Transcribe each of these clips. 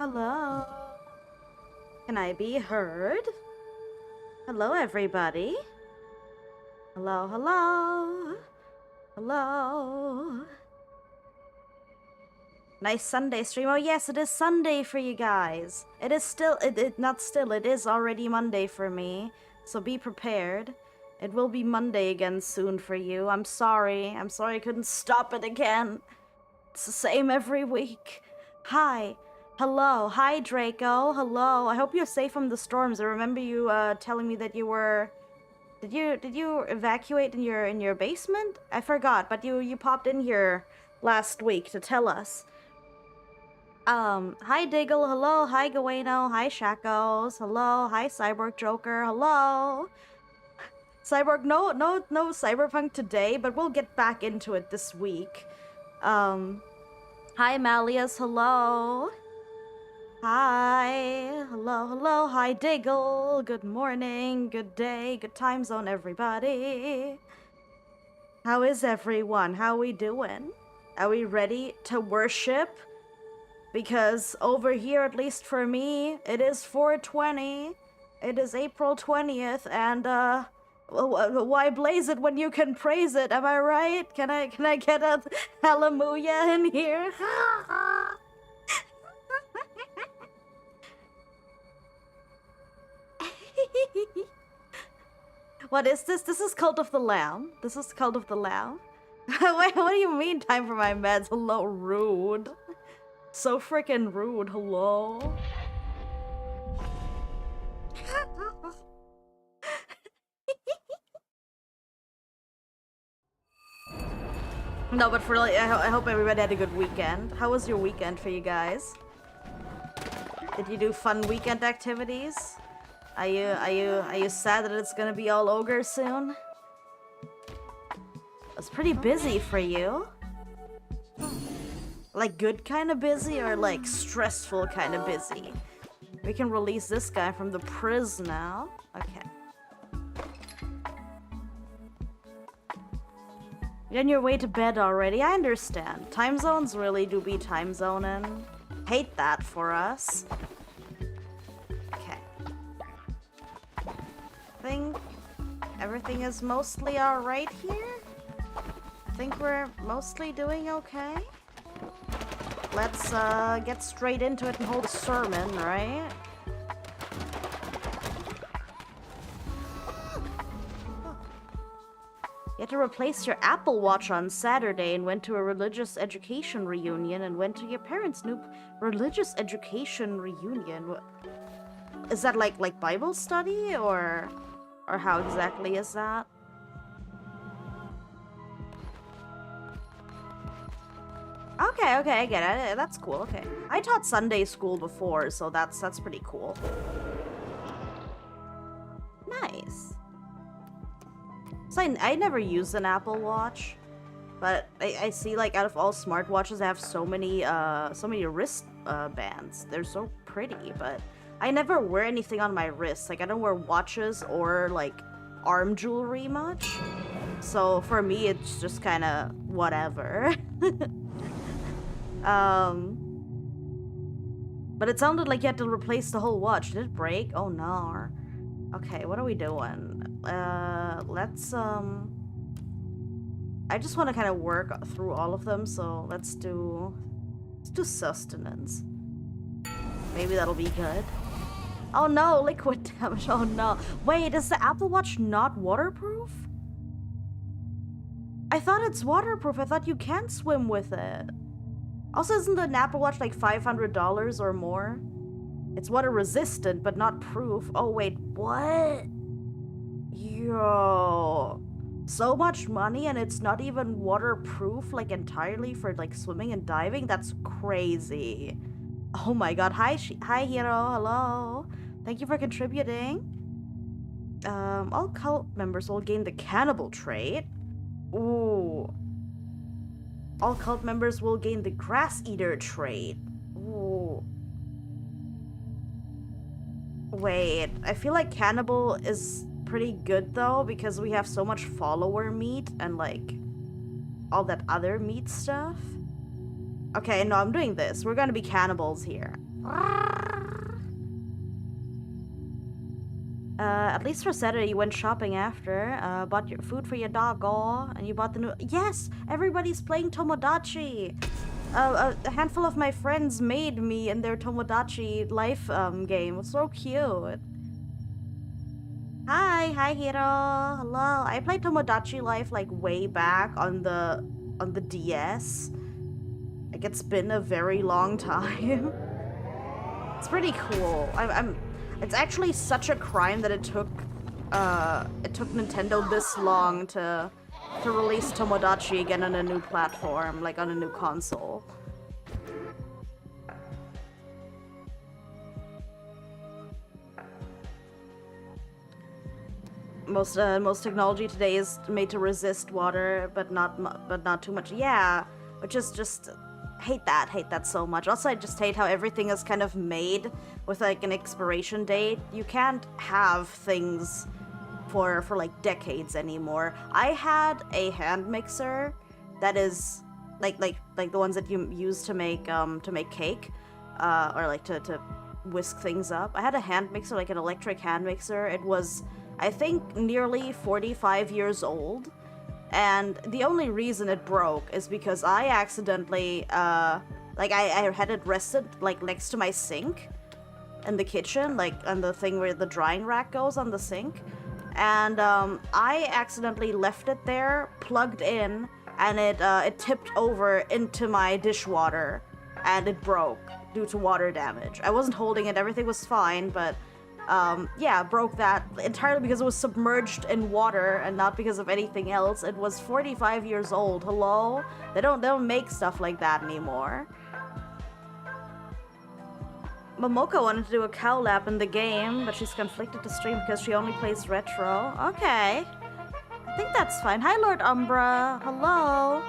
Hello. Can I be heard? Hello, everybody. Hello, hello. Hello. Nice Sunday stream. Oh, yes, it is Sunday for you guys. It is still, it is already Monday for me. So be prepared. It will be Monday again soon for you. I'm sorry. I'm sorry I couldn't stop it again. It's the same every week. Hi. Hello. Hi, Draco. Hello. I hope you're safe from the storms. I remember you telling me that you were... Did you evacuate in your basement? I forgot, but you popped in here last week to tell us. Hi Diggle, hello, hi Gaweno, hi Shackles, hello, hi Cyborg Joker, hello. Cyborg, no Cyberpunk today, but we'll get back into it this week. Hi Malleus, hello. Hi, hello, hi Diggle, good morning, good day, good time zone everybody. How is everyone? How we doing? Are we ready to worship? Because over here, at least for me, it is 420. It is April 20th, and why blaze it when you can praise it? Am I right? Can I get a hallelujah in here? What is this? This is Cult of the Lamb. This is Cult of the Lamb. Wait, what do you mean time for my meds? Hello, rude. So freaking rude, hello? No, but for really, I hope everybody had a good weekend. How was your weekend for you guys? Did you do fun weekend activities? Are you sad that it's gonna be all ogre soon? It's pretty busy for you. Like good kind of busy or like stressful kind of busy? We can release this guy from the prison now. Okay. You're on your way to bed already? I understand. Time zones really do be time zoning. Hate that for us. Okay. I think everything is mostly alright here. I think we're mostly doing okay. Let's get straight into it and hold a sermon, right? You had to replace your Apple Watch on Saturday and went to a religious education reunion and went to your parents' new religious education reunion. Is that like Bible study or how exactly is that? Okay, I get it. That's cool. Okay, I taught Sunday school before, so that's pretty cool. Nice. So I never used an Apple Watch, but I see like out of all smartwatches, I have so many wrist bands. They're so pretty, but I never wear anything on my wrists. Like I don't wear watches or like arm jewelry much. So for me, it's just kind of whatever. But it sounded like you had to replace the whole watch. Did it break? Oh no. Okay, what are we doing? Let's I just want to kind of work through all of them, so let's do sustenance. Maybe that'll be good. Oh no, liquid damage. Oh no. Wait, is the Apple Watch not waterproof? I thought it's waterproof. I thought you can swim with it. Also, isn't an Apple Watch like $500 or more? It's water resistant, but not proof. Oh wait, what? Yo. So much money and it's not even waterproof, like entirely for like swimming and diving? That's crazy. Oh my god. Hi Hero, hello. Thank you for contributing. All cult members will gain the cannibal trait. Ooh. All cult members will gain the grass eater trait. Ooh. Wait, I feel like cannibal is pretty good though, because we have so much follower meat and like all that other meat stuff. Okay, no, I'm doing this. We're gonna be cannibals here. At least for Saturday, you went shopping after. Bought your food for your dog, and you bought the new. Yes, everybody's playing Tomodachi. A handful of my friends made me in their Tomodachi life game. It's so cute. Hi Hiro. Hello. I played Tomodachi Life like way back on the DS. Like it's been a very long time. It's pretty cool. It's actually such a crime that it took Nintendo this long to release Tomodachi again on a new platform, like on a new console. Most technology today is made to resist water, but not too much. Yeah, which is just hate that so much. Also, I just hate how everything is kind of made with like an expiration date. You can't have things for like decades anymore. I had a hand mixer that is like the ones that you use to make cake, or like to whisk things up. I had a hand mixer, like an electric hand mixer. It was, I think, nearly 45 years old. And the only reason it broke is because I accidentally, like, I had it rested, like, next to my sink in the kitchen, like, on the thing where the drying rack goes on the sink. And, I accidentally left it there, plugged in, and it tipped over into my dishwater, and it broke due to water damage. I wasn't holding it, everything was fine, but... yeah, broke that entirely because it was submerged in water and not because of anything else. It was 45 years old. Hello? They don't make stuff like that anymore. Momoko wanted to do a cow lap in the game, but she's conflicted to stream because she only plays retro. Okay. I think that's fine. Hi, Lord Umbra. Hello.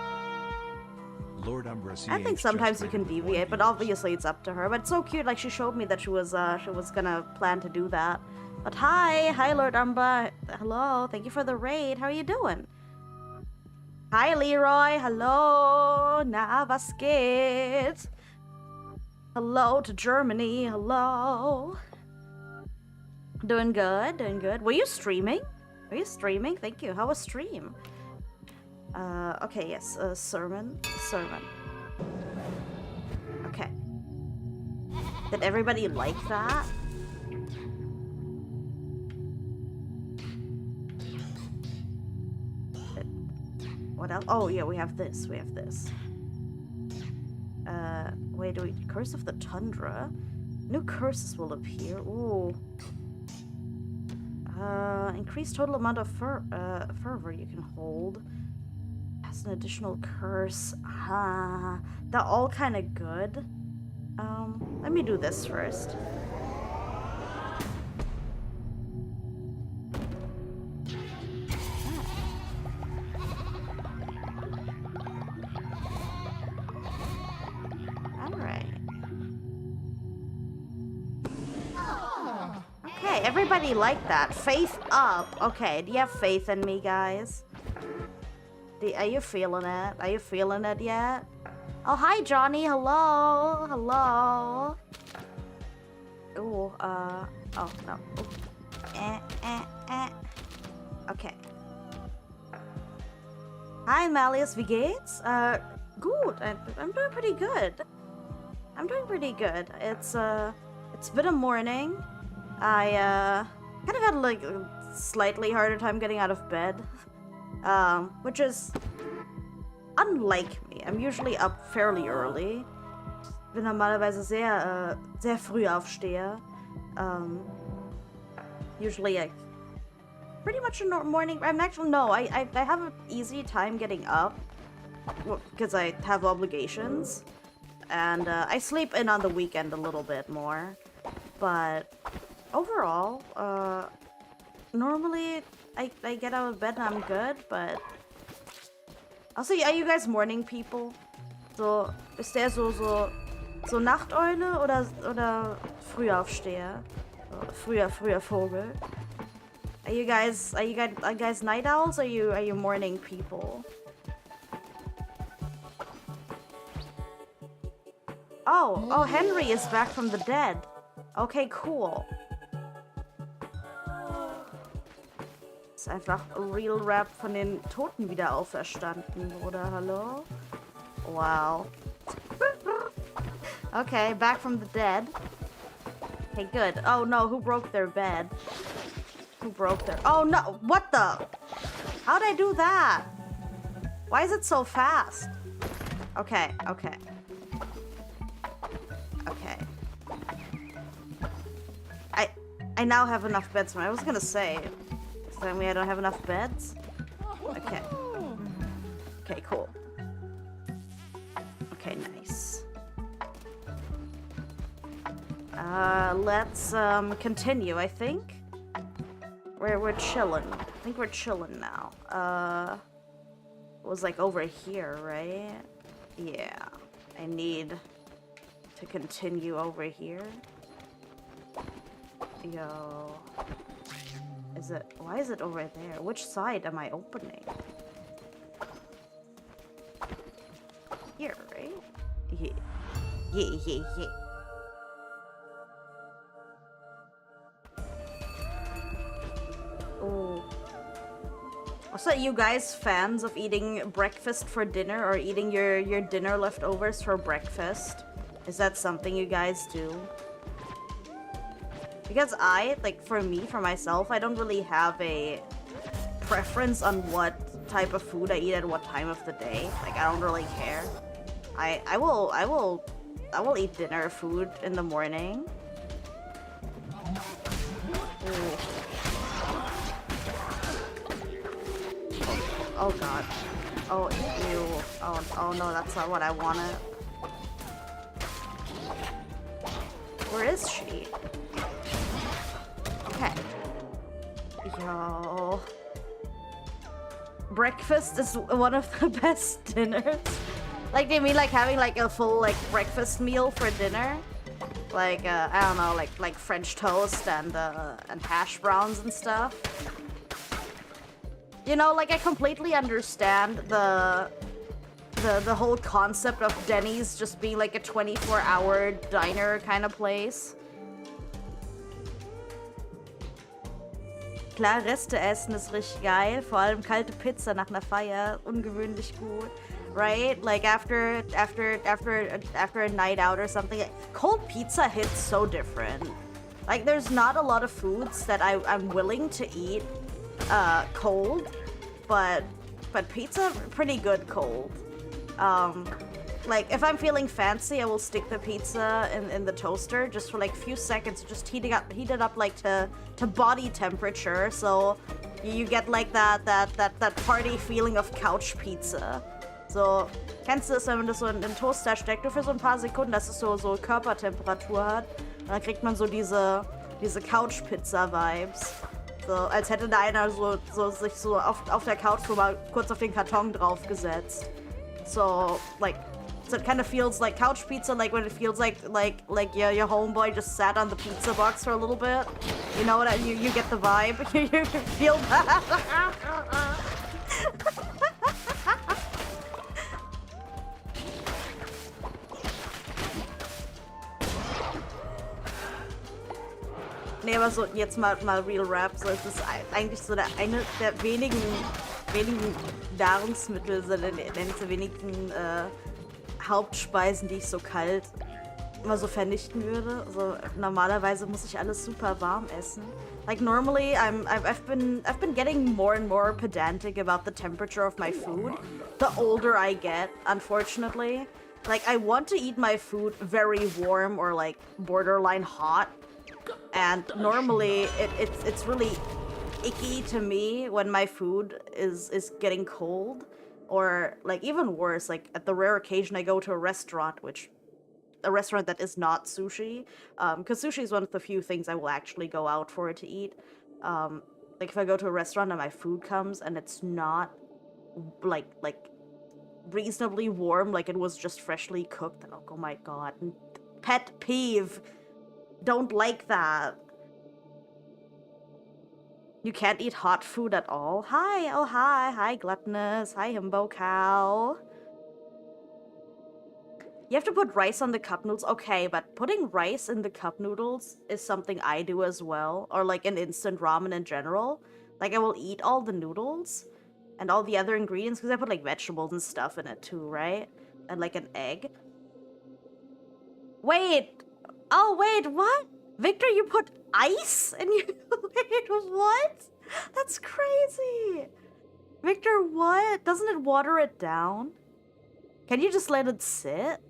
Lord Umbra, I think sometimes you can deviate, but obviously it's up to her. But it's so cute, like she showed me that she was gonna plan to do that. But hi Lord Umbra. Hello, thank you for the raid. How are you doing? Hi Leroy. Hello. Na was geht? Hello to Germany. Hello. Doing good. Doing good. Were you streaming? Were you streaming? Thank you. How was stream? Okay, yes, sermon. Okay. Did everybody like that? What else? Oh, yeah, we have this. Wait, Curse of the Tundra? New curses will appear. Ooh. Increased total amount of fervor you can hold. An additional curse. They're all kind of good. Let me do this first. Alright. Okay, everybody liked that. Faith up. Okay, do you have faith in me, guys? Are you feeling it? Are you feeling it yet? Oh, hi, Johnny. Hello. Hello. Ooh, oh, no. Ooh. Okay. Hi, Malleus. Wie geht's? Good. I'm doing pretty good. It's been a morning. I, kind of had, like, a slightly harder time getting out of bed. Which is unlike me. I'm usually up fairly early. Bin normalerweise sehr früh aufsteher. Usually I pretty much a morning. I have an easy time getting up because I have obligations, and I sleep in on the weekend a little bit more. But overall, normally I get out of bed and I'm good, but also, are you guys morning people? So, ist der so Nachteule oder Frühaufsteher? Früher Vogel? Are you guys night owls or are you morning people? Oh, Henry is back from the dead. Okay, cool. Ist einfach Real Rap von den Toten wieder auferstanden, oder? Hallo? Wow. Okay, back from the dead. Okay, good. Oh no, who broke their bed? Who broke their... Oh no, what the? How'd I do that? Why is it so fast? Okay, okay. Okay. I now have enough beds. I was gonna say, does that mean I don't have enough beds? Okay. Okay, cool. Okay, nice. Let's continue, I think. We're chilling. I think we're chilling now. It was like over here, right? Yeah. I need to continue over here. Yo. Is it... Why is it over there? Which side am I opening? Here, right? Yeah. Yeah. Oh. Also, you guys fans of eating breakfast for dinner or eating your dinner leftovers for breakfast? Is that something you guys do? Because for myself, I don't really have a preference on what type of food I eat at what time of the day. Like, I don't really care. I will eat dinner food in the morning. Ooh. Oh god. Oh, ew. Oh no, that's not what I wanted. Where is she? Okay. Yo. Breakfast is one of the best dinners. Like, they mean like having like a full like breakfast meal for dinner? Like, I don't know, like French toast and hash browns and stuff. You know, like, I completely understand the whole concept of Denny's just being like a 24-hour diner kind of place. Klar, Reste essen ist richtig geil, vor allem kalte Pizza nach einer Feier, ungewöhnlich gut, right? Like after a night out or something, cold pizza hits so different. Like, there's not a lot of foods that I'm willing to eat cold, but pizza pretty good cold. Like, if I'm feeling fancy, I will stick the pizza in the toaster just for like a few seconds, just heat it up like to body temperature, so you get like that party feeling of couch pizza. So, kennst du es, wenn man das so in den Toaster steckt, nur für so ein paar Sekunden, dass es so Körpertemperatur hat, und dann kriegt man so diese Couch-Pizza-Vibes. So, als hätte da einer sich so auf der Couch so mal kurz auf den Karton draufgesetzt. So it kind of feels like couch pizza, like when it feels like your homeboy just sat on the pizza box for a little bit. You know what? You get the vibe. You feel that. Nee, aber so jetzt mal Real Rap, so es ist eigentlich so eine der wenigen Nahrungsmittel, so der wenigen Hauptspeisen, die ich so kalt immer so vernichten würde. Also normalerweise muss ich alles super warm essen. Like normally I've been getting more and more pedantic about the temperature of my food the older I get, unfortunately. Like, I want to eat my food very warm or like borderline hot. And normally it's really icky to me when my food is getting cold, or like even worse, like at the rare occasion I go to a restaurant that is not sushi, because sushi is one of the few things I will actually go out for to eat. Like if I go to a restaurant and my food comes and it's not like reasonably warm, like it was just freshly cooked, then oh my god, pet peeve. Don't like that. You can't eat hot food at all? Hi, oh hi, gluttonous, hi himbo cow. You have to put rice on the cup noodles. Okay, but putting rice in the cup noodles is something I do as well. Or like in instant ramen in general. Like I will eat all the noodles and all the other ingredients because I put like vegetables and stuff in it too, right? And like an egg. Wait! Oh, wait, what? Victor, you put ice in your... Wait, what? That's crazy! Victor, what? Doesn't it water it down? Can you just let it sit?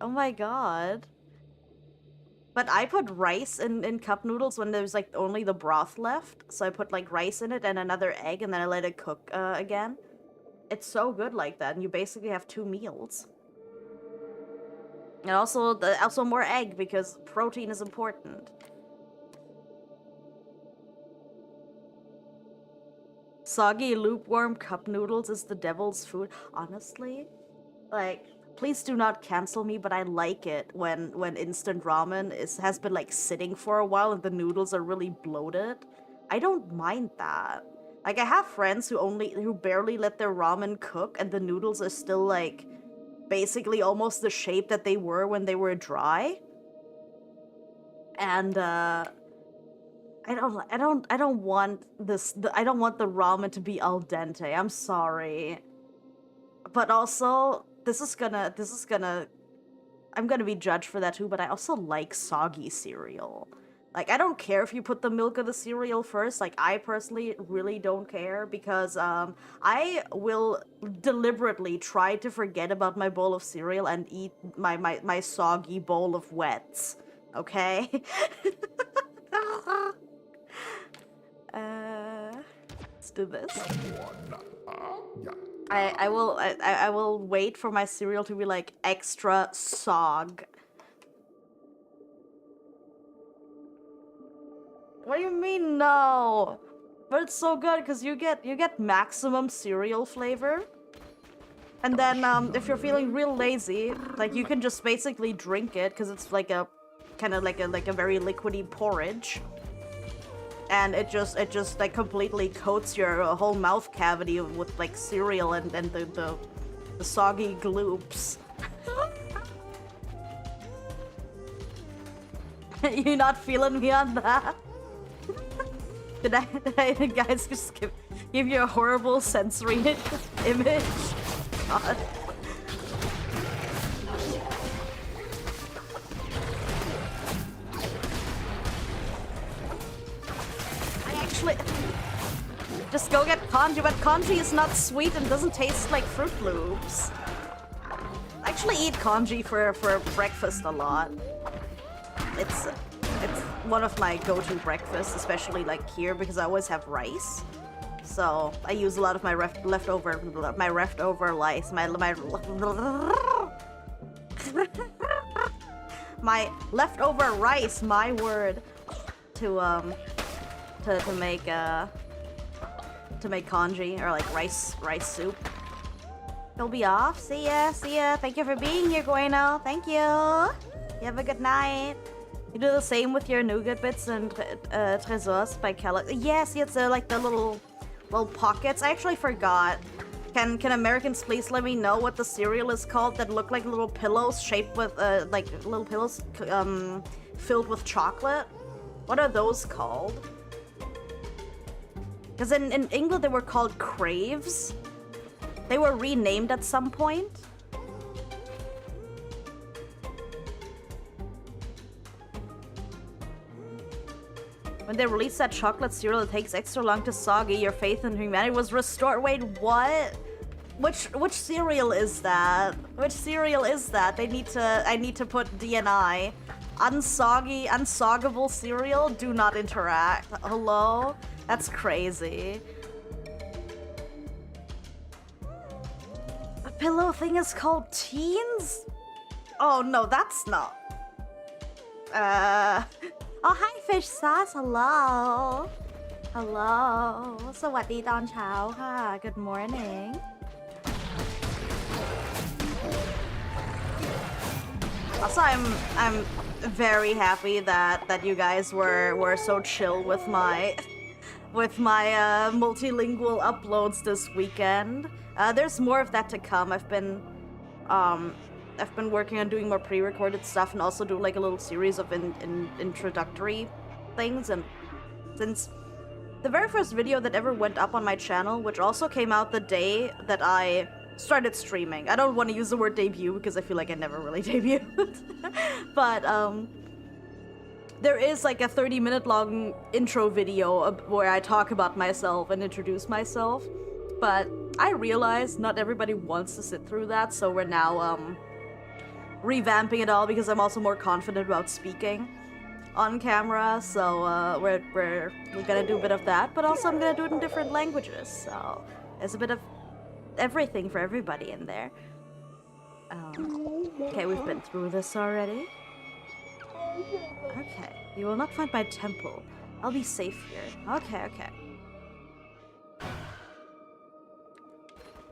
Oh my god. But I put rice in cup noodles when there's like only the broth left. So I put like rice in it and another egg and then I let it cook again. It's so good like that, and you basically have 2 meals. And also more egg because protein is important. Soggy, lukewarm cup noodles is the devil's food. Honestly, like, please do not cancel me, but I like it when instant ramen has been like sitting for a while and the noodles are really bloated. I don't mind that. Like, I have friends who barely let their ramen cook and the noodles are still like basically almost the shape that they were when they were dry. And I don't want I don't want the ramen to be al dente. I'm sorry. But also, I'm gonna be judged for that too, but I also like soggy cereal. Like, I don't care if you put the milk of the cereal first. Like, I personally really don't care because I will deliberately try to forget about my bowl of cereal and eat my soggy bowl of wets. Okay? Let's do this. I will wait for my cereal to be like extra sog. What do you mean no? But it's so good because you get maximum cereal flavor. And then if you're feeling real lazy, like you can just basically drink it because it's like a kind of like a very liquidy porridge. And it just like completely coats your whole mouth cavity with like cereal and the soggy gloops. You not feeling me on that? Did I guys just give you a horrible sensory image? God. Just go get congee, but congee is not sweet and doesn't taste like Fruit Loops. I actually eat congee for breakfast a lot. It's one of my go-to breakfasts, especially like here because I always have rice. So I use a lot of my leftover rice, my leftover rice, my word, to make congee or like rice soup. He'll be off. See ya. Thank you for being here, Gueno. Thank you. You have a good night. You do the same with your nougat bits and trésors by Kellogg. Yes, it's like the little pockets. I actually forgot. Can Americans please let me know what the cereal is called that look like little pillows shaped with like little pillows filled with chocolate? What are those called? Because in England they were called Craves. They were renamed at some point. When they released that chocolate cereal, it takes extra long to soggy. Your faith in humanity was restored. Wait, what? Which cereal is that? Which cereal is that? I need to put DNI. Unsoggable cereal? Do not interact. Hello? That's crazy. A pillow thing is called Teens? Oh no, that's not. Oh, hi, Fish Sauce. Hello. Hello. สวัสดีตอนเช้าค่ะ Good morning. Also, I'm very happy that you guys were so chill with with my multilingual uploads this weekend. There's more of that to come. I've been working on doing more pre-recorded stuff and also do like a little series of introductory things. And since the very first video that ever went up on my channel, which also came out the day that I started streaming. I don't want to use the word debut because I feel like I never really debuted. But there is like a 30-minute long intro video where I talk about myself and introduce myself. But I realize not everybody wants to sit through that, so we're now revamping it all because I'm also more confident about speaking on camera. So we're gonna do a bit of that, but also I'm gonna do it in different languages. So there's a bit of everything for everybody in there. Okay, we've been through this already. Okay, you will not find my temple. I'll be safe here. Okay.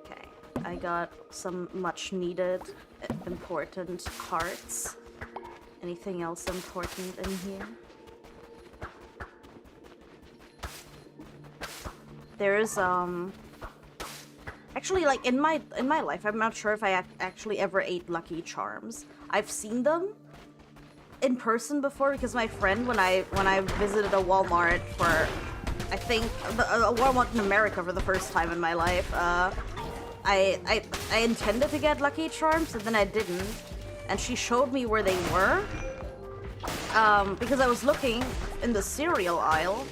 Okay, I got some much needed, important hearts. Anything else important in here? There's, actually, like, in my life, I'm not sure if I actually ever ate Lucky Charms. I've seen them in person before because my friend, when I visited a Walmart for, I think, a Walmart in America for the first time in my life, I intended to get Lucky Charms, and then I didn't. And she showed me where they were, because I was looking in the cereal aisle,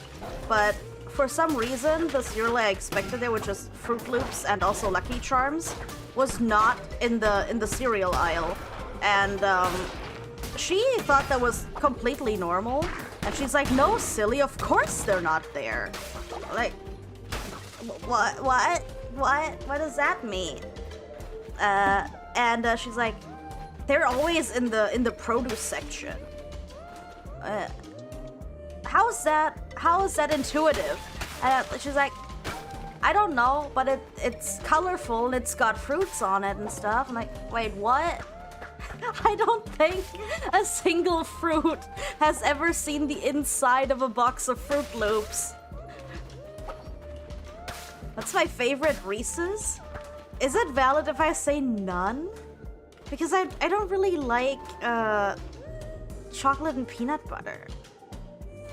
but for some reason, the cereal I expected there, which was Fruit Loops and also Lucky Charms, was not in the cereal aisle. And she thought that was completely normal. And she's like, no, silly, of course they're not there. Like, what does that mean? And she's like, they're always in the produce section. How is that intuitive? She's like, I don't know, but it's colorful and it's got fruits on it and stuff. I'm like, wait, what? I don't think a single fruit has ever seen the inside of a box of Fruit Loops. What's my favorite Reese's? Is it valid if I say none? Because I don't really like chocolate and peanut butter.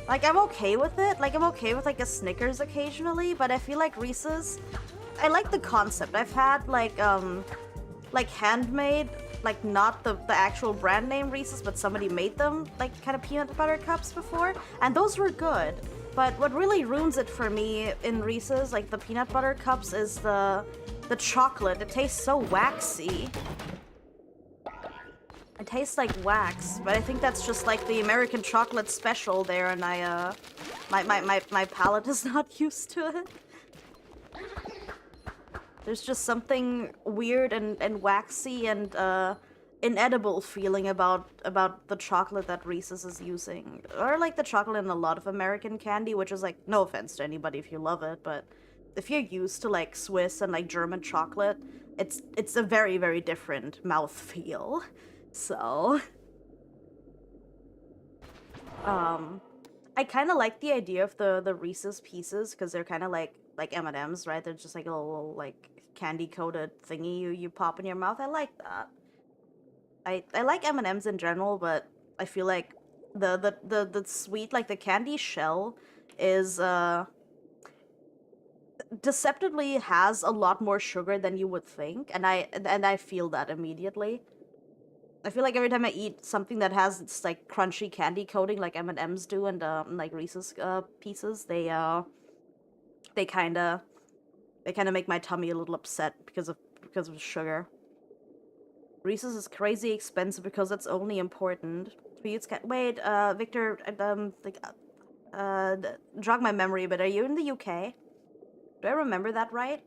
Like, I'm okay with it. Like, I'm okay with like a Snickers occasionally, but I feel like Reese's, I like the concept. I've had like handmade, like not the actual brand name Reese's, but somebody made them like kind of peanut butter cups before, and those were good. But what really ruins it for me in Reese's, like the peanut butter cups, is the chocolate. It tastes so waxy. It tastes like wax, but I think that's just like the American chocolate special there, and my palate is not used to it. There's just something weird and waxy and inedible feeling about the chocolate that Reese's is using, or like the chocolate in a lot of American candy, which is like, no offense to anybody if you love it, but if you're used to like Swiss and like German chocolate, it's a very, very different mouthfeel. So, I kind of like the idea of the Reese's Pieces because they're kind of like M&Ms, right? They're just like a little like candy-coated thingy you pop in your mouth. I like that. I like M&Ms in general, but I feel like the sweet, like the candy shell is deceptively has a lot more sugar than you would think, and I feel that immediately. I feel like every time I eat something that has this like crunchy candy coating like M&Ms do and like Reese's Pieces, they kind of make my tummy a little upset because of sugar. Reese's is crazy expensive because it's only important. Wait, Victor, jog my memory a bit. Are you in the UK? Do I remember that right?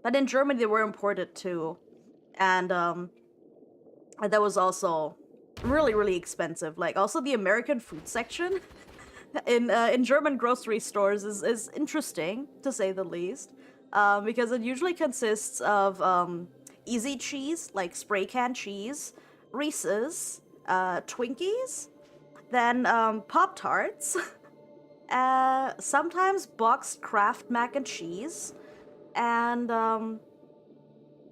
But in Germany they were imported too. And that was also really, really expensive. Like, also the American food section in German grocery stores is interesting, to say the least. Because it usually consists of easy cheese, like spray can cheese, Reese's, Twinkies, then Pop-Tarts, sometimes boxed Kraft mac and cheese, and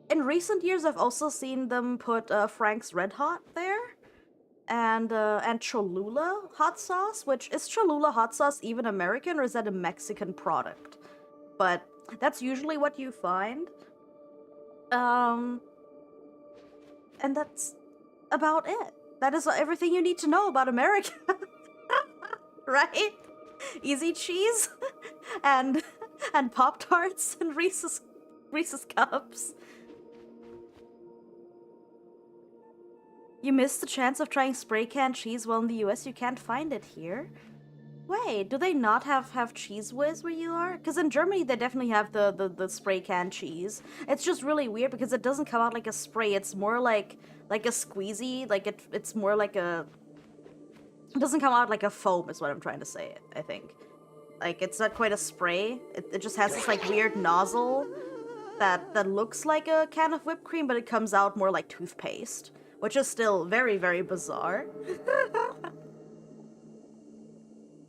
in recent years I've also seen them put Frank's Red Hot there, and Cholula hot sauce. Which is Cholula hot sauce even American or is that a Mexican product? But that's usually what you find. And that's about it. That is everything you need to know about America. Right? Easy cheese and Pop-Tarts and Reese's Cups. You missed the chance of trying spray can cheese. Well, in the US you can't find it here. Wait, do they not have Cheese Whiz where you are? Because in Germany they definitely have the spray can cheese. It's just really weird because it doesn't come out like a spray. It's more like a squeezy. Like it's more like a. It doesn't come out like a foam is what I'm trying to say. I think, like it's not quite a spray. It just has this like weird nozzle that looks like a can of whipped cream, but it comes out more like toothpaste, which is still very, very bizarre.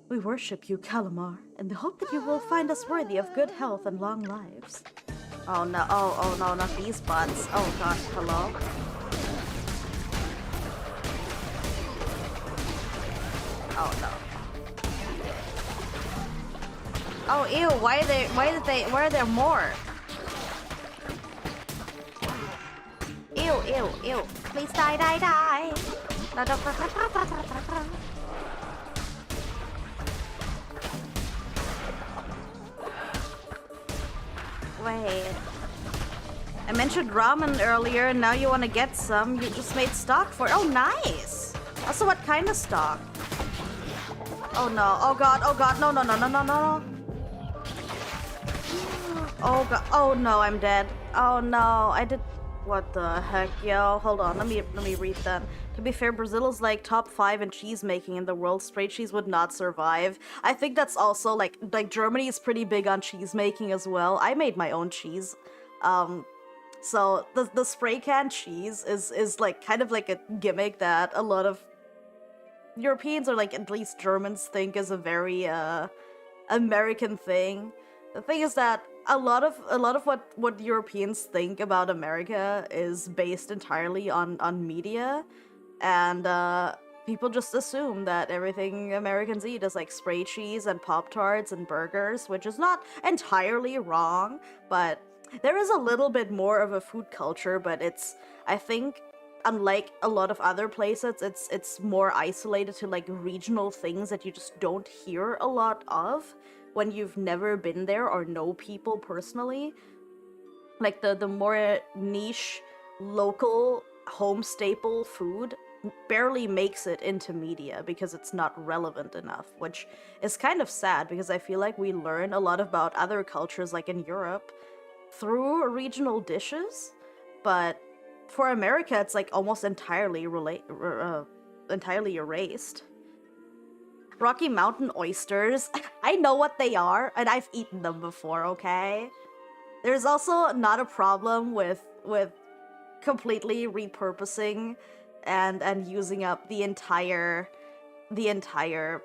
We worship you, Calamar, in the hope that you will find us worthy of good health and long lives. Oh no, oh no, not these buns. Oh gosh, hello? Oh no. Oh ew, why are there more? Ew. Please die. Wait. I mentioned ramen earlier, and now you want to get some. You just made stock for it. Oh, nice. Also, what kind of stock? Oh no. Oh god. No. Oh god. Oh no, I'm dead. Oh no, I did. What the heck, yo? Hold on. Let me read that. To be fair, Brazil is like top 5 in cheese making in the world. Spray cheese would not survive. I think that's also like Germany is pretty big on cheese making as well. I made my own cheese. So the spray can cheese is like kind of like a gimmick that a lot of Europeans or like at least Germans think is a very American thing. The thing is that a lot of what Europeans think about America is based entirely on media, and people just assume that everything Americans eat is like spray cheese and Pop-Tarts and burgers, which is not entirely wrong, but there is a little bit more of a food culture, but it's, I think, unlike a lot of other places, it's more isolated to like regional things that you just don't hear a lot of when you've never been there or know people personally. Like the more niche, local, home staple food barely makes it into media because it's not relevant enough, which is kind of sad because I feel like we learn a lot about other cultures like in Europe through regional dishes, but for America it's like almost entirely entirely erased. Rocky Mountain oysters. I know what they are, and I've eaten them before, okay? There's also not a problem with completely repurposing and using up the entire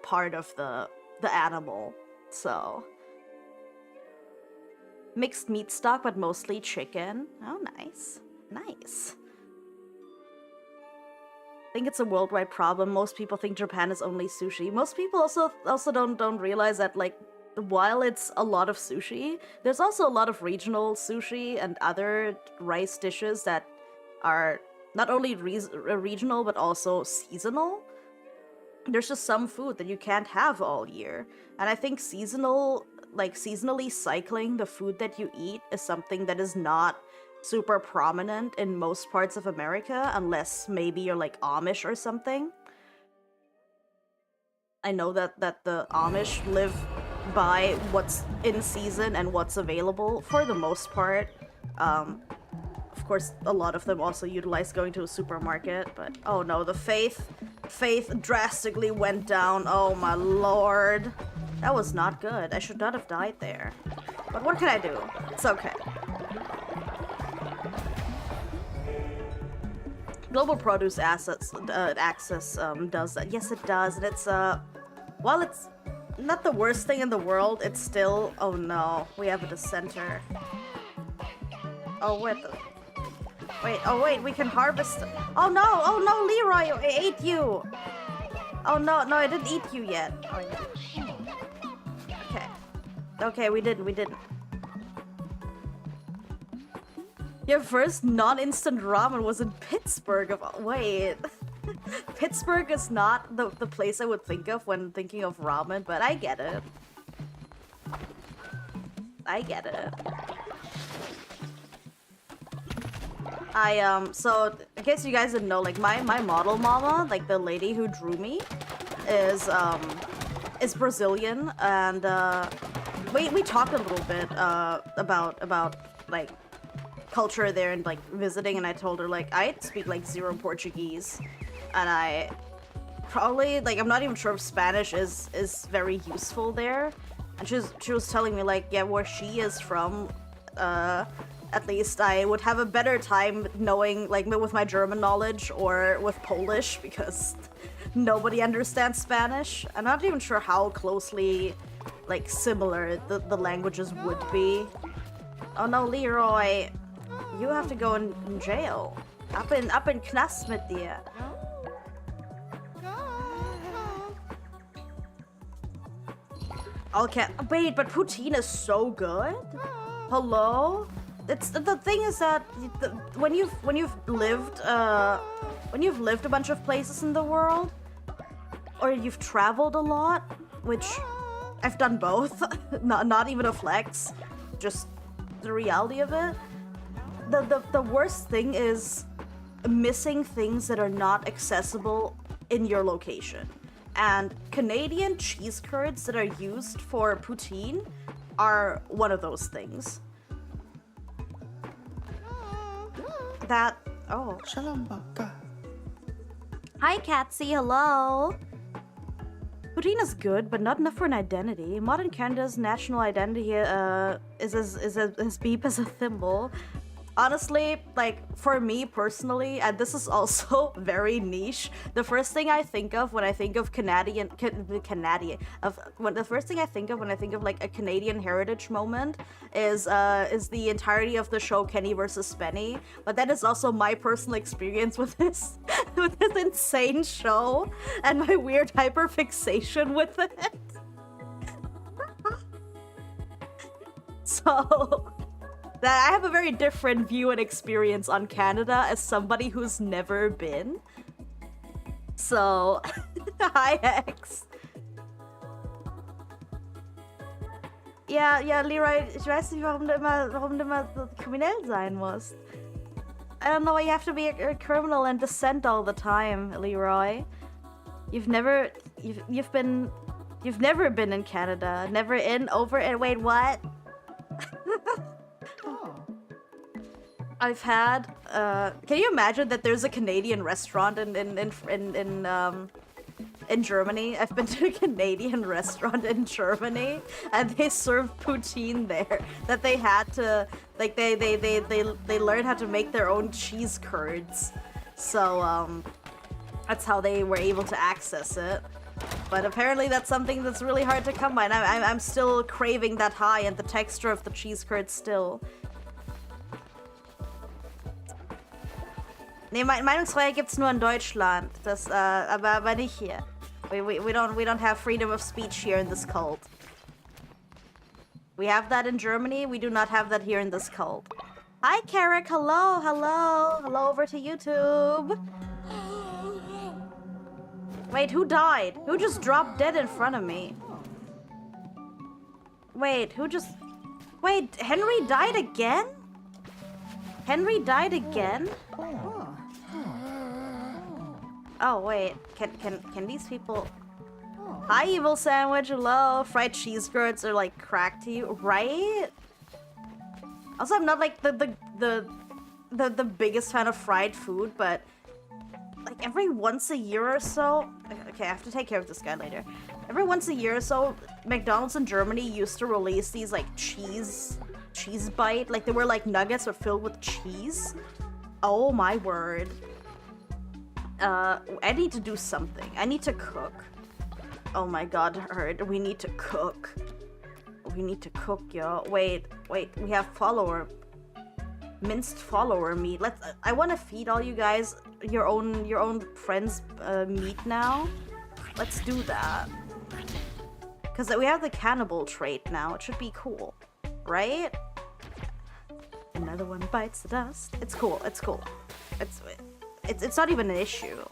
part of the animal. So mixed meat stock, but mostly chicken. Oh, nice. I think it's a worldwide problem. Most people think Japan is only sushi. Most people also don't realize that, like, while it's a lot of sushi, there's also a lot of regional sushi and other rice dishes that are not only regional but also seasonal. There's just some food that you can't have all year, and I think seasonally cycling the food that you eat is something that is not super prominent in most parts of America, unless maybe you're like Amish or something. I know that the Amish live by what's in season and what's available for the most part. Of course, a lot of them also utilize going to a supermarket, but oh no, the faith drastically went down. Oh my lord. That was not good. I should not have died there. But what can I do? It's okay. Global Produce Access does that. Yes, it does. And it's, while it's not the worst thing in the world. It's still... Oh no, we have a dissenter. Oh, what the... Wait, oh wait, we can harvest... Oh no, Leroy, I ate you! Oh no, I didn't eat you yet. Oh, yeah. Okay. Okay, we didn't. Your first non-instant ramen was in Pittsburgh of... Wait. Pittsburgh is not the place I would think of when thinking of ramen, but I get it. So, in case you guys didn't know, like, my model mama, like, the lady who drew me, is Brazilian, and, we talked a little bit, about, like, culture there and, like, visiting, and I told her, like, I speak, like, zero Portuguese, and I probably, like, I'm not even sure if Spanish is very useful there, and she was telling me, like, yeah, where she is from, at least I would have a better time knowing, like, with my German knowledge or with Polish, because nobody understands Spanish. I'm not even sure how closely, like, similar the languages would be. Oh no, Leroy, you have to go in jail. Up in Knast mit dir. Okay, wait, but poutine is so good? Hello? It's the thing is that when you've lived a bunch of places in the world, or you've traveled a lot, which I've done both, not even a flex, just the reality of it. The worst thing is missing things that are not accessible in your location. And Canadian cheese curds that are used for poutine are one of those things. That... Oh. Shalom, Baka. Hi, Catsy. Hello. Poutine is good, but not enough for an identity. Modern Canada's national identity is as deep as a thimble. Honestly, like, for me personally, and this is also very niche, the first thing I think of when I think of the first thing I think of when I think of, like, a Canadian heritage moment is the entirety of the show Kenny vs. Spenny. But that is also my personal experience with this insane show and my weird hyperfixation with it. So... that I have a very different view and experience on Canada as somebody who's never been. So, hi X. Ja, Leroy, ich weiß nicht, warum du immer so kriminell sein musst. I don't know why you have to be a criminal and dissent all the time, Leroy. You've never been in Canada. Never in, over, and wait, what? I've had, can you imagine that there's a Canadian restaurant in Germany? I've been to a Canadian restaurant in Germany, and they serve poutine there. That they had to, like, they learned how to make their own cheese curds. So, that's how they were able to access it. But apparently that's something that's really hard to come by, and I'm still craving that high and the texture of the cheese curd still. Nee, Meinungsfreiheit gibt's nur in Deutschland. Das, aber nicht hier. We don't have freedom of speech here in this cult. We have that in Germany. We do not have that here in this cult. Hi, Carrick. Hello. Hello over to YouTube. Wait, who died? Who just dropped dead in front of me? Wait, Wait, Henry died again? Henry died again? Oh wait, can these people? Hi, Evil Sandwich. Hello. Fried cheese curds are like crack to you, right? Also, I'm not like the biggest fan of fried food, but like every once a year or so. Okay, I have to take care of this guy later. Every once a year or so, McDonald's in Germany used to release these like cheese bite, like they were like nuggets but filled with cheese. Oh my word. I need to do something. I need to cook. Oh my god, Herd, we need to cook. We need to cook, yo. Wait, we have minced follower meat. I want to feed all you guys your own friends meat now. Let's do that. Because we have the cannibal trait now. It should be cool, right? Another one bites the dust. It's cool. It's cool. It's not even an issue.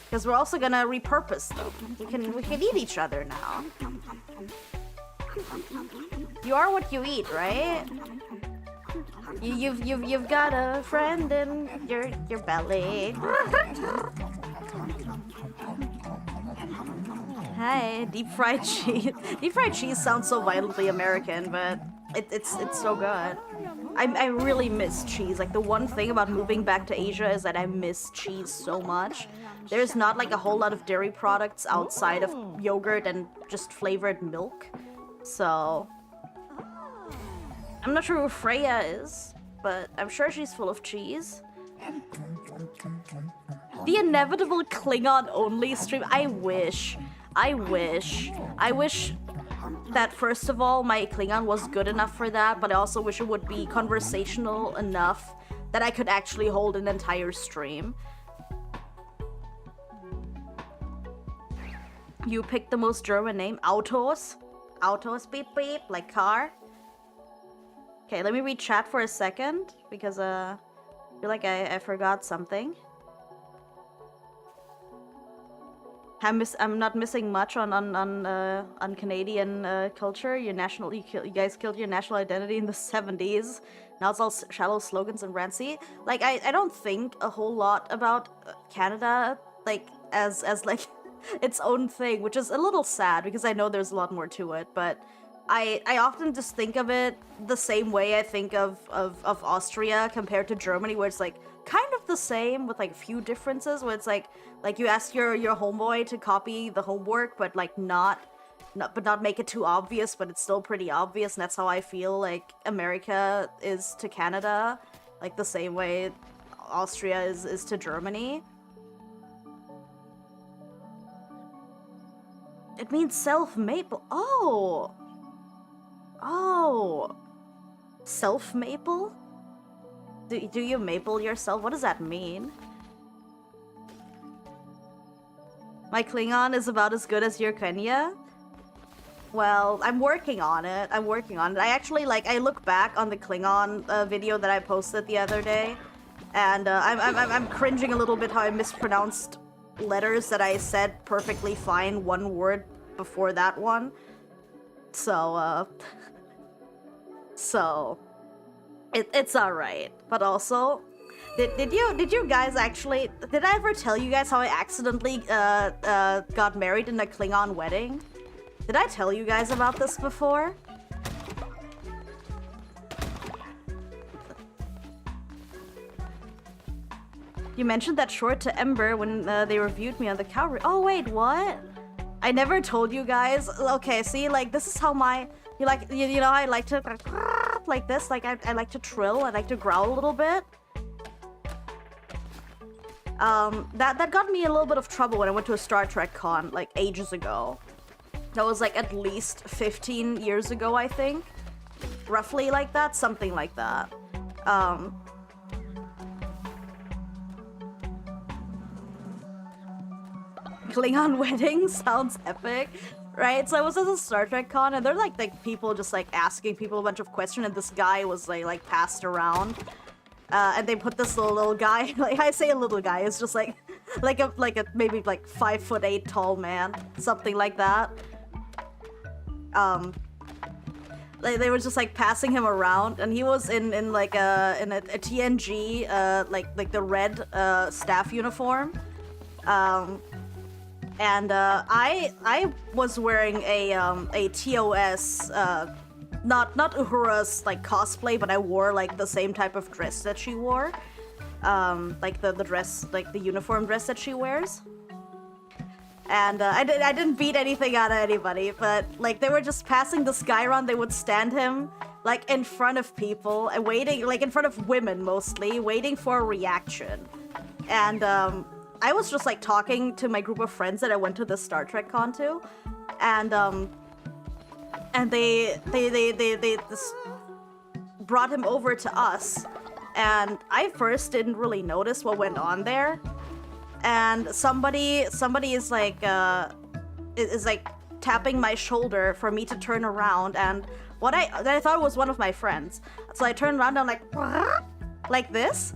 Because we're also gonna repurpose them. We can eat each other now. You are what you eat, right? You've got a friend in your belly. Hi, deep fried cheese. Deep fried cheese sounds so violently American, but it's so good. I really miss cheese. Like, the one thing about moving back to Asia is that I miss cheese so much. There's not like a whole lot of dairy products outside of yogurt and just flavored milk. So I'm not sure who Freya is, but I'm sure she's full of cheese. The inevitable Klingon only stream. I wish that, first of all, my Klingon was good enough for that, but I also wish it would be conversational enough that I could actually hold an entire stream. You picked the most German name. Autos. Autos, beep beep, like car. Okay, let me read chat for a second, because I feel like I forgot something. I'm not missing much on Canadian culture. You guys killed your national identity in the 70s. Now it's all shallow slogans and rants. Like, I don't think a whole lot about Canada, like, as like its own thing, which is a little sad because I know there's a lot more to it, but I often just think of it the same way I think of Austria compared to Germany, where it's like kind of the same with like a few differences, where it's like you ask your homeboy to copy the homework, but like not make it too obvious, but it's still pretty obvious, and that's how I feel like America is to Canada, like the same way Austria is to Germany. It means self-maple. Oh! Self-maple? Do you maple yourself? What does that mean? My Klingon is about as good as your Kenya? Well, I'm working on it. I actually, like, I look back on the Klingon video that I posted the other day, and I'm cringing a little bit how I mispronounced letters that I said perfectly fine one word before that one. So it's alright. But also, did you guys actually, did I ever tell you guys how I accidentally got married in a Klingon wedding? Did I tell you guys about this before? You mentioned that short to Ember when they reviewed me on the Cowrie. Oh wait, what? I never told you guys. Okay, see, like, this is how you know, I like to like this. Like, I like to trill. I like to growl a little bit. That got me in a little bit of trouble when I went to a Star Trek con like ages ago. That was like at least 15 years ago, I think. Roughly like that, something like that. Klingon wedding sounds epic, right? So I was at a Star Trek con, and they're like people just like asking people a bunch of questions, and this guy was like passed around, and they put this little guy, like, I say a little guy, it's just like a maybe like 5'8" tall man, something like that. They were just like passing him around, and he was in like a TNG like the red staff uniform. And I was wearing a TOS, not Uhura's like cosplay, but I wore like the same type of dress that she wore, like the dress, like the uniform dress that she wears. And I didn't beat anything out of anybody, but like they were just passing this guy around. They would stand him like in front of people and waiting, like in front of women mostly, waiting for a reaction. And I was just like talking to my group of friends that I went to the Star Trek con to, and they just brought him over to us, and I first didn't really notice what went on there, and somebody is like tapping my shoulder for me to turn around, and what I thought was one of my friends, so I turned around and I'm like this.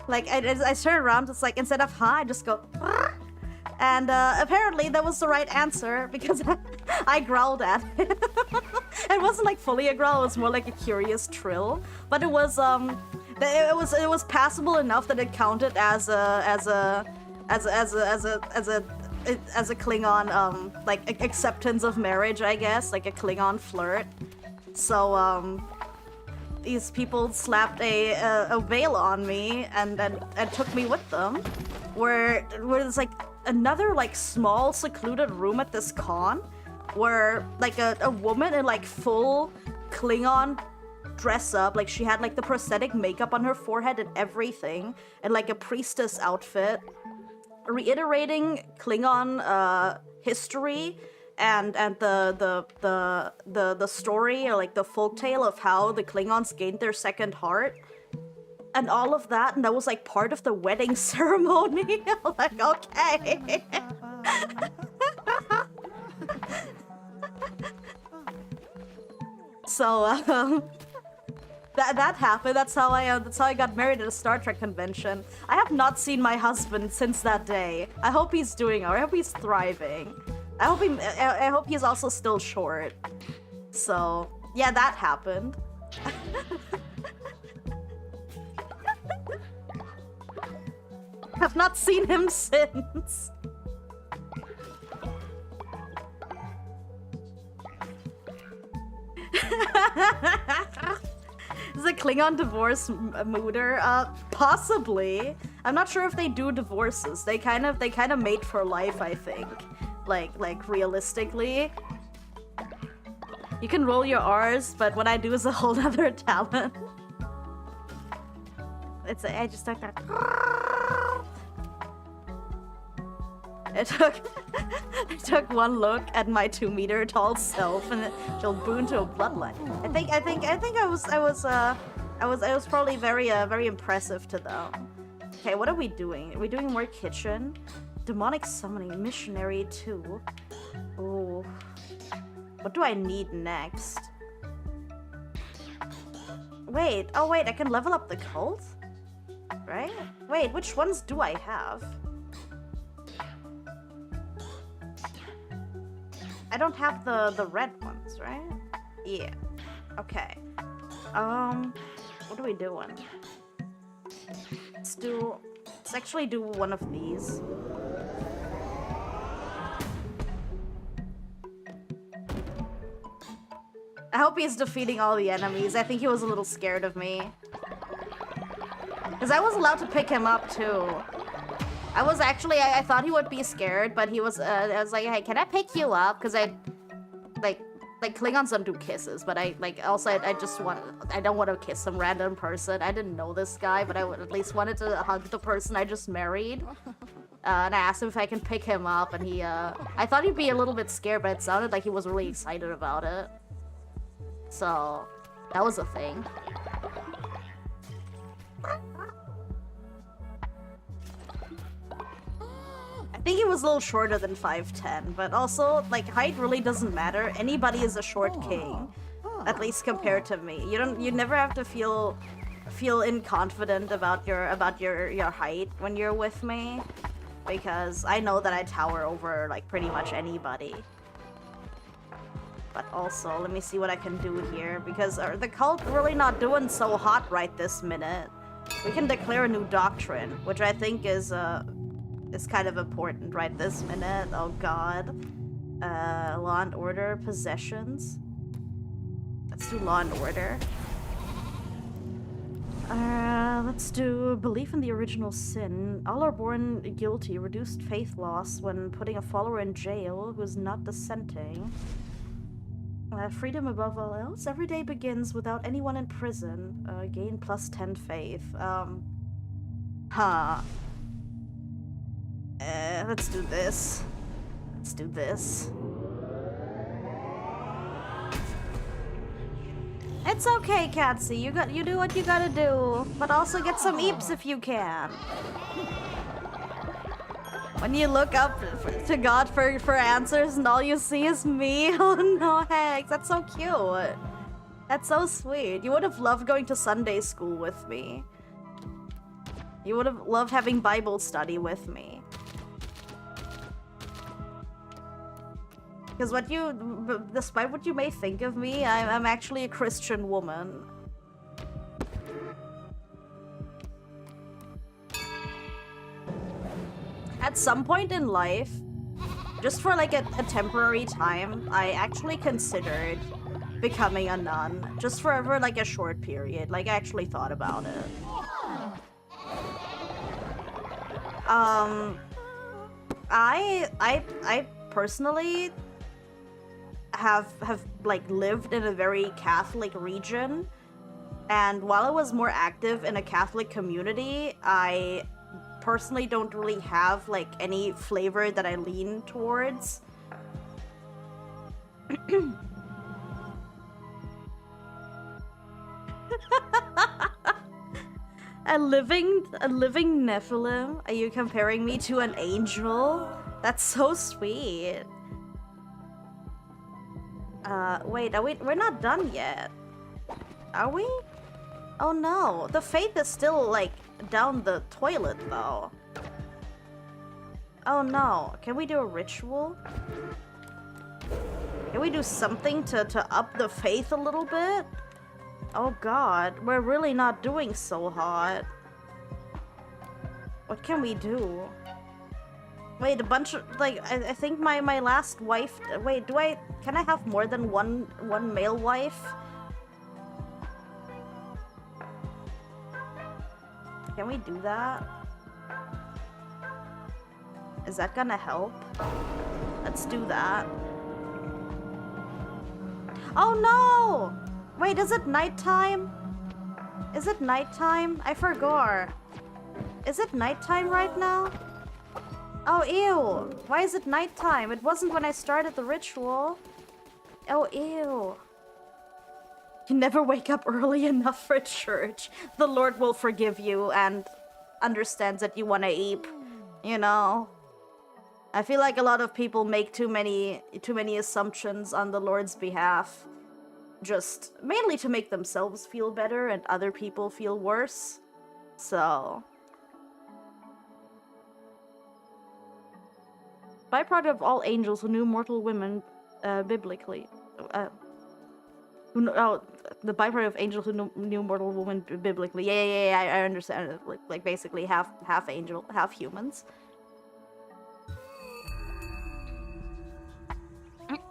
Like, I turn around, it's like, instead of hi, I just go, and apparently that was the right answer, because I growled at it. It wasn't like fully a growl, it was more like a curious trill, but it was passable enough that it counted as a Klingon, like, acceptance of marriage, I guess, like a Klingon flirt. So, these people slapped a veil on me and took me with them, where there's like another like small secluded room at this con, where like a woman in like full Klingon dress up, like she had like the prosthetic makeup on her forehead and everything, and like a priestess outfit, reiterating Klingon history and the story, or like the folktale of how the Klingons gained their second heart, and all of that, and that was like part of the wedding ceremony. I'm like, okay. So that happened. That's how I got married at a Star Trek convention. I have not seen my husband since that day. I hope he's doing alright. I hope he's thriving. I hope he's also still short. So, yeah, that happened. I've not seen him since. Is a Klingon divorce mooder? Possibly. I'm not sure if they do divorces. They kind of mate for life, I think. Like realistically. You can roll your R's, but what I do is a whole other talent. I just took that. I took one look at my 2-meter tall self, and it'll boon to a bloodline. I was probably very impressive to them. Okay, what are we doing? Are we doing more kitchen? Demonic summoning, missionary 2. Ooh. What do I need next? Wait, oh wait, I can level up the cult? Right? Wait, which ones do I have? I don't have the red ones, right? Yeah. Okay. What are we doing? Let's actually do one of these. I hope he's defeating all the enemies. I think he was a little scared of me. Because I was allowed to pick him up too. I was actually, I thought he would be scared, but he was, I was like, hey, can I pick you up? Because I, like Klingons don't do kisses, but I don't want to kiss some random person. I didn't know this guy, but I at least wanted to hug the person I just married. And I asked him if I can pick him up, and he, I thought he'd be a little bit scared, but it sounded like he was really excited about it. So, that was a thing. I think he was a little shorter than 5'10", but also, like, height really doesn't matter. Anybody is a short king, at least compared to me. You never have to feel inconfident about your height when you're with me, because I know that I tower over, like, pretty much anybody. But also, let me see what I can do here, because the cult really not doing so hot right this minute. We can declare a new doctrine, which I think is kind of important right this minute. Oh god. Law and order, possessions. Let's do law and order. Let's do belief in the original sin. All are born guilty. Reduced faith loss when putting a follower in jail who is not dissenting. Freedom above all else. Every day begins without anyone in prison. Gain +10 faith. Huh. Let's do this. Let's do this. It's okay, Katsy. You do what you gotta do, but also get some eeps if you can. When you look up to God for answers and all you see is me. Oh no, Hex, that's so cute. That's so sweet. You would have loved going to Sunday school with me. You would have loved having Bible study with me. Because despite what you may think of me, I'm actually a Christian woman. At some point in life, just for like a temporary time, I actually considered becoming a nun. Just for like a short period. Like I actually thought about it. I personally have like lived in a very Catholic region, and while I was more active in a Catholic community, I personally don't really have like any flavor that I lean towards. A living Nephilim? Are you comparing me to an angel? That's so sweet. Wait, we're not done yet. Are we? Oh no, the faith is still like down the toilet though. Oh no, can we do a ritual? Can we do something to up the faith a little bit? Oh god, we're really not doing so hot. What can we do? Wait, a bunch of, like, I think my last wife, wait, can I have more than one male wife? Can we do that? Is that gonna help? Let's do that. Oh no! Wait, is it nighttime? Is it nighttime? I forgot. Is it nighttime right now? Oh, ew. Why is it nighttime? It wasn't when I started the ritual. Oh, ew. You never wake up early enough for church. The Lord will forgive you and understands that you want to eat. You know? I feel like a lot of people make too many assumptions on the Lord's behalf. Just mainly to make themselves feel better and other people feel worse. So... byproduct of all angels who knew mortal women biblically. The byproduct of angels who knew mortal women biblically. Yeah, I understand it. Like basically half angel, half humans.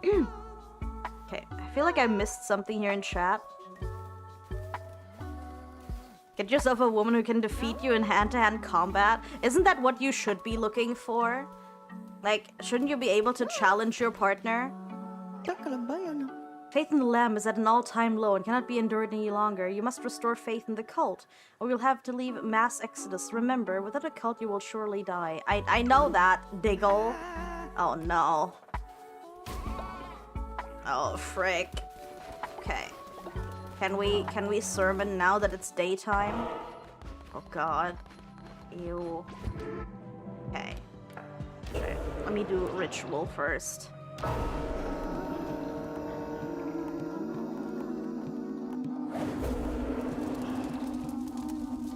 Okay, I feel like I missed something here in chat. Get yourself a woman who can defeat you in hand-to-hand combat. Isn't that what you should be looking for? Like, shouldn't you be able to challenge your partner? Faith in the Lamb is at an all-time low and cannot be endured any longer. You must restore faith in the cult, or you'll have to leave mass exodus. Remember, without a cult you will surely die. I know that, Diggle. Oh no. Oh, frick. Okay. Can we sermon now that it's daytime? Oh god. Ew. Okay. Okay, let me do ritual first.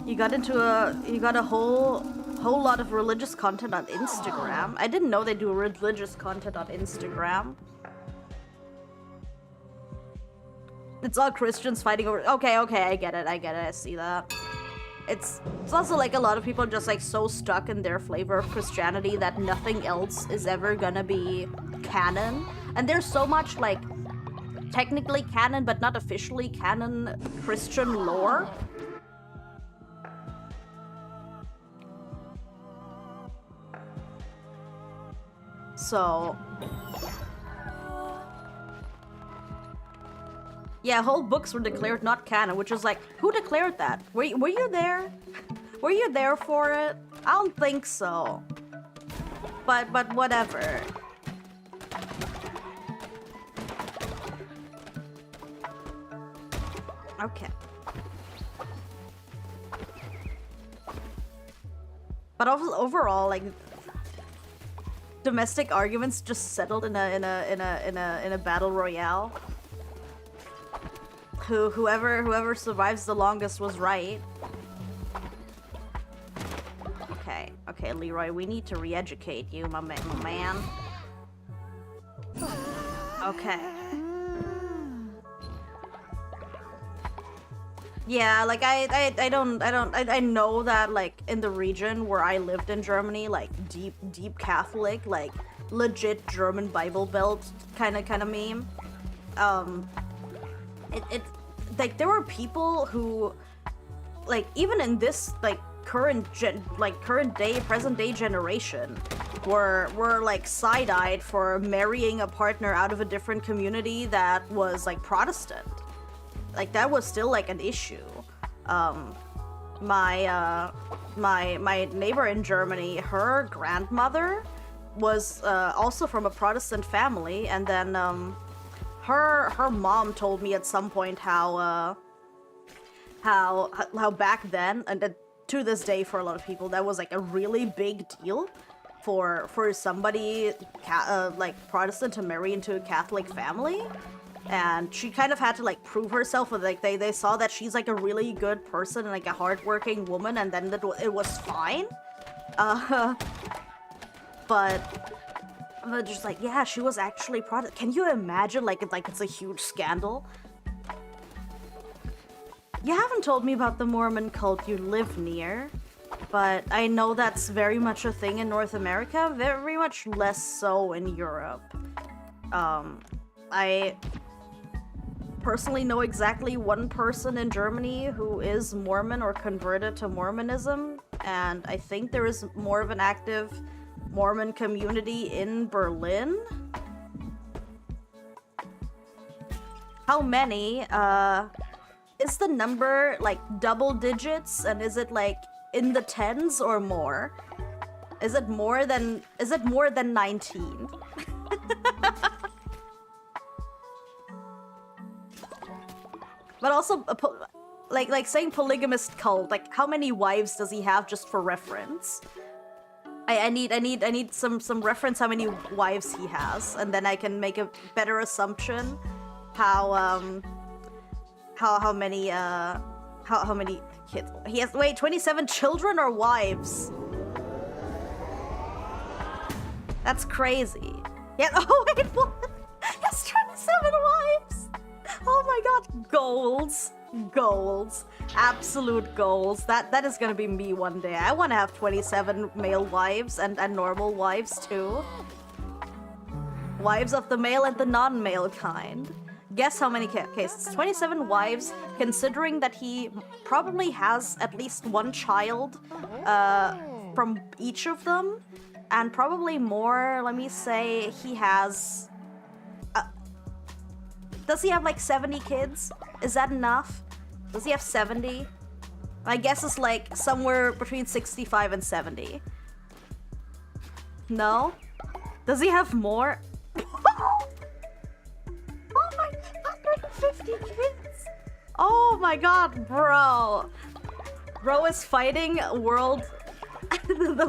You got a whole lot of religious content on Instagram. I didn't know they do religious content on Instagram. It's all Christians fighting over. Okay, I get it. I see that. It's also like a lot of people are just like so stuck in their flavor of Christianity that nothing else is ever gonna be canon. And there's so much like technically canon but not officially canon Christian lore. So yeah, whole books were declared not canon, which is like, who declared that? Were you there? Were you there for it? I don't think so. But whatever. Okay. But overall, like, domestic arguments just settled in a battle royale. Whoever survives the longest was right. Okay, Leroy, we need to re-educate you, my man. Okay. Yeah, like I know that like in the region where I lived in Germany, like deep Catholic, like legit German Bible Belt kind of meme. It like there were people who like even in this like present day generation were like side-eyed for marrying a partner out of a different community that was like Protestant. Like that was still like an issue. My neighbor in Germany, her grandmother was also from a Protestant family, and then her mom told me at some point how back then, and to this day for a lot of people, that was like a really big deal for somebody like Protestant to marry into a Catholic family. And she kind of had to like prove herself, like they saw that she's like a really good person and like a hardworking woman, and then it was fine. But just like, yeah, she was actually Protestant. Can you imagine like it's a huge scandal? You haven't told me about the Mormon cult you live near, but I know that's very much a thing in North America, very much less so in Europe. I personally know exactly one person in Germany who is Mormon or converted to Mormonism, and I think there is more of an active Mormon community in Berlin. How many? Is the number like double digits, and is it like in the tens or more? Is it more than 19? But also, like saying polygamist cult, like how many wives does he have, just for reference? I need some reference how many wives he has, and then I can make a better assumption how many kids he has. Wait, 27 children or wives? That's crazy. Yeah. Oh wait, what? That's 27 wives. Oh my god, goals, absolute goals. That is gonna be me one day. I want to have 27 male wives and normal wives too. Wives of the male and the non-male kind. Guess how many cases? 27 wives, considering that he probably has at least one child from each of them, and probably more. Let me say he has... does he have like 70 kids? Is that enough? Does he have 70? My guess is like somewhere between 65 and 70. No? Does he have more? Oh my, 150 kids! Oh my god, bro! Bro is fighting the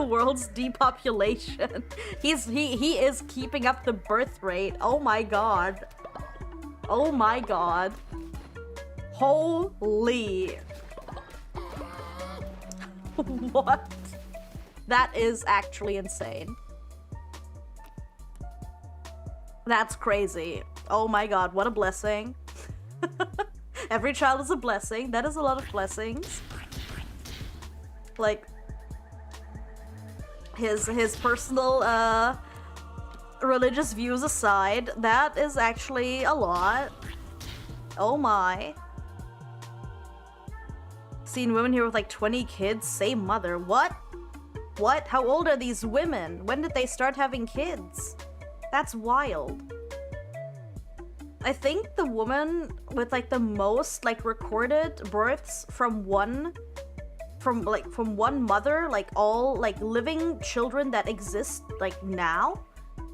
world's depopulation. He is keeping up the birth rate. Oh my god. Oh my god. Holy. What? That is actually insane. That's crazy. Oh my god, what a blessing. Every child is a blessing. That is a lot of blessings. Like, his personal religious views aside, that is actually a lot. Oh my. Seen women here with like 20 kids, same mother. What? What? How old are these women? When did they start having kids? That's wild. I think the woman with like the most like recorded births from one from one mother, like all like living children that exist like now,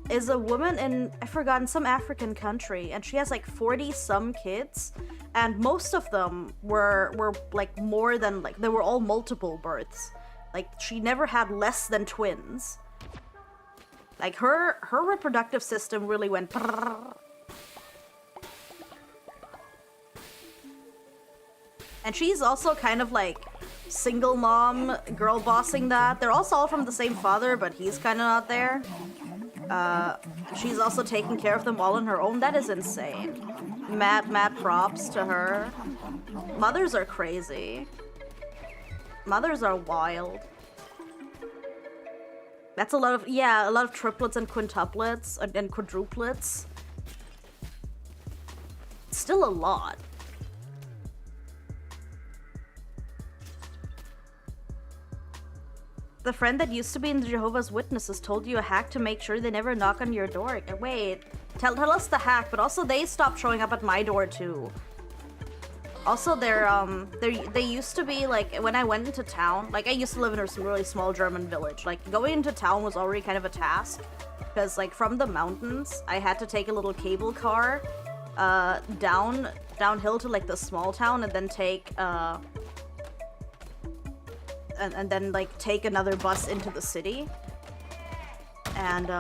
is a woman in, I forgot, in some African country, and she has like 40 some kids, and most of them were like more than, like, they were all multiple births. Like, she never had less than twins. Like, her reproductive system really went brrrr. And she's also kind of like single mom, girl bossing that. They're also all from the same father, but he's kind of not there. She's also taking care of them all on her own. That is insane. Mad props to her. Mothers are crazy. Mothers are wild. That's a lot of triplets and quintuplets and quadruplets. Still a lot. The friend that used to be in the Jehovah's Witnesses told you a hack to make sure they never knock on your door. Wait, tell us the hack, but also they stopped showing up at my door too. Also, they used to be, like, when I went into town, like, I used to live in a really small German village. Like, going into town was already kind of a task, because, like, from the mountains, I had to take a little cable car, downhill to, like, the small town, and then take, and then, like, take another bus into the city. And,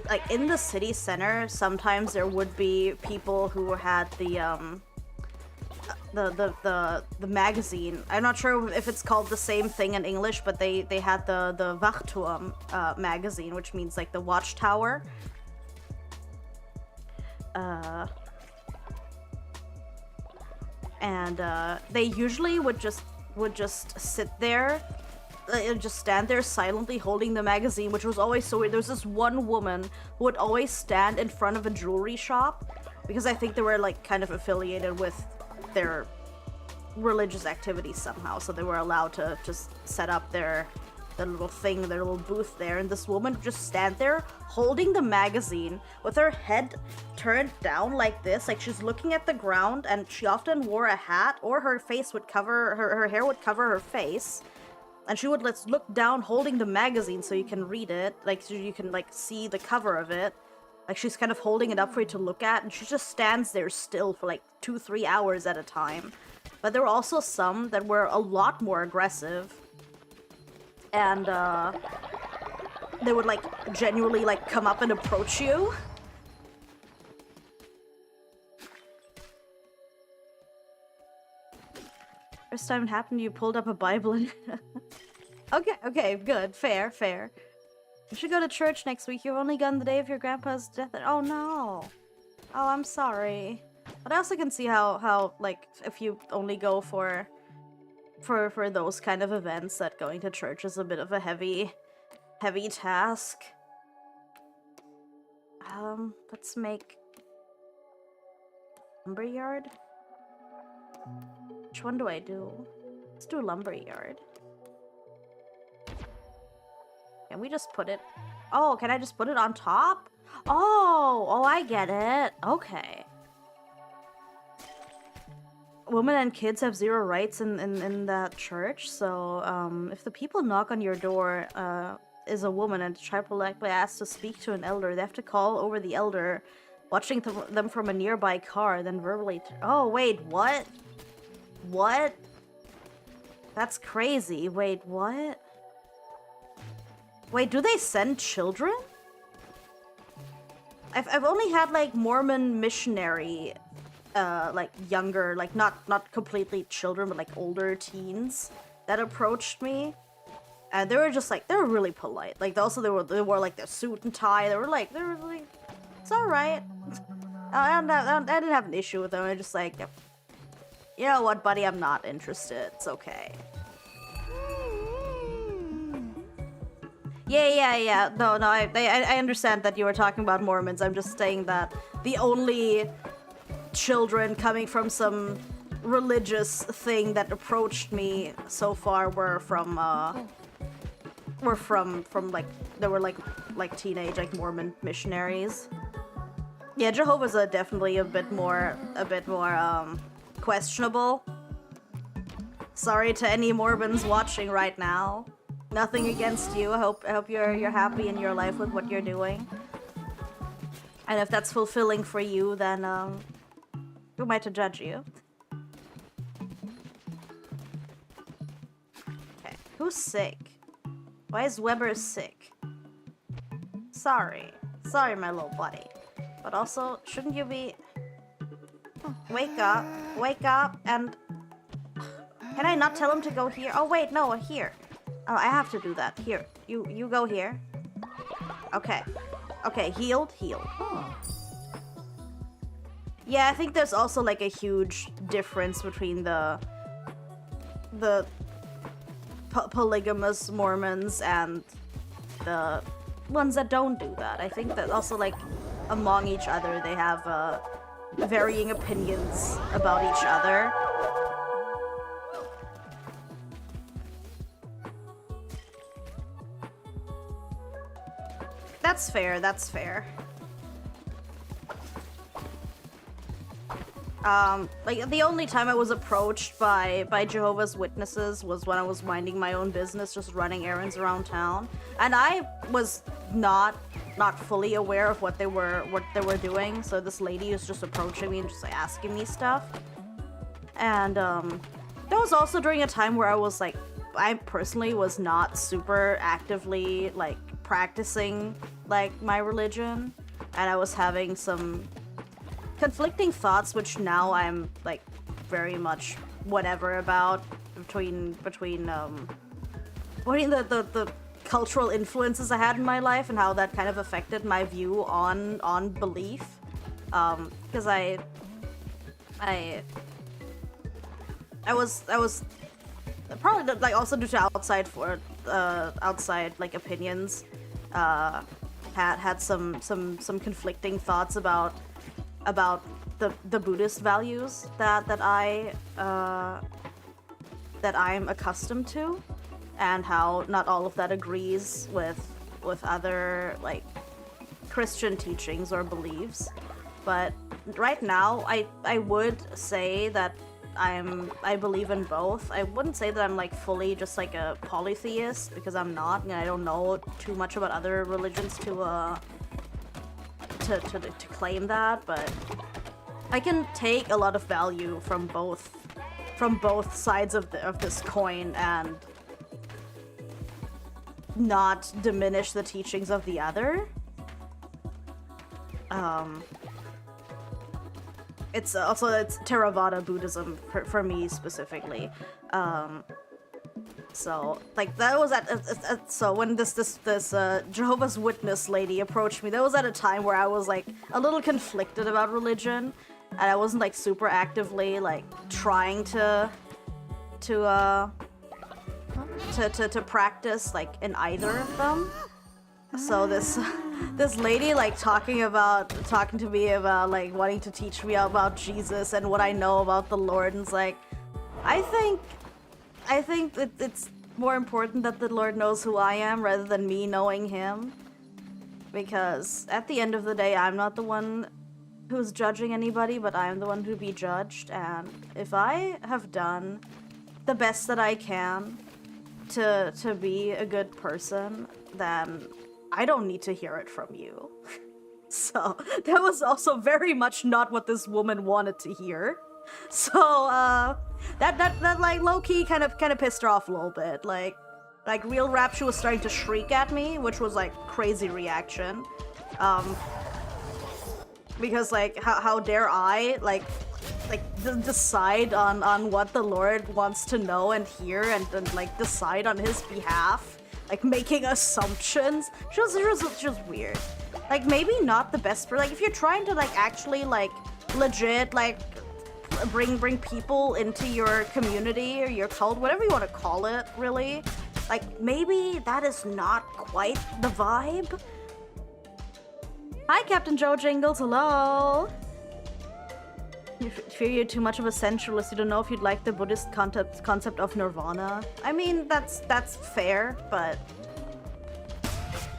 like, in the city center, sometimes there would be people who had the magazine. I'm not sure if it's called the same thing in English, but they had the Wachturm magazine, which means, like, the watchtower. And they usually would just sit there, just stand there silently holding the magazine, which was always so weird. There was this one woman who would always stand in front of a jewelry shop, because I think they were, like, kind of affiliated with their religious activities somehow, so they were allowed to just set up their little thing, their little booth there, and this woman would just stand there holding the magazine with her head turned down like this, like she's looking at the ground, and she often wore a hat, or her face would cover, her hair would cover her face, and she would look down holding the magazine so you can read it, like, so you can, like, see the cover of it. Like, she's kind of holding it up for you to look at, and she just stands there still for, like, 2-3 hours at a time. But there were also some that were a lot more aggressive. And, they would, like, genuinely, like, come up and approach you. First time it happened, you pulled up a Bible and... Okay, good, fair. You should go to church next week. You've only gone the day of your grandpa's death. Oh no. Oh, I'm sorry. But I also can see how like, if you only go for those kind of events, that going to church is a bit of a heavy task. Let's make lumberyard. Which one do I do? Let's do lumberyard. Can we just put it... Oh, can I just put it on top? Oh, I get it. Okay. Women and kids have zero rights in that church, so, if the people knock on your door, is a woman and try politely ask to speak to an elder, they have to call over the elder, watching them from a nearby car, then verbally... Oh, wait, what? What? That's crazy. Wait, what? Wait, do they send children? I've only had, like, Mormon missionary, like, younger, like, not completely children, but, like, older teens that approached me. And they were just, like, they were really polite. Like, also they wore, like, their suit and tie. They were like, it's alright. I didn't have an issue with them. I just, like, you know what, buddy, I'm not interested. It's okay. Yeah. No, I understand that you were talking about Mormons. I'm just saying that the only children coming from some religious thing that approached me so far were from like, they were like teenage, like, Mormon missionaries. Yeah, Jehovah's definitely a bit more questionable. Sorry to any Mormons watching right now. Nothing against you. I hope you're happy in your life with what you're doing. And if that's fulfilling for you, then who am I to judge you? Okay, who's sick? Why is Weber sick? Sorry, my little buddy. But also, shouldn't you be? Wake up, and can I not tell him to go here? Oh wait, no, here. Oh, I have to do that. Here, you go here. Okay. Okay, healed. Yeah, I think there's also like a huge difference between the polygamous Mormons and the ones that don't do that. I think that also like among each other they have varying opinions about each other. That's fair, that's fair. Like, the only time I was approached by Jehovah's Witnesses was when I was minding my own business, just running errands around town. And I was not fully aware of what they were doing, so this lady was just approaching me and just, like, asking me stuff. And, that was also during a time where I was, like, I personally was not super actively, like, practicing, like, my religion, and I was having some conflicting thoughts, which now I'm, like, very much whatever about, between the cultural influences I had in my life and how that kind of affected my view on belief, because I was probably, like, also due to outside like opinions, had some conflicting thoughts about the Buddhist values that I'm accustomed to, and how not all of that agrees with other, like, Christian teachings or beliefs. But right now, I would say that I believe in both. I wouldn't say that I'm, like, fully just, like, a polytheist, because I'm not, and I don't know too much about other religions to claim that, but I can take a lot of value from both sides of this coin and not diminish the teachings of the other. It's Theravada Buddhism for me specifically. So, like, that was so when this Jehovah's Witness lady approached me, that was at a time where I was, like, a little conflicted about religion, and I wasn't, like, super actively, like, trying to practice, like, in either of them. So this lady, like, talking to me about, like, wanting to teach me about Jesus and what I know about the Lord, and it's like, I think it's more important that the Lord knows who I am rather than me knowing him. Because at the end of the day, I'm not the one who's judging anybody, but I'm the one to be judged. And if I have done the best that I can to be a good person, then I don't need to hear it from you. So that was also very much not what this woman wanted to hear. So that like low-key kind of pissed her off a little bit. Like real rap, she was starting to shriek at me, which was like crazy reaction. Because like how dare I like decide on what the Lord wants to know and hear, and like decide on his behalf, like making assumptions. She was weird. Like maybe not the best for, like, if you're trying to like actually like legit like bring people into your community or your cult, whatever you want to call it, really, like maybe that is not quite the vibe. Hi, Captain Joe Jingles, hello! You fear you're too much of a sensualist, you don't know if you'd like the Buddhist concept of nirvana. I mean, that's fair, but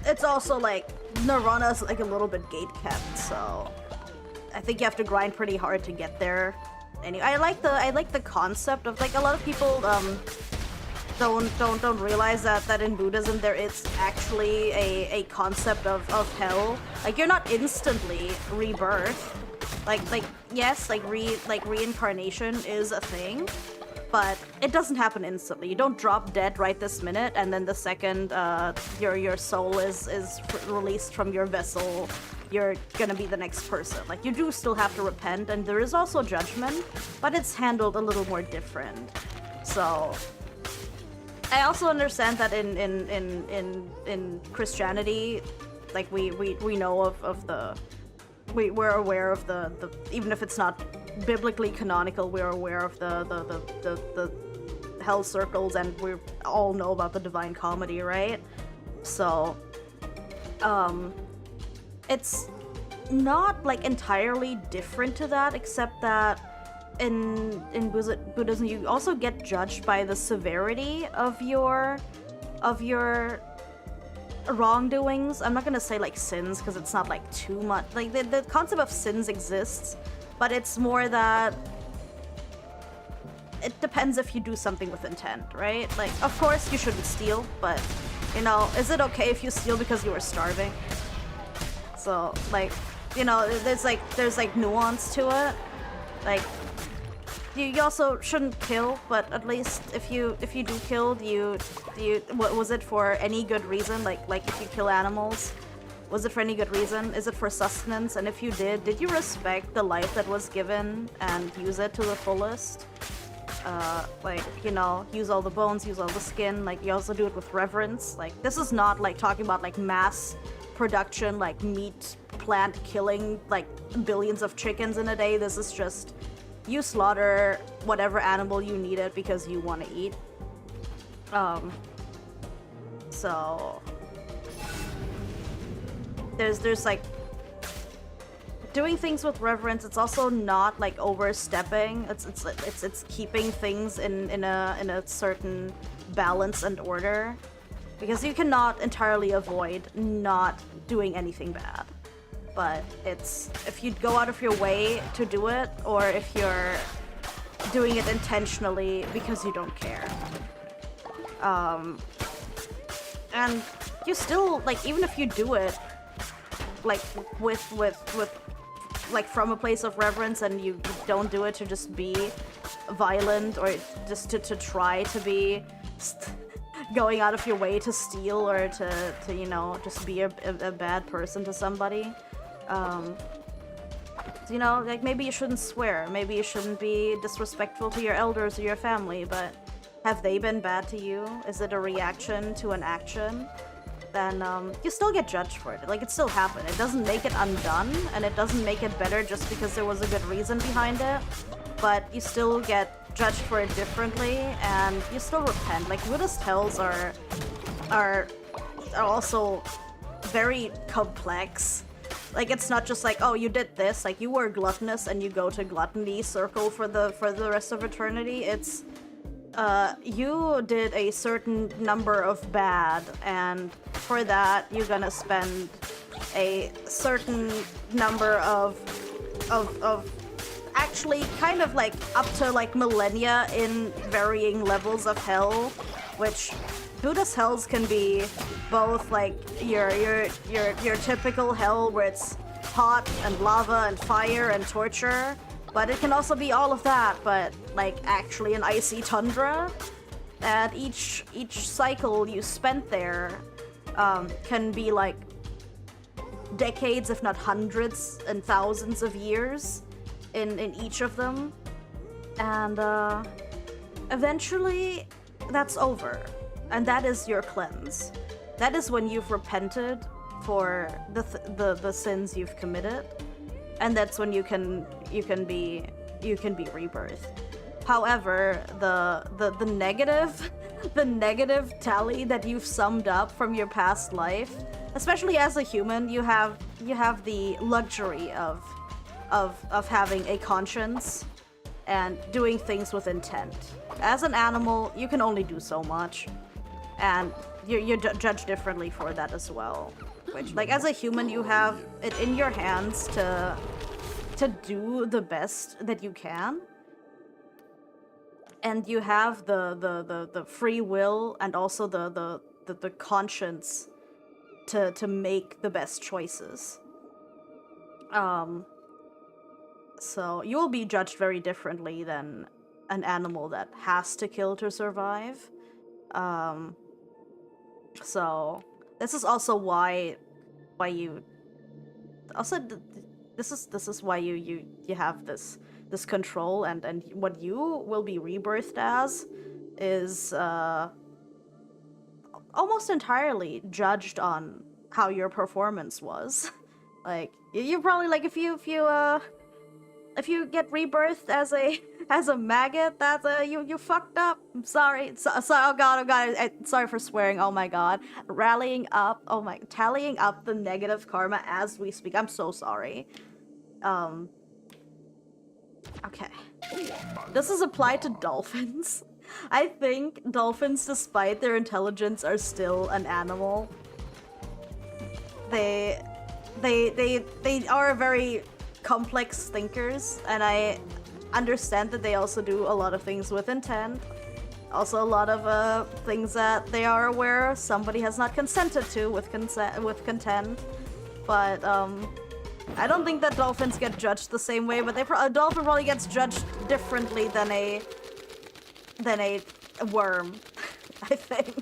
it's also like, nirvana is like a little bit gate-kept, so I think you have to grind pretty hard to get there Anyway, I like the concept of, like, a lot of people don't realize that in Buddhism there is actually a concept of hell. Like, you're not instantly rebirth. Like yes, like reincarnation is a thing, but it doesn't happen instantly. You don't drop dead right this minute, and then the second your soul is released from your vessel, you're gonna be the next person. Like, you do still have to repent, and there is also judgment, but it's handled a little more different. So I also understand that in Christianity, like we know of the we're aware of the even if it's not biblically canonical, we're aware of the hell circles, and we all know about the Divine Comedy, right? So it's not like entirely different to that, except that in Buddhism you also get judged by the severity of your wrongdoings. I'm not gonna say like sins, because it's not like too much. Like the concept of sins exists, but it's more that it depends if you do something with intent, right? Like, of course you shouldn't steal, but you know, is it okay if you steal because you were starving? So like, you know, there's like nuance to it. Like, you also shouldn't kill, but at least if you do kill, do you what was it for any good reason? Like if you kill animals, was it for any good reason? Is it for sustenance? And if you did you respect the life that was given and use it to the fullest? Like, you know, use all the bones, use all the skin. Like, you also do it with reverence. Like, this is not like talking about like mass production, like meat plant killing like billions of chickens in a day. This is just you slaughter whatever animal you needed because you want to eat. So there's like doing things with reverence. It's also not like overstepping. It's keeping things in a certain balance and order, because you cannot entirely avoid not doing anything bad. But it's if you go out of your way to do it, or if you're doing it intentionally because you don't care. And you still, like, even if you do it like with like from a place of reverence, and you don't do it to just be violent or just to try to be going out of your way to steal or to you know, just be a bad person to somebody. You know, like, maybe you shouldn't swear, maybe you shouldn't be disrespectful to your elders or your family, but have they been bad to you? Is it a reaction to an action? Then you still get judged for it. Like, it still happened. It doesn't make it undone, and it doesn't make it better just because there was a good reason behind it, but you still get judged for it differently, and you still repent. Like, Buddhist hells are also very complex. Like, it's not just like, oh, you did this, like, you were gluttonous and you go to gluttony circle for the rest of eternity. It's you did a certain number of bad, and for that you're gonna spend a certain number of actually kind of like up to like millennia in varying levels of hell, which Buddhist hells can be both like your typical hell where it's hot and lava and fire and torture, but it can also be all of that, but like actually an icy tundra. And each cycle you spent there can be like decades, if not hundreds and thousands of years in each of them. And eventually that's over. And that is your cleanse. That is when you've repented for the sins you've committed, and that's when you can be rebirthed. However, the negative tally that you've summed up from your past life, especially as a human, you have the luxury of having a conscience and doing things with intent. As an animal, you can only do so much, and you're judged differently for that as well. Which, like, as a human, you have it in your hands to do the best that you can, and you have the free will and also the conscience to make the best choices. So you will be judged very differently than an animal that has to kill to survive. So this is also why you also this is why you have this control, and what you will be rebirthed as is almost entirely judged on how your performance was. Like you probably, like, if you get rebirthed as a maggot, that's you fucked up. I'm sorry. Oh god, sorry for swearing. Oh my god. Tallying up the negative karma as we speak. I'm so sorry. Okay. This is applied to dolphins. I think dolphins, despite their intelligence, are still an animal. They are very complex thinkers, and I understand that they also do a lot of things with intent. Also, a lot of things that they are aware somebody has not consented to with content. But I don't think that dolphins get judged the same way. But a dolphin probably gets judged differently than a worm, I think.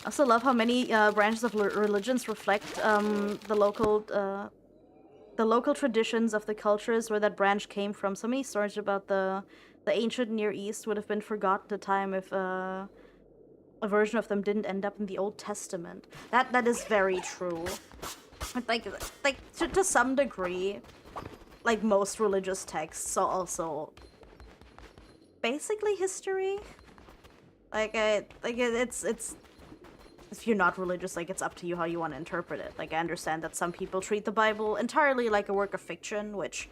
I also love how many branches of religions reflect the local traditions of the cultures where that branch came from. So many stories about the ancient Near East would have been forgotten at the time if a version of them didn't end up in the Old Testament. That is very true. Like to some degree, like most religious texts are also basically history. It's if you're not religious, like, it's up to you how you want to interpret it. Like, I understand that some people treat the Bible entirely like a work of fiction, which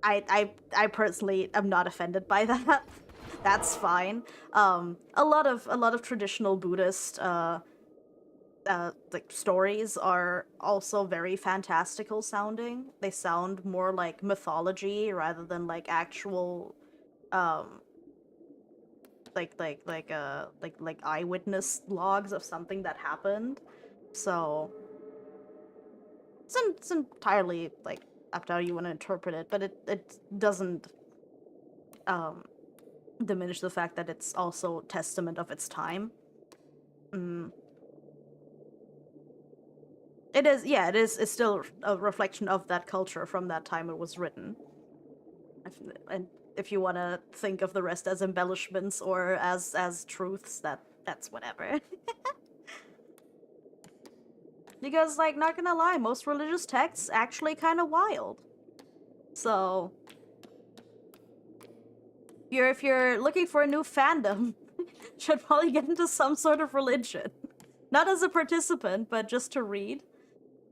I personally am not offended by that. That's fine. A lot of traditional Buddhist like stories are also very fantastical sounding. They sound more like mythology rather than like actual like eyewitness logs of something that happened. So it's entirely like up to how you want to interpret it, but it doesn't diminish the fact that it's also testament of its time. It's still a reflection of that culture from that time it was written. And if you want to think of the rest as embellishments or as truths, that's whatever. Because, like, not gonna lie, most religious texts actually kind of wild. So if you're looking for a new fandom, should probably get into some sort of religion. Not as a participant, but just to read.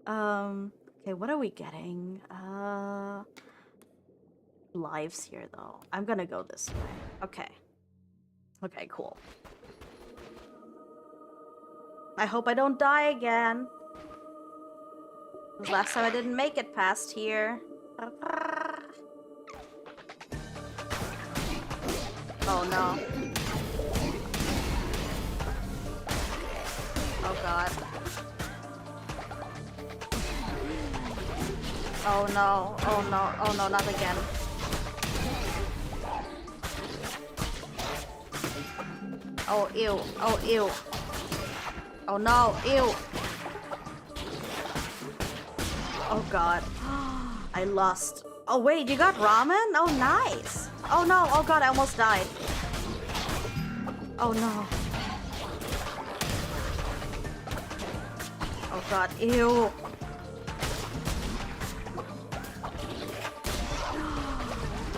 Okay, what are we getting? Lives here, though. I'm gonna go this way. Okay. Okay, cool. I hope I don't die again. Last time I didn't make it past here. Oh no. Oh god. Oh no. Oh no. Oh no, not again. Oh, ew. Oh, ew. Oh, no. Ew. Oh, God. I lost. Oh, wait. You got ramen? Oh, nice. Oh, no. Oh, God. I almost died. Oh, no. Oh, God. Ew.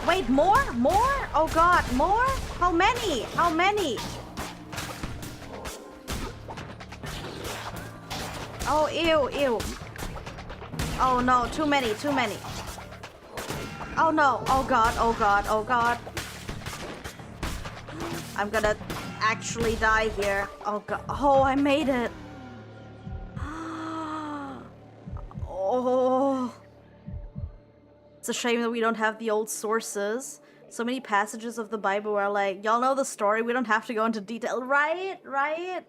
Wait, more? More? Oh, God. More? How many? How many? Oh, ew, ew. Oh, no, too many, too many. Oh, no. Oh, God, oh, God, oh, God. I'm gonna actually die here. Oh, God. Oh, I made it. Oh. It's a shame that we don't have the old sources. So many passages of the Bible are like, y'all know the story, we don't have to go into detail. Right? Right?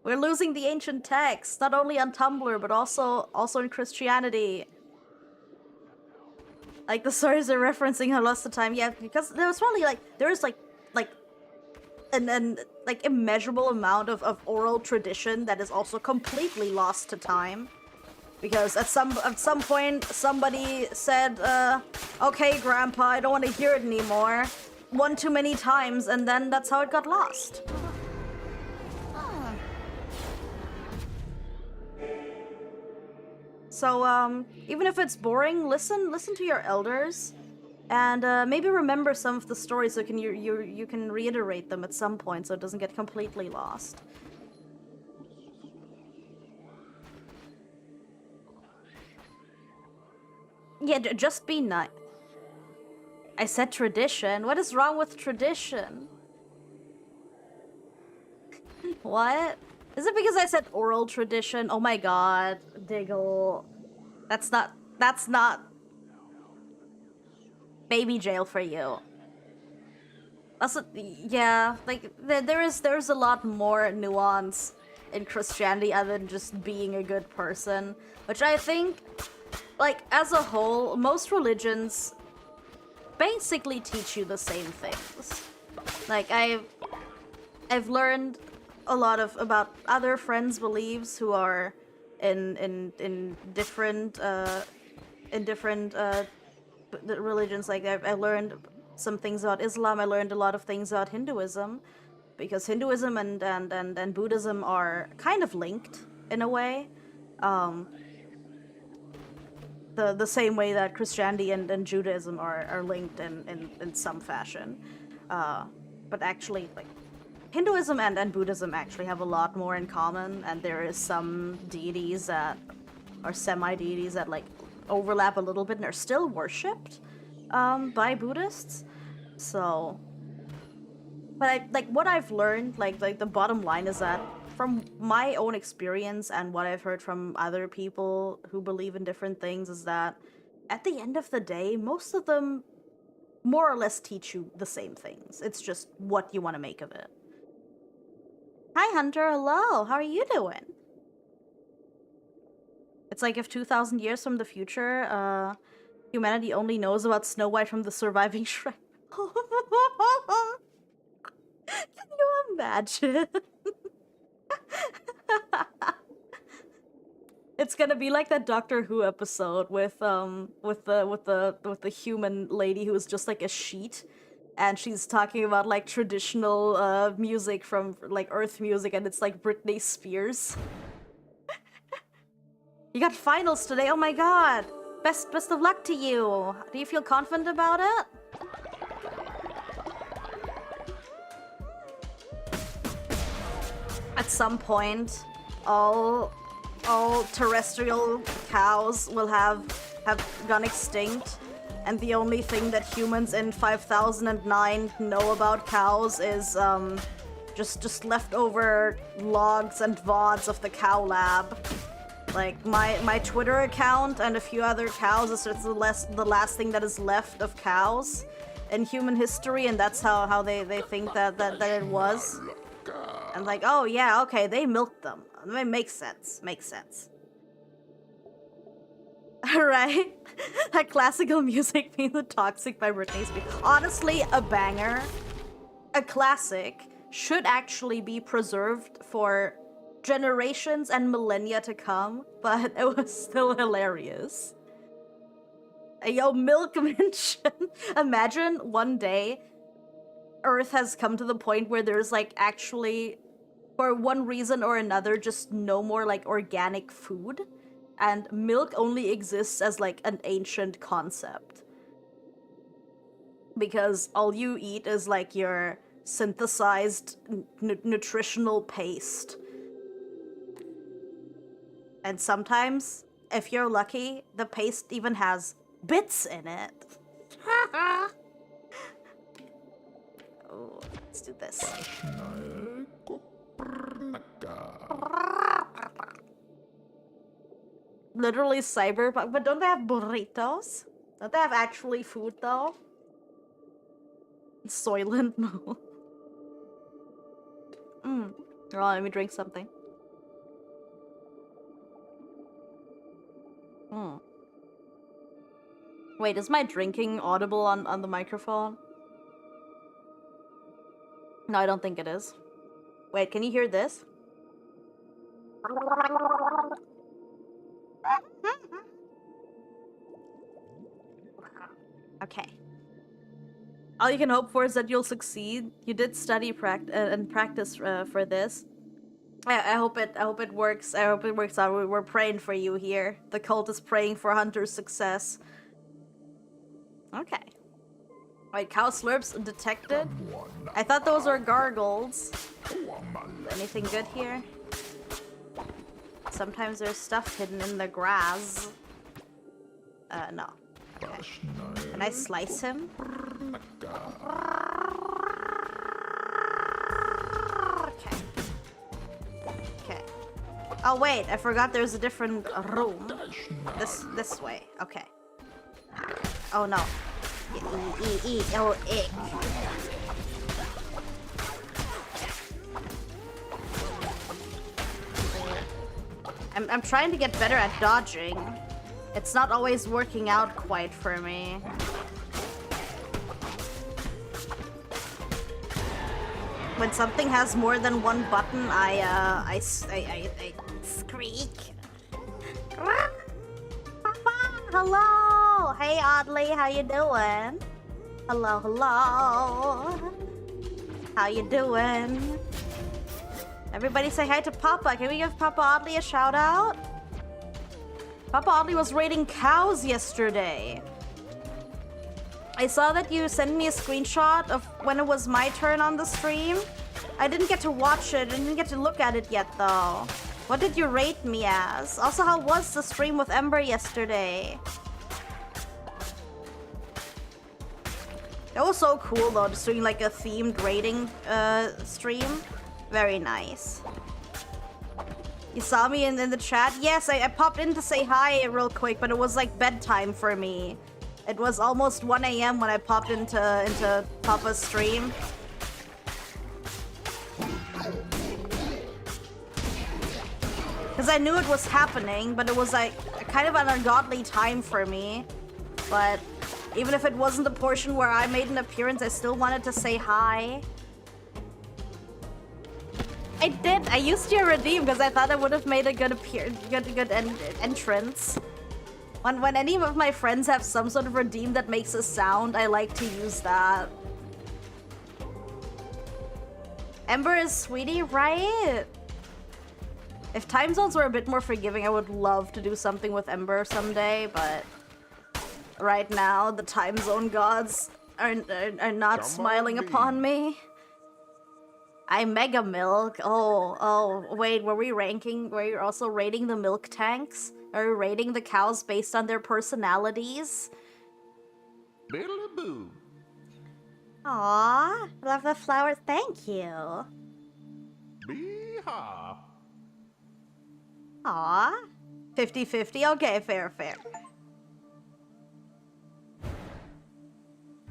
We're losing the ancient texts, not only on Tumblr, but also in Christianity. Like, the stories are referencing her lost the time. Yeah, because there was probably, like, there's, like an like, immeasurable amount of oral tradition that is also completely lost to time. Because at some point, somebody said, okay, Grandpa, I don't want to hear it anymore. One too many times, and then that's how it got lost. So, even if it's boring, listen to your elders, and maybe remember some of the stories so you can reiterate them at some point so it doesn't get completely lost. Yeah, just be nice. I said tradition. What is wrong with tradition? What? Is it because I said oral tradition? Oh my god, Diggle. That's not baby jail for you. Yeah, like there's a lot more nuance in Christianity other than just being a good person, which I think, like, as a whole, most religions basically teach you the same things. Like, I've learned a lot about other friends' beliefs who are in different religions. Like, I learned some things about Islam. I learned a lot of things about Hinduism, because Hinduism and Buddhism are kind of linked in a way. The same way that Christianity and Judaism are linked in some fashion. But actually, like, Hinduism and Buddhism actually have a lot more in common, and there is some deities that are semi-deities that, like, overlap a little bit and are still worshipped by Buddhists. So, but what I've learned, like the bottom line is that from my own experience and what I've heard from other people who believe in different things is that at the end of the day, most of them more or less teach you the same things. It's just what you want to make of it. Hi, Hunter. Hello. How are you doing? It's like if 2,000 years from the future, humanity only knows about Snow White from the surviving Shrek. Can you imagine? It's gonna be like that Doctor Who episode with the human lady who is just like a sheet, and she's talking about like traditional music from like Earth music, and it's like Britney Spears. You got finals today. Oh my god! Best of luck to you. Do you feel confident about it? At some point, all terrestrial cows will have gone extinct, and the only thing that humans in 5009 know about cows is just leftover logs and VODs of the cow lab. Like my Twitter account and a few other cows is just the last thing that is left of cows in human history, and that's how they think that it was. And like, oh yeah, okay, they milked them. It makes sense. Makes sense. Alright. That classical music being the Toxic by Britney Spears. Honestly, a banger. A classic should actually be preserved for generations and millennia to come, but it was still hilarious. Yo, milk mention. Imagine one day Earth has come to the point where there's like actually, for one reason or another, just no more like organic food, and milk only exists as like an ancient concept. Because all you eat is like your synthesized nutritional paste. And sometimes, if you're lucky, the paste even has bits in it. Oh, let's do this. Literally cyberpunk, but don't they have burritos? Don't they have actually food though? Soylent? No. Well, let me drink something. Wait, is my drinking audible on the microphone? No, I don't think it is. Wait, can you hear this? Okay. All you can hope for is that you'll succeed. You did study and practice for this. I hope it works. I hope it works out. We're praying for you here. The cult is praying for Hunter's success. Okay. Wait, cow slurps detected? I thought those were gargles. Anything good here? Sometimes there's stuff hidden in the grass. No. Okay. Can I slice him? Okay. Okay. Oh wait, I forgot there's a different room. This way. Okay. Oh no. Oh, ick. I'm trying to get better at dodging. It's not always working out quite for me. When something has more than one button, I squeak. Hello! Hey Oddly, how you doing? Hello, hello. How you doing? Everybody say hi to Papa. Can we give Papa Oddly a shout out? Papa Oddly was raiding cows yesterday. I saw that you sent me a screenshot of when it was my turn on the stream. I didn't get to watch it. I didn't get to look at it yet though. What did you rate me as? Also, how was the stream with Ember yesterday? That was so cool though, just doing like a themed rating stream. Very nice. You saw me in the chat? Yes, I popped in to say hi real quick, but it was like bedtime for me. It was almost 1 AM when I popped into Papa's stream. Because I knew it was happening, but it was like kind of an ungodly time for me. But even if it wasn't the portion where I made an appearance, I still wanted to say hi. I did. I used your redeem because I thought I would have made a good entrance. When any of my friends have some sort of redeem that makes a sound, I like to use that. Ember is sweetie, right? If time zones were a bit more forgiving, I would love to do something with Ember someday, but right now the time zone gods are not smiling upon me. I'm Mega Milk. Oh, wait, were we also rating the milk tanks? Are we rating the cows based on their personalities? Biddle-a-boo. Aww, love the flowers, thank you. Bee-haw. Aww. 50-50, okay, fair.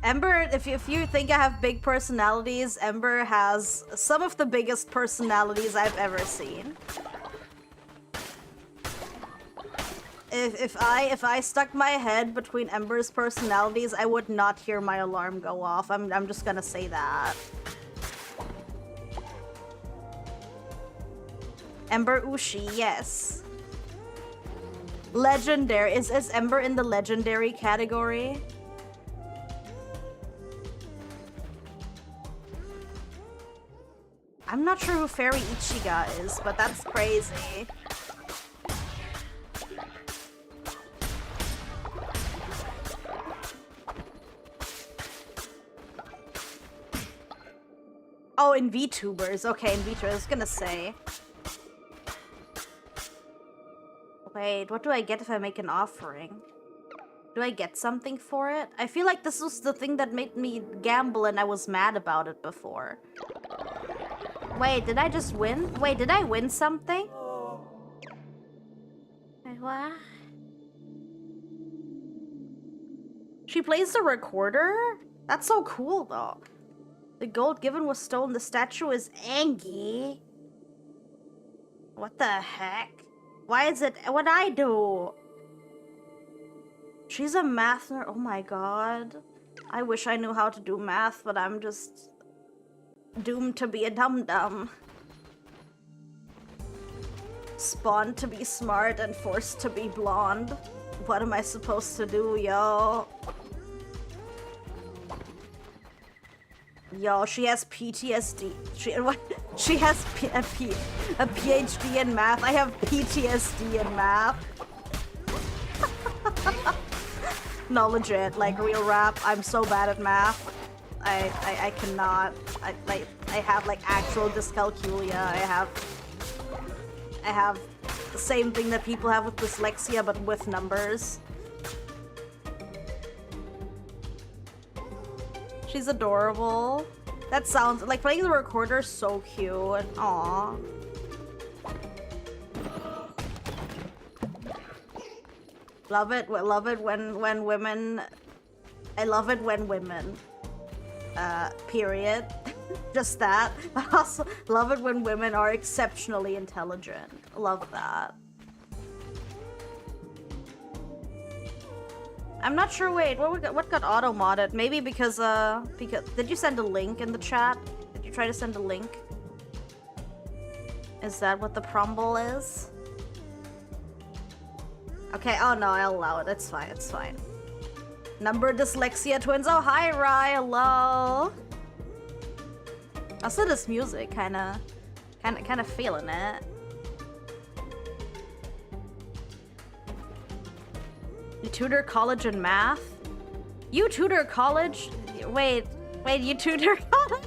Ember, if you think I have big personalities, Ember has some of the biggest personalities I've ever seen. If I stuck my head between Ember's personalities, I would not hear my alarm go off. I'm just gonna say that. Ember Ushi, yes. Legendary. Is Ember in the legendary category? I'm not sure who Fairy Ichiga is, but that's crazy. Oh, in VTubers. Okay, in VTubers. I was gonna say. Wait, what do I get if I make an offering? Do I get something for it? I feel like this was the thing that made me gamble and I was mad about it before. Wait, did I just win? Wait, did I win something? Wait, what? She plays the recorder? That's so cool, though. The gold given was stolen. The statue is Angie. What the heck? Why is it what I do? She's a math nerd. Oh my god. I wish I knew how to do math, but I'm just doomed to be a dum-dum. Spawned to be smart and forced to be blonde. What am I supposed to do, yo? Yo, she has PTSD. She has a PhD in math. I have PTSD in math. No, legit, like real rap. I'm so bad at math. I cannot. I have like actual dyscalculia. I have the same thing that people have with dyslexia, but with numbers. She's adorable. That sounds like playing the recorder so cute. Aww. Love it when women. I love it when women. Period. Just that. But also love it when women are exceptionally intelligent. Love that. I'm not sure. Wait, what got auto modded? Maybe because did you send a link in the chat? Did you try to send a link? Is that what the promble is? Okay. Oh no, I'll allow it. It's fine. It's fine. Number dyslexia twins. Oh hi, Rai. Hello. Also, this music kind of feeling it. You tutor college in math? You tutor college? Wait, you tutor college?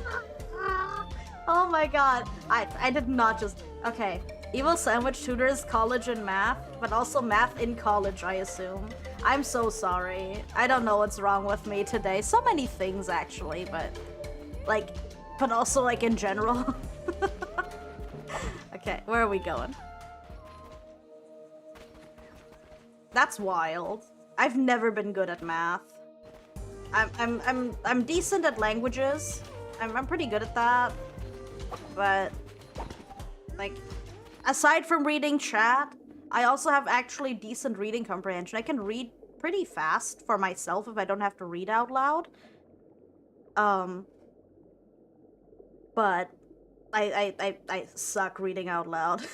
Oh my god. I did not just... Okay. Evil Sandwich tutors college in math, but also math in college, I assume. I'm so sorry. I don't know what's wrong with me today. So many things, actually, but... Like... But also, like, in general. Okay, where are we going? That's wild. I've never been good at math. I'm decent at languages. I'm pretty good at that. But like aside from reading chat, I also have actually decent reading comprehension. I can read pretty fast for myself if I don't have to read out loud. But I suck reading out loud.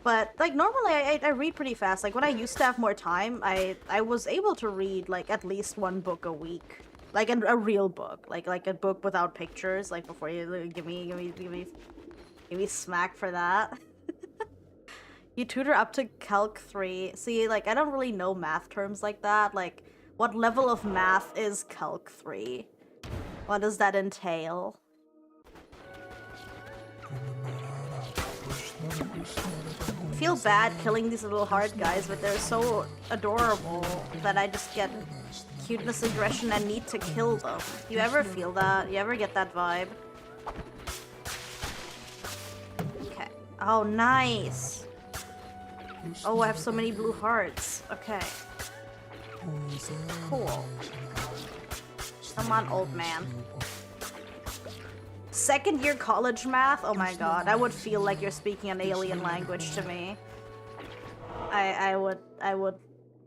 But, like, normally I read pretty fast. Like, when I used to have more time, I was able to read, like, at least one book a week. Like, a real book. Like a book without pictures. Like, before you give me smack for that. You tutor up to Calc 3. See, like, I don't really know math terms like that. Like, what level of math is Calc 3? What does that entail? I feel bad killing these little hard guys, but they're so adorable that I just get cuteness aggression and need to kill them. You ever feel that? You ever get that vibe? Okay. Oh, nice. Oh, I have so many blue hearts. Okay. Cool. Come on, old man. Second year college math? Oh my god, I would feel like you're speaking an alien language to me. I would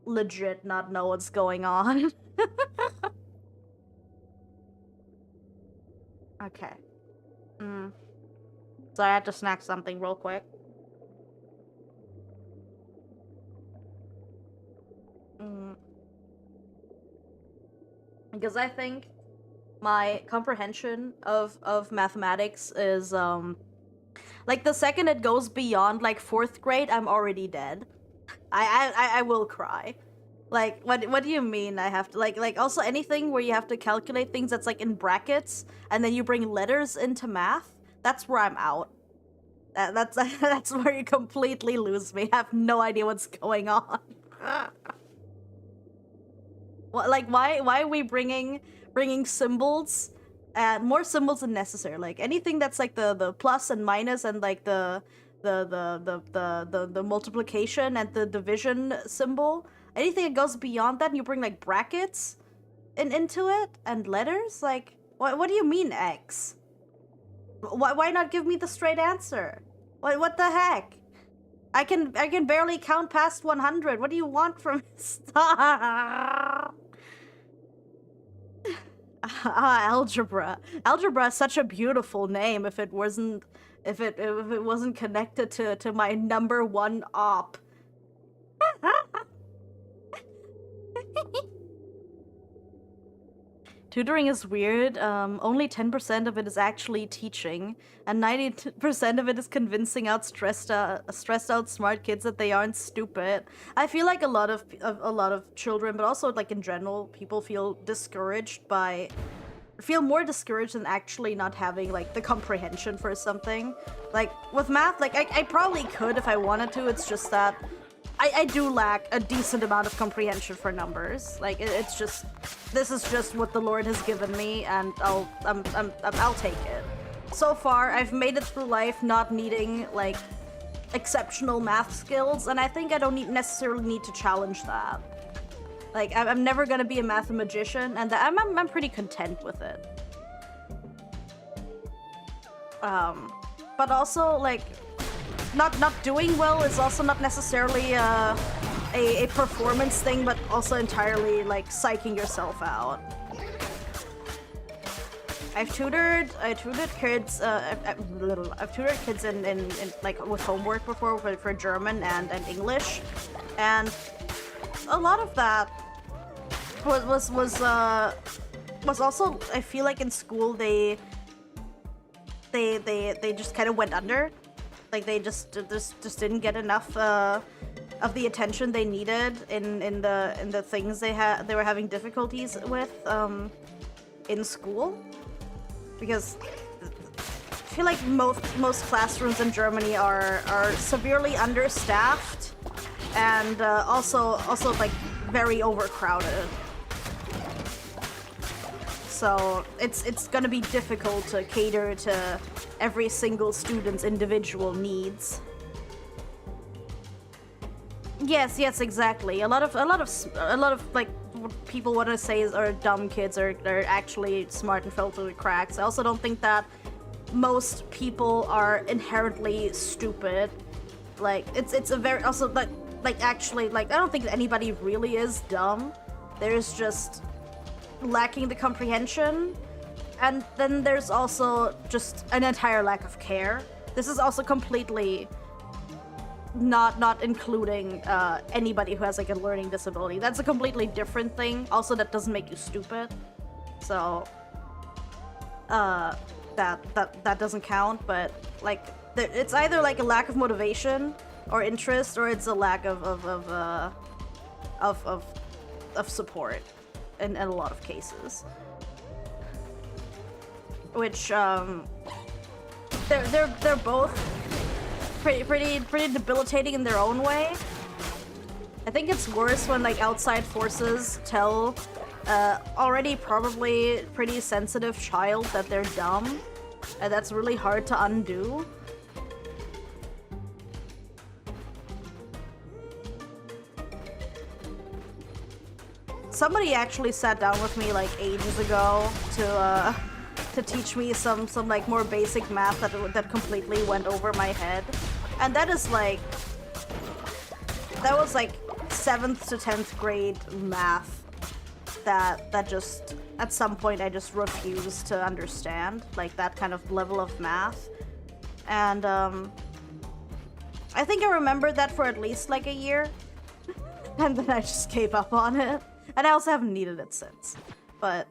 legit not know what's going on. Okay. So I had to snack something real quick. Because I think my comprehension of mathematics is like the second it goes beyond like 4th grade, I'm already dead. I will cry. Like what do you mean I have to like also anything where you have to calculate things that's like in brackets and then you bring letters into math? That's where I'm out. That's where you completely lose me. I have no idea what's going on. What, like why are we bringing symbols and more symbols than necessary? Like anything that's like the plus and minus and like the multiplication and the division symbol, anything that goes beyond that, and you bring like brackets into it and letters. Like, what do you mean X? Why not give me the straight answer? What the heck? I can barely count past 100. What do you want from me? Algebra. Algebra is such a beautiful name if it wasn't connected to my number one op. Tutoring is weird. Only 10% of it is actually teaching, and 90% of it is convincing out stressed out smart kids that they aren't stupid. I feel like a lot of children, but also like in general, people feel more discouraged than actually not having like the comprehension for something. Like with math, like I probably could if I wanted to. It's just that I do lack a decent amount of comprehension for numbers. Like it's just, this is just what the Lord has given me, and I'll take it. So far, I've made it through life not needing like exceptional math skills, and I think I don't necessarily need to challenge that. Like I'm never gonna be a mathematician, and I'm pretty content with it. But also like, not doing well is also not necessarily a performance thing, but also entirely like psyching yourself out. I've tutored kids. I've tutored kids in like with homework before for German and English, and a lot of that was also, I feel like in school they just kind of went under. Like they just didn't get enough of the attention they needed in the things they were having difficulties with in school, because I feel like most classrooms in Germany are severely understaffed, and also like very overcrowded. So it's gonna be difficult to cater to every single student's individual needs. Yes, exactly. A lot of like what people want to say are dumb kids are actually smart and fell through the cracks. I also don't think that most people are inherently stupid. Like it's a very also like actually like I don't think that anybody really is dumb. There's just lacking the comprehension, and then there's also just an entire lack of care. This is also completely not including anybody who has like a learning disability. That's a completely different thing. Also, that doesn't make you stupid. So that doesn't count. But like it's either like a lack of motivation or interest, or it's a lack of support in a lot of cases. Which they're both pretty debilitating in their own way. I think it's worse when like outside forces tell already probably pretty sensitive child that they're dumb, and that's really hard to undo. Somebody actually sat down with me like ages ago to teach me some like more basic math that completely went over my head, and that was like 7th to 10th grade math that just at some point I just refused to understand, like that kind of level of math. And I think I remembered that for at least like a year, and then I just gave up on it. And I also haven't needed it since. But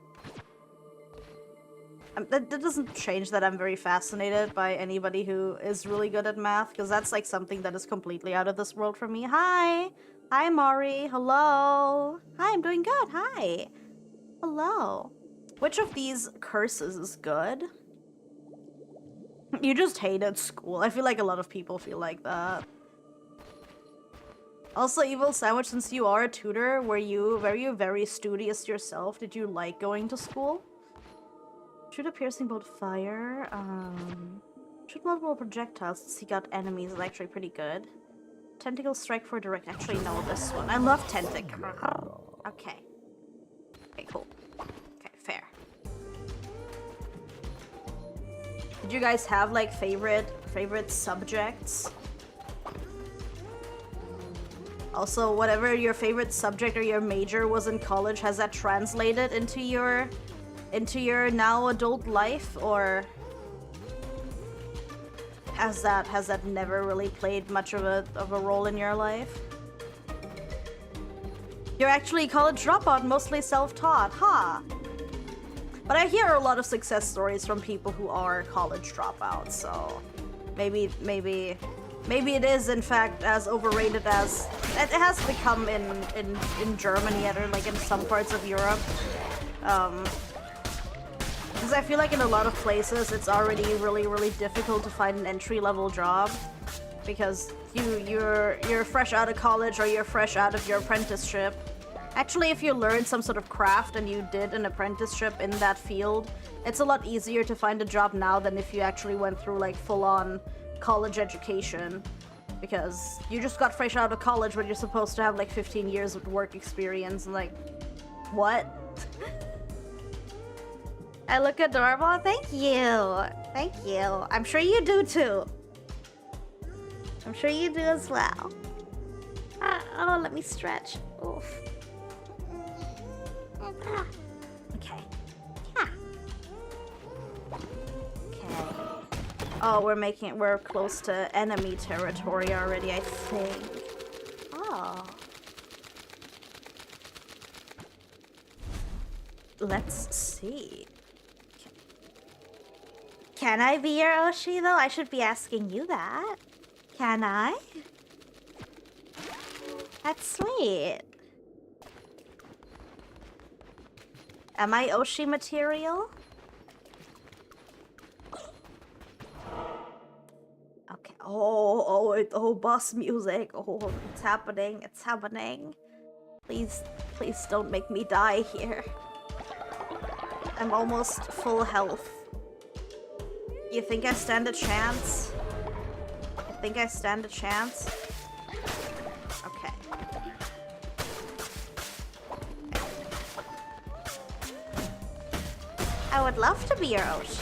that doesn't change that I'm very fascinated by anybody who is really good at math, because that's like something that is completely out of this world for me. Hi! Hi, Mari. Hello. Hi, I'm doing good. Hi. Hello. Which of these curses is good? You just hated school. I feel like a lot of people feel like that. Also, Evil Sandwich, since you are a tutor, were you very studious yourself? Did you like going to school? Shoot a piercing bolt of fire. Shoot multiple projectiles to seek out enemies is actually pretty good. Tentacle Strike for direct. Actually, no, this one. I love Tentacle. Okay. Okay, cool. Okay, fair. Did you guys have like favorite subjects? Also, whatever your favorite subject or your major was in college, has that translated into your now adult life, or has that never really played much of a role in your life? You're actually a college dropout, mostly self-taught, huh? But I hear a lot of success stories from people who are college dropouts, so maybe it is in fact as overrated as it has become in Germany or like in some parts of Europe. Because I feel like in a lot of places it's already really difficult to find an entry-level job because you're fresh out of college or you're fresh out of your apprenticeship. Actually, if you learned some sort of craft and you did an apprenticeship in that field, it's a lot easier to find a job now than if you actually went through like full-on college education, because you just got fresh out of college when you're supposed to have like 15 years of work experience and like, what? I look adorable? Thank you! Thank you. I'm sure you do too. I'm sure you do as well. Oh, let me stretch. Oof. Okay. Yeah. Okay. Oh, we're close to enemy territory already, I think. Oh. Let's see. Can I be your Oshi though? I should be asking you that. Can I? That's sweet. Am I Oshi material? Okay. Oh, boss music. Oh, it's happening. It's happening. Please don't make me die here. I'm almost full health. You think I stand a chance? I think I stand a chance? Okay. I would love to be your Oshi.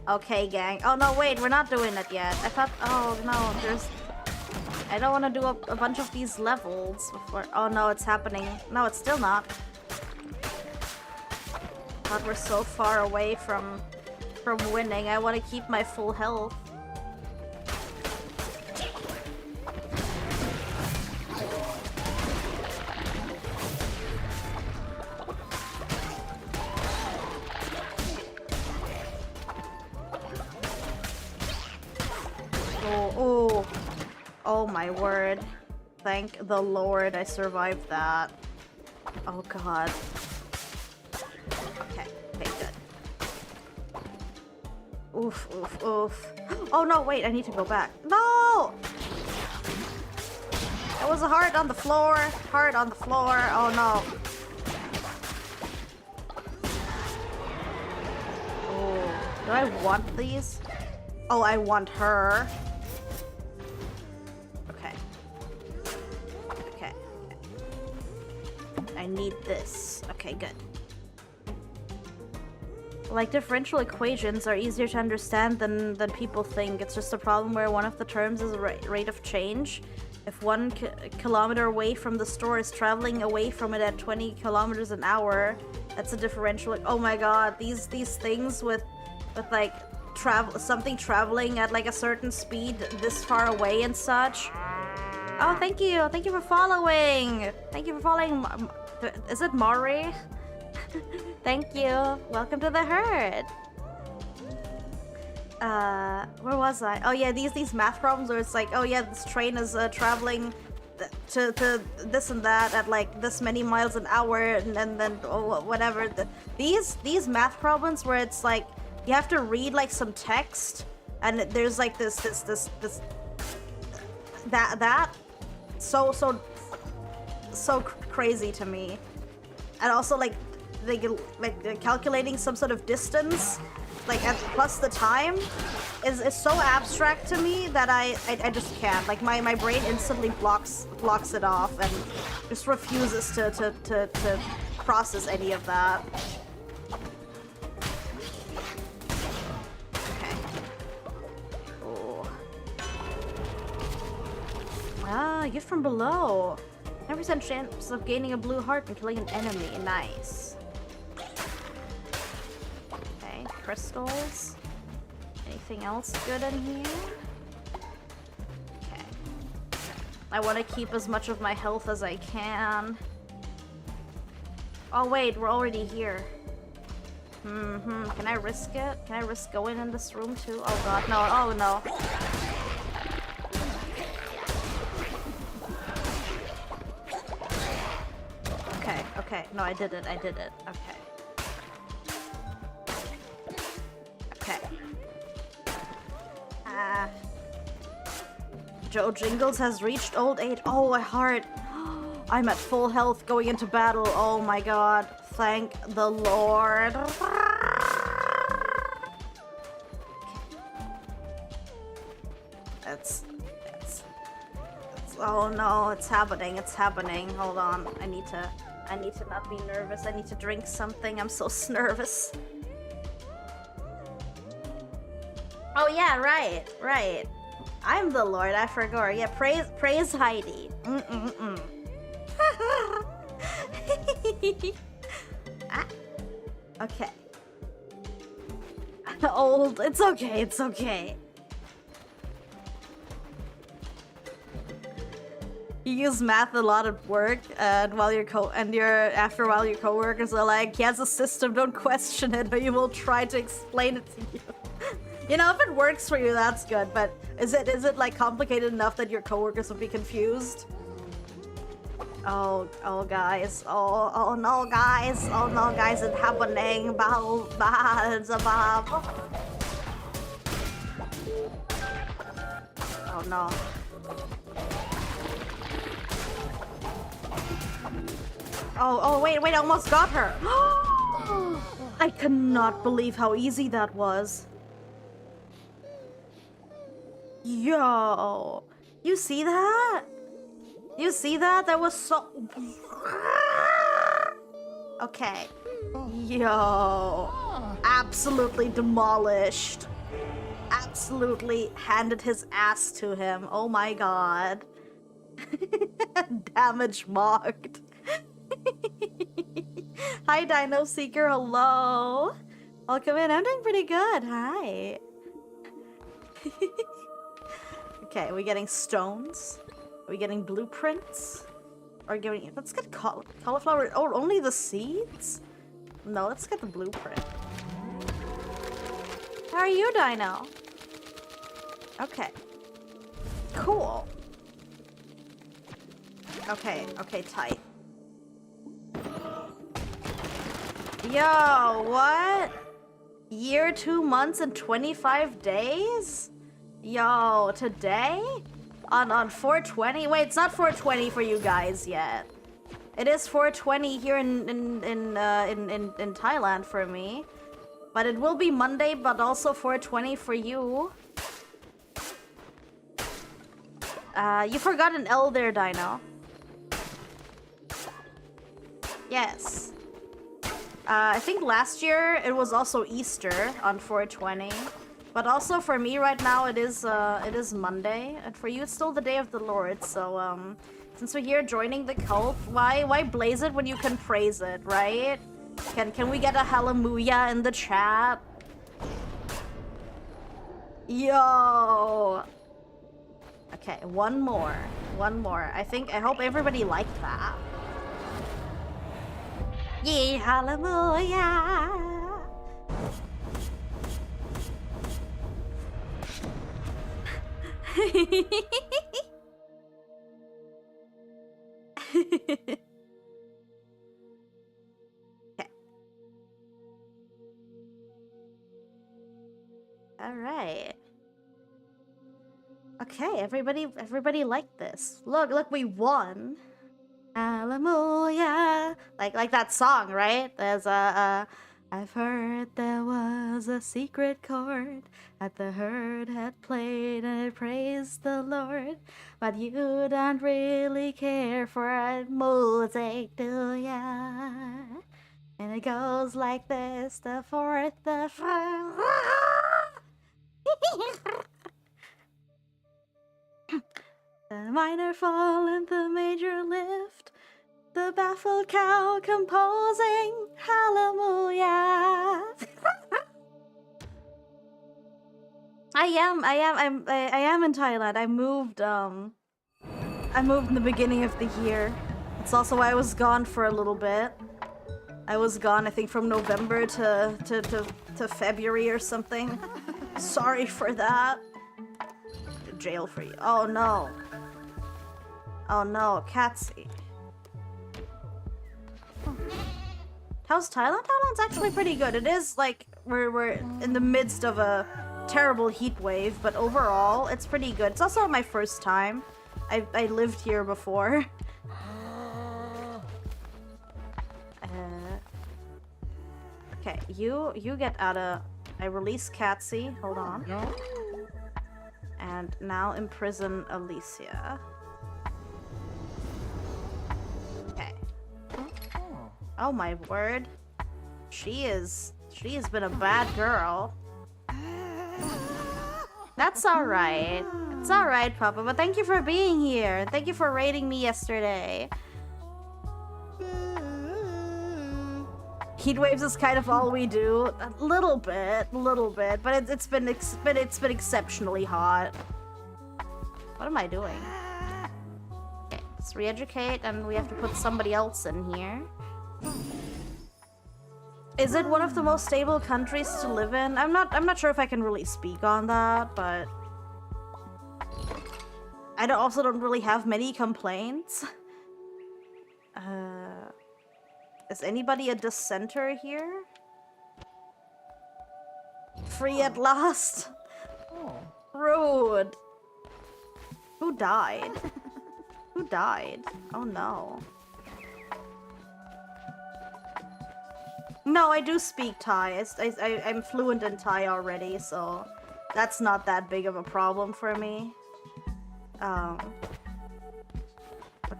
Okay, gang. Oh, no, wait, we're not doing it yet. I thought, oh, no, I don't want to do a bunch of these levels before. Oh, no, it's happening. No, it's still not. God, we're so far away from winning. I want to keep my full health. Oh my word. Thank the Lord I survived that. Oh god. Okay, good. Oof. Oh no, wait, I need to go back. No! It was a heart on the floor. Heart on the floor. Oh no. Oh, do I want these? Oh, I want her. Okay. I need this. Okay, good. Like, differential equations are easier to understand than people think. It's just a problem where one of the terms is rate of change. If 1 kilometer away from the store is traveling away from it at 20 kilometers an hour, that's a differential. Oh my god, these things with like something traveling at like a certain speed this far away and such. Oh, thank you for following. Thank you for following. Is it Maury? Thank you. Welcome to the herd. Where was I? Oh yeah, these math problems where it's like, oh yeah, this train is traveling to this and that at like this many miles an hour, and then oh, whatever. These math problems where it's like you have to read like some text, and there's like this that so crazy to me. And also like calculating some sort of distance like plus the time is so abstract to me that I just can't. Like my brain instantly blocks it off and just refuses to process any of that. Okay. Oh. Ah, gift from below. 10% chance of gaining a blue heart and killing an enemy. Nice. Okay, crystals. Anything else good in here? Okay. I want to keep as much of my health as I can. Oh wait, we're already here. Can I risk it? Can I risk going in this room too? Oh god, no. Oh no. Okay, no, I did it. Okay. Joe Jingles has reached old age. Oh, a heart. I'm at full health going into battle. Oh my god. Thank the Lord. That's oh no, it's happening. Hold on. I need to not be nervous. I need to drink something. I'm so nervous. Oh yeah, right. I'm the Lord, I forgot. Yeah, praise Heidi. Okay. Old. It's okay. You use math a lot at work, and after a while your coworkers are like, "He has a system. Don't question it, or you will try to explain it to you." You know, if it works for you, that's good. But is it like complicated enough that your coworkers would be confused? Oh guys, oh no guys, it's happening. Oh no. Oh wait, I almost got her. I cannot believe how easy that was. Yo, you see that? That was so... Okay. Yo, absolutely demolished. Absolutely handed his ass to him. Oh my god. Damage marked. Hi, Dino Seeker. Hello. Welcome in. I'm doing pretty good. Hi. Okay, are we getting stones? Are we getting blueprints? Or getting... Let's get cauliflower... Oh, only the seeds? No, let's get the blueprint. How are you, Dino? Okay. Cool. Okay, tight. Yo, what? Year, 2 months, and 25 days? Yo, today? On 420? Wait, it's not 420 for you guys yet. It is 420 here in Thailand for me. But it will be Monday, but also 420 for you. You forgot an L there, Dino. Yes. I think last year it was also Easter on 420. But also for me right now it is Monday, and for you it's still the Day of the Lord. So since we're here joining the cult, why blaze it when you can praise it, right? Can we get a hallelujah in the chat? Yo. Okay, one more. I hope everybody liked that. Yay, hallelujah. Okay. All right. Okay, everybody liked this. Look, we won. Hallelujah. Like that song, right? There's I've heard there was a secret chord that the herd had played and it praised the Lord. But you don't really care for music, do ya? And it goes like this, the fourth, the fifth. The minor fall and the major lift. The baffled cow composing hallelujah. I am in Thailand. I moved in the beginning of the year. It's also why I was gone for a little bit. I was gone, I think, from November to February or something. Sorry for that. Jail for you. Oh no. Oh no, Katsy. How's Thailand? Thailand's actually pretty good. It is like we're in the midst of a terrible heat wave, but overall it's pretty good. It's also my first time. I lived here before. Okay, you get out of. I release Katsy. Hold on. And now imprison Alicia. Okay. Oh my word. She has been a bad girl. That's alright. It's alright, Papa, but thank you for being here. And thank you for raiding me yesterday. Heat waves is kind of all we do. A little bit, but it's been exceptionally hot. What am I doing? Okay, let's re-educate, and we have to put somebody else in here. Is it one of the most stable countries to live in? I'm not sure if I can really speak on that, but I also don't really have many complaints. Is anybody a dissenter here? Free at last? Rude. Who died? Who died? Oh no. No, I do speak Thai. I'm fluent in Thai already, so that's not that big of a problem for me. What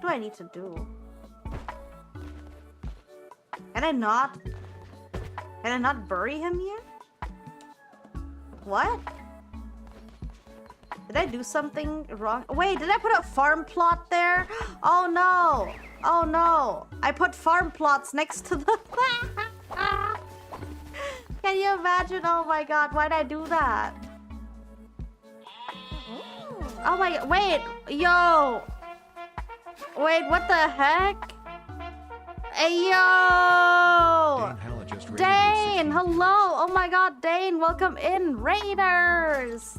do I need to do? Can I not bury him here? What? Did I do something wrong? Wait, did I put a farm plot there? Oh no! Oh no! I put farm plots next to the... Can you imagine? Oh my god, why'd I do that? Oh my... Wait! Yo! Wait, what the heck? Hey, yo! Dane, hello! Oh my god, Dane, welcome in, Raiders!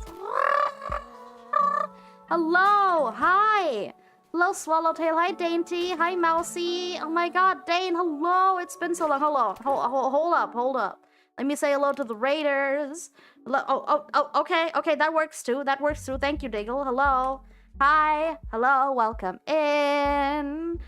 Hello, hi! Hello, Swallowtail, hi, Dainty, hi, Mousy. Oh my god, Dane, hello! It's been so long. Hello, hold up. Let me say hello to the Raiders. Hello. Okay, that works too. Thank you, Diggle. Hello. Hi. Hello, welcome in.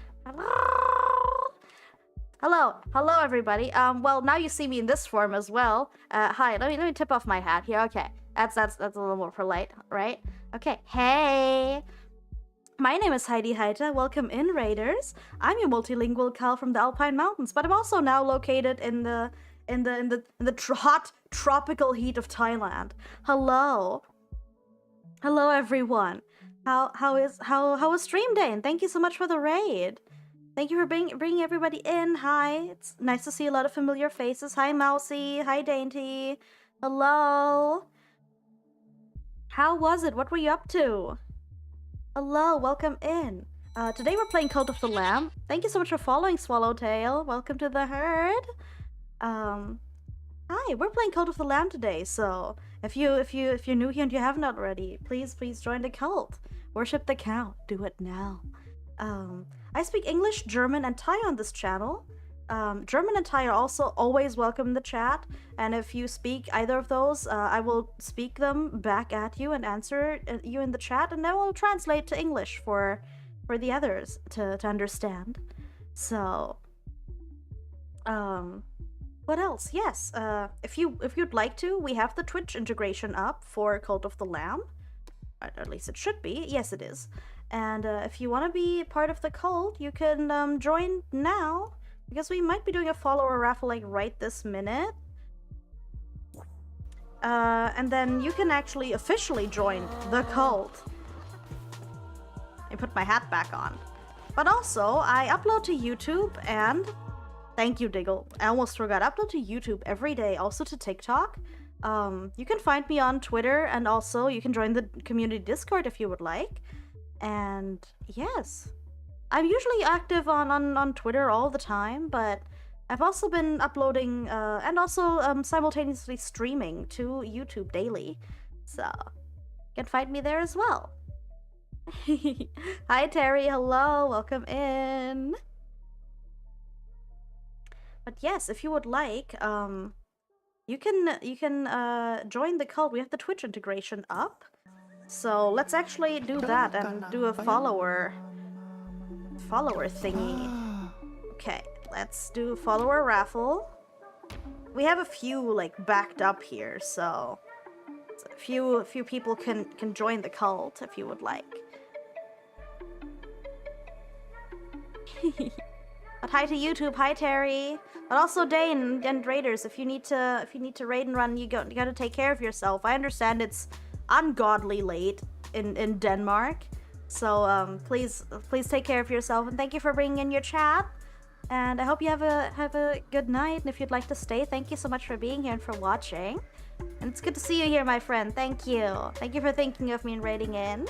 Hello, everybody. Well, now you see me in this form as well. Hi. Let me tip off my hat here. Okay, that's a little more polite, right? Okay. Hey. My name is Heidi Heiter. Welcome in, Raiders. I'm your multilingual Cal from the Alpine Mountains, but I'm also now located in the hot tropical heat of Thailand. Hello, everyone. How was stream day? And thank you so much for the raid. Thank you for bringing everybody in. Hi, it's nice to see a lot of familiar faces. Hi, Mousy. Hi, Dainty. Hello. How was it? What were you up to? Hello, welcome in. Today we're playing Cult of the Lamb. Thank you so much for following, Swallowtail. Welcome to the herd. Hi, we're playing Cult of the Lamb today, so if you're new here and you haven't already, please join the cult. Worship the cow. Do it now. I speak English, German, and Thai on this channel. German and Thai are also always welcome in the chat, and if you speak either of those, I will speak them back at you and answer you in the chat, and then we'll translate to English for the others to understand. So, What else? Yes, if you'd like to, we have the Twitch integration up for Cult of the Lamb. At least it should be. Yes, it is. And if you want to be part of the cult, you can join now, because we might be doing a follower raffle like right this minute. And then you can actually officially join the cult. And put my hat back on. But also, I upload to YouTube and... Thank you, Diggle. I almost forgot. I upload to YouTube every day, also to TikTok. You can find me on Twitter, and also you can join the community Discord if you would like. And yes, I'm usually active on Twitter all the time, but I've also been uploading and also simultaneously streaming to YouTube daily. So you can find me there as well. Hi Terry, hello, welcome in. But yes, if you would like, you can join the cult. We have the Twitch integration up. So let's actually do that and do a follower thingy. Okay, let's do follower raffle. We have a few like backed up here, so a few people can join the cult if you would like. But hi to YouTube, hi Terry. But also Dane and Raiders, if you need to raid and run, you gotta take care of yourself. I understand it's ungodly late in Denmark, so please take care of yourself, and thank you for bringing in your chat. And I hope you have a good night. And if you'd like to stay, thank you so much for being here and for watching. And it's good to see you here, my friend. Thank you. Thank you for thinking of me and raiding in.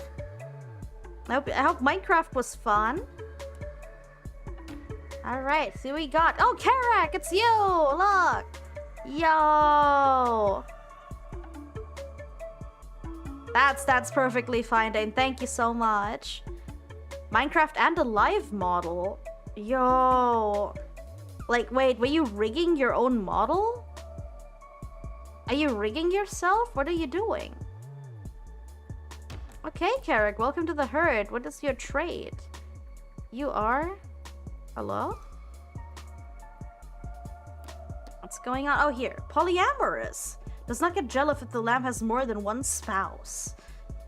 I hope Minecraft was fun. Alright, see what we got. Oh, Karak, it's you! Look! Yo! That's perfectly fine, Dane. Thank you so much. Minecraft and a live model? Yo! Like, wait, were you rigging your own model? Are you rigging yourself? What are you doing? Okay, Karak, welcome to the herd. What is your trait? You are... Hello? What's going on? Oh, here. Polyamorous. Does not get jealous if the lamb has more than one spouse.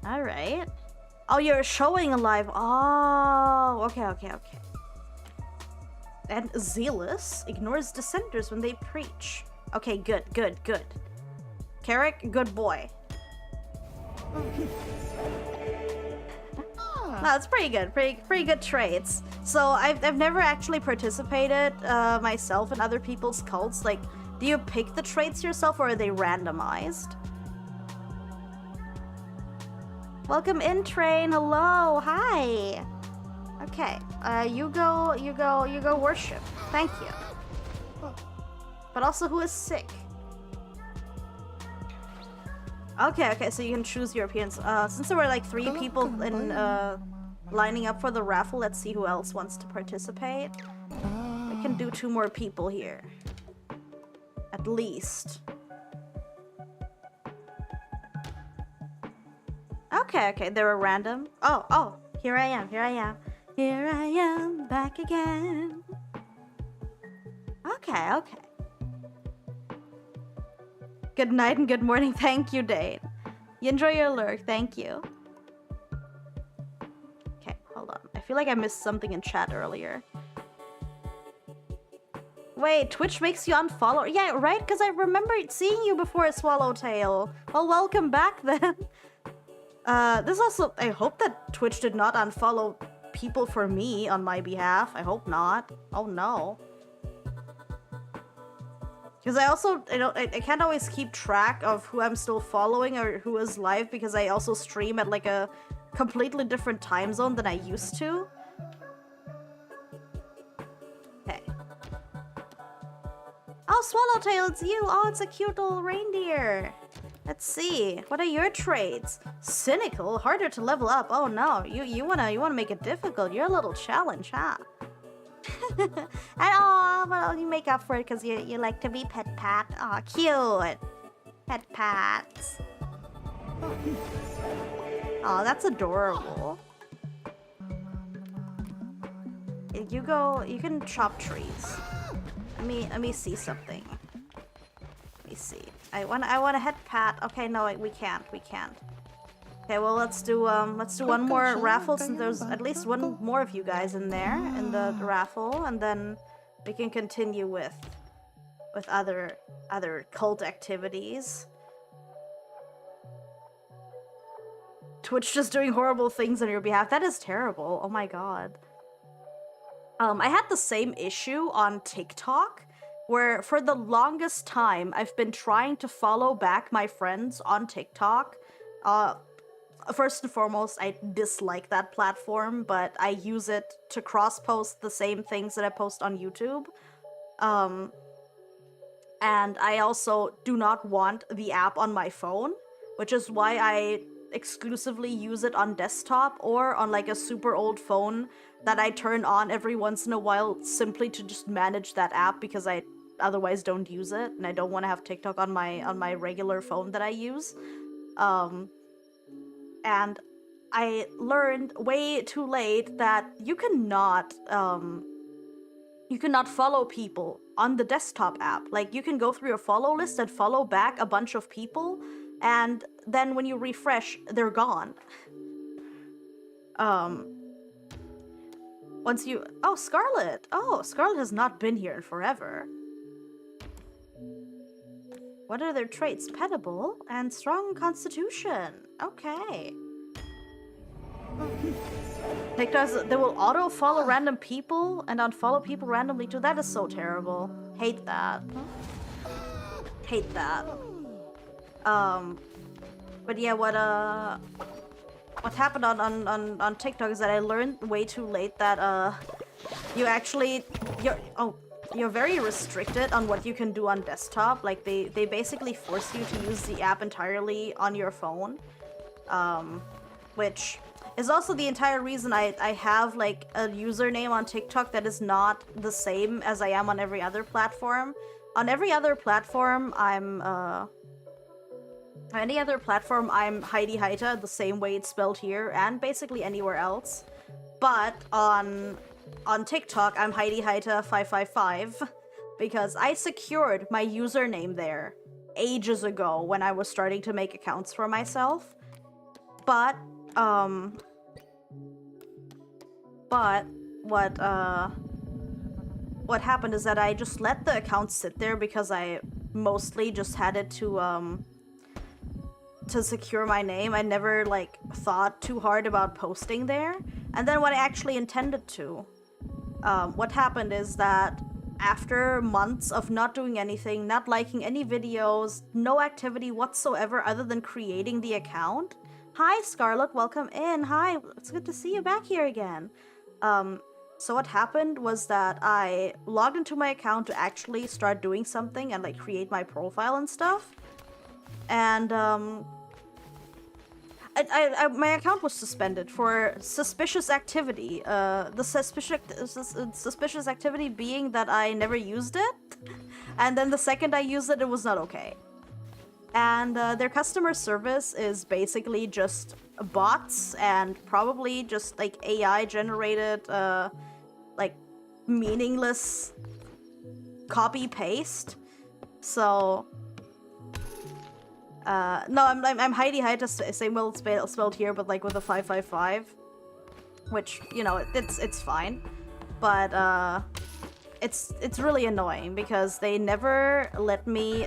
Alright. Oh, you're showing a live... Oh, okay. And zealous ignores dissenters when they preach. Okay, good. Karak, good boy. No, it's pretty good. Pretty good traits. So I've never actually participated myself in other people's cults. Like, do you pick the traits yourself, or are they randomized? Welcome in, Train. Hello. Hi. Okay. You go worship. Thank you. But also, who is sick? Okay, so you can choose Europeans. Since there were like 3 people in lining up for the raffle, let's see who else wants to participate. I can do 2 more people here. At least. Okay, they were random. Oh, here I am. Here I am, back again. Okay. Good night and good morning. Thank you, Dane. You enjoy your lurk. Thank you. Okay, hold on. I feel like I missed something in chat earlier. Wait, Twitch makes you unfollow? Yeah, right? Because I remember seeing you before Swallowtail. Well, welcome back then. This also... I hope that Twitch did not unfollow people for me on my behalf. I hope not. Oh, no. Because I also, I can't always keep track of who I'm still following or who is live, because I also stream at like a completely different time zone than I used to. Okay. Oh, Swallowtail, it's you! Oh, it's a cute little reindeer! Let's see. What are your traits? Cynical? Harder to level up. Oh no, you wanna make it difficult. You're a little challenge, huh? And well, you make up for it because you like to be pet pat. Aw, cute. Pet pats. Oh, that's adorable. You can chop trees. Let me see something. me see. I wanna head pat. Okay, no, we can't. Okay, well let's do one more raffle since there's at least one more of you guys in there in the raffle, and then we can continue with other cult activities. Twitch just doing horrible things on your behalf. That is terrible. Oh my god. I had the same issue on TikTok, where for the longest time I've been trying to follow back my friends on TikTok. First and foremost, I dislike that platform, but I use it to cross-post the same things that I post on YouTube. And I also do not want the app on my phone, which is why I exclusively use it on desktop or on like a super old phone that I turn on every once in a while simply to just manage that app because I otherwise don't use it, and I don't want to have TikTok on my regular phone that I use. And I learned way too late that you cannot follow people on the desktop app. Like, you can go through your follow list and follow back a bunch of people, and then when you refresh, they're gone. Once you... Oh, Scarlet! Oh, Scarlet has not been here in forever. What are their traits? Petable and strong constitution. Okay. TikToks, they will auto-follow random people and unfollow people randomly too. That is so terrible. Hate that. Hate that. But yeah, what happened on TikTok is that I learned way too late that you're very restricted on what you can do on desktop. Like, they basically force you to use the app entirely on your phone, which is also the entire reason I have like a username on TikTok that is not the same as I am on every other platform. On every other platform, I'm Heidi Heita, the same way it's spelled here, and basically anywhere else. But on TikTok, I'm Heidi Heita 555 because I secured my username there ages ago when I was starting to make accounts for myself. But what happened is that I just let the account sit there because I mostly just had it to secure my name. I never like thought too hard about posting there. And then when I actually intended to, what happened is that after months of not doing anything, not liking any videos, no activity whatsoever other than creating the account. Hi, Scarlet, welcome in. Hi, it's good to see you back here again. So what happened was that I logged into my account to actually start doing something and like create my profile and stuff. And my account was suspended for suspicious activity. The suspicious activity being that I never used it, and then the second I used it, it was not okay. And their customer service is basically just bots and probably just like AI generated like meaningless copy paste. So no, I'm Heidi Heita, same way it's spelled here, but like with a 555, which, you know, it's fine, but it's really annoying because they never let me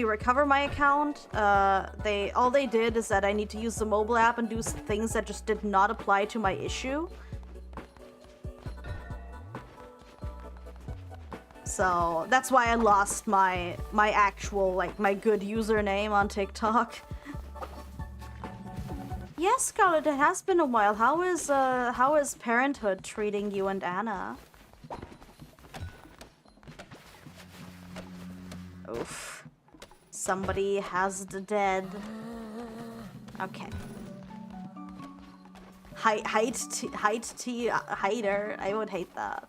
recover my account. All they did is that I need to use the mobile app and do things that just did not apply to my issue. So that's why I lost my actual, like, my good username on TikTok. Yes, Scarlett, it has been a while. How is parenthood treating you and Anna? Oof. Somebody has the dead. Okay. Hider. I would hate that.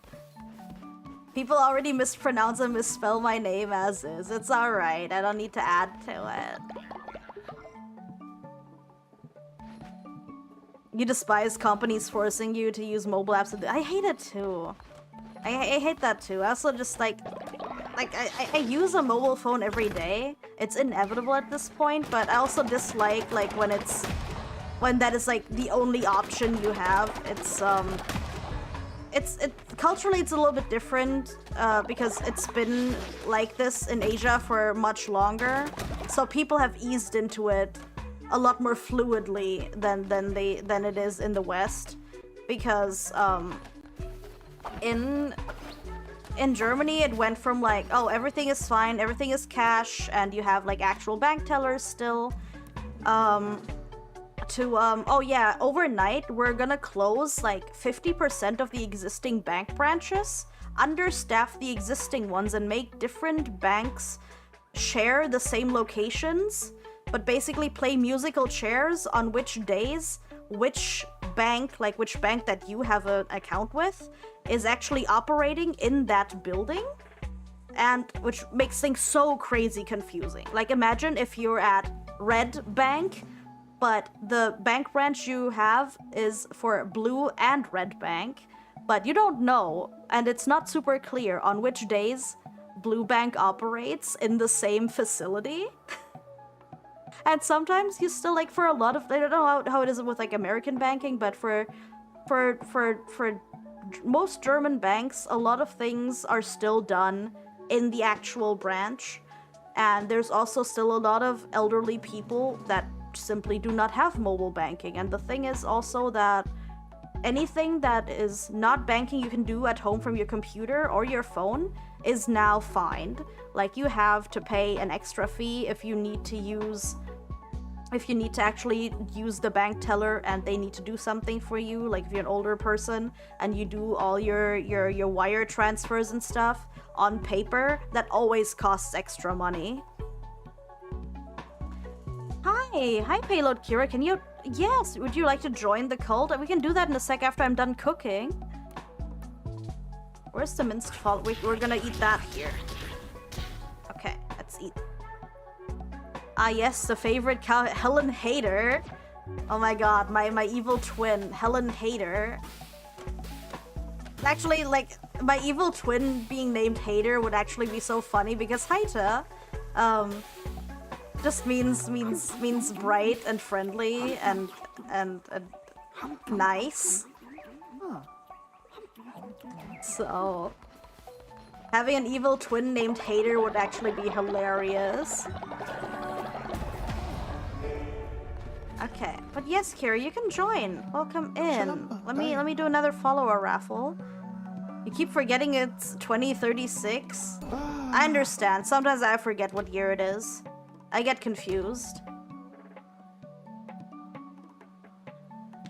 People already mispronounce and misspell my name as is. It's alright. I don't need to add to it. You despise companies forcing you to use mobile apps. I hate it too. I hate that too. I also just like... like, I use a mobile phone every day. It's inevitable at this point, but I also dislike, like, when that is, like, the only option you have. Culturally, it's a little bit different, because it's been like this in Asia for much longer. So people have eased into it a lot more fluidly than it is in the West. Because, in Germany, it went from like, oh, everything is fine, everything is cash, and you have like actual bank tellers still, to, oh yeah, overnight, we're gonna close like 50% of the existing bank branches, understaff the existing ones, and make different banks share the same locations, but basically play musical chairs on which days which bank that you have an account with is actually operating in that building, and which makes things so crazy confusing. Like, imagine if you're at Red Bank, but the bank branch you have is for Blue and Red Bank, but you don't know, and it's not super clear on which days Blue Bank operates in the same facility. And sometimes you still, like, for a lot of, I don't know how it is with like American banking, but for most German banks, a lot of things are still done in the actual branch. And there's also still a lot of elderly people that simply do not have mobile banking. And the thing is also that anything that is not banking you can do at home from your computer or your phone is now fined. Like, you have to pay an extra fee if you need to actually use the bank teller and they need to do something for you. Like, if you're an older person and you do all your wire transfers and stuff on paper, that always costs extra money. Hi Payload Kira, yes, would you like to join the cult? We can do that in a sec after I'm done cooking. Where's the minced fall? We're gonna eat that here. Okay, let's eat. Ah yes, the favorite cow, Helen Hader. Oh my god, my evil twin, Helen Hader. Actually, like, my evil twin being named Hader would actually be so funny because Haita, just means bright and friendly and nice. So having an evil twin named Hater would actually be hilarious. Okay, but yes, Kira, you can join. Welcome in. Let me do another follower raffle. You keep forgetting it's 2036. I understand. Sometimes I forget what year it is. I get confused.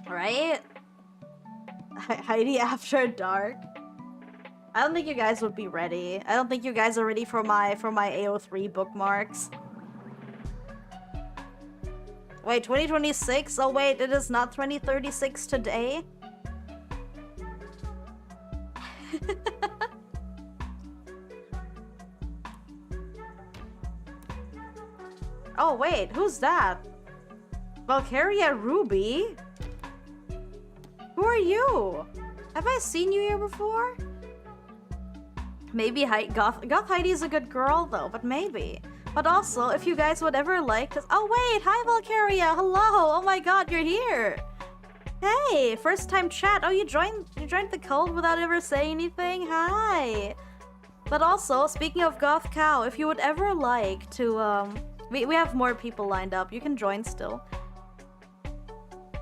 Right? Heidi After Dark. I don't think you guys would be ready. I don't think you guys are ready for my AO3 bookmarks. Wait, 2026? Oh wait, it is not 2036 today? Oh wait, who's that? Valkyria Ruby? Who are you? Have I seen you here before? Maybe Goth Heidi is a good girl though, but maybe. But also, if you guys would ever like to— oh wait, hi Valkyria, hello, oh my god, you're here. Hey, first time chat. Oh, you joined the cult without ever saying anything? Hi. But also, speaking of Goth Cow, if you would ever like to, we have more people lined up, you can join still.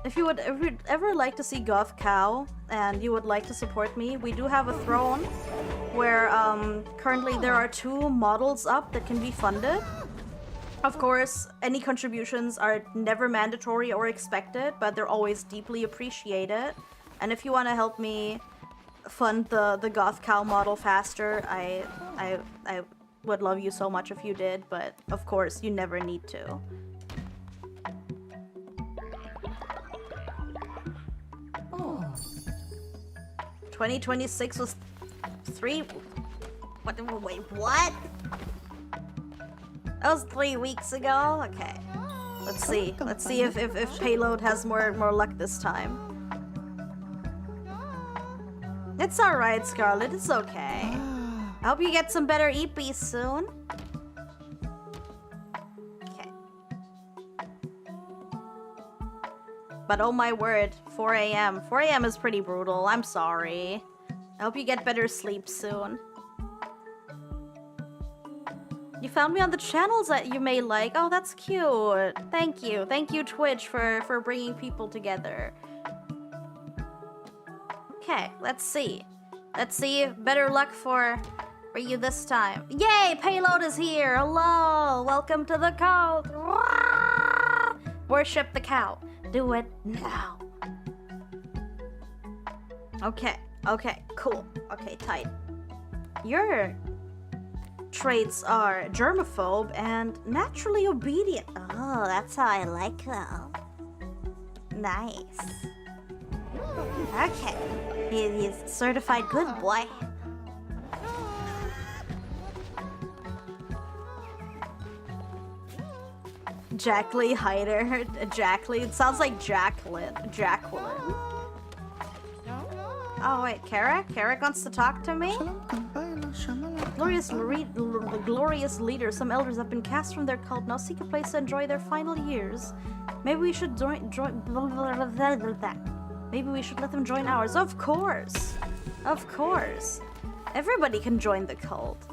If you'd ever like to see Goth Cow and you would like to support me, we do have a throne where currently there are 2 models up that can be funded. Of course, any contributions are never mandatory or expected, but they're always deeply appreciated. And if you want to help me fund the Goth Cow model faster, I would love you so much if you did, but of course, you never need to. Oh. 2026 was 3... What? Wait, what? That was 3 weeks ago? Okay. Let's see. Let's see if Payload has more luck this time. It's alright, Scarlet. It's okay. I hope you get some better EPs soon. Okay. But oh my word, 4 a.m. 4 a.m. is pretty brutal. I'm sorry. I hope you get better sleep soon. You found me on the channels that you may like. Oh, that's cute. Thank you. Thank you, Twitch, for bringing people together. Okay, let's see. Let's see. Better luck for you this time. Yay! Payload is here. Hello. Welcome to the cult. Worship the cow. Do it now. Okay. Okay. Cool. Okay. Tight. Your traits are germaphobe and naturally obedient. Oh, that's how I like them. Nice. Okay. He's certified good boy. Jacqueline Hyder. Jacqueline. It sounds like Jacqueline. Jacqueline. Oh wait, Carrick? Carrick wants to talk to me? Glorious leader. Some elders have been cast from their cult. Now seek a place to enjoy their final years. Maybe we should Maybe we should let them join ours. Of course. Of course. Everybody can join the cult.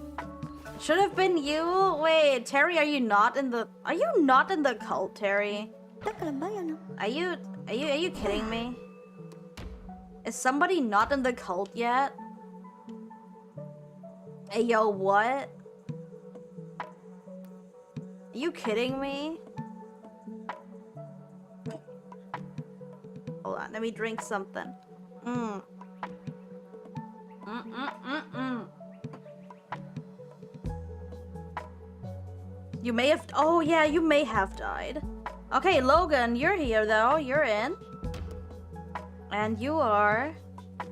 Should have been you. Wait, Terry, are you not in the cult, Terry? Are you kidding me? Is somebody not in the cult yet? Hey, yo, what? Are you kidding me? Hold on, let me drink something. You may have... Oh, yeah, you may have died. Okay, Logan, you're here, though. You're in. And you are...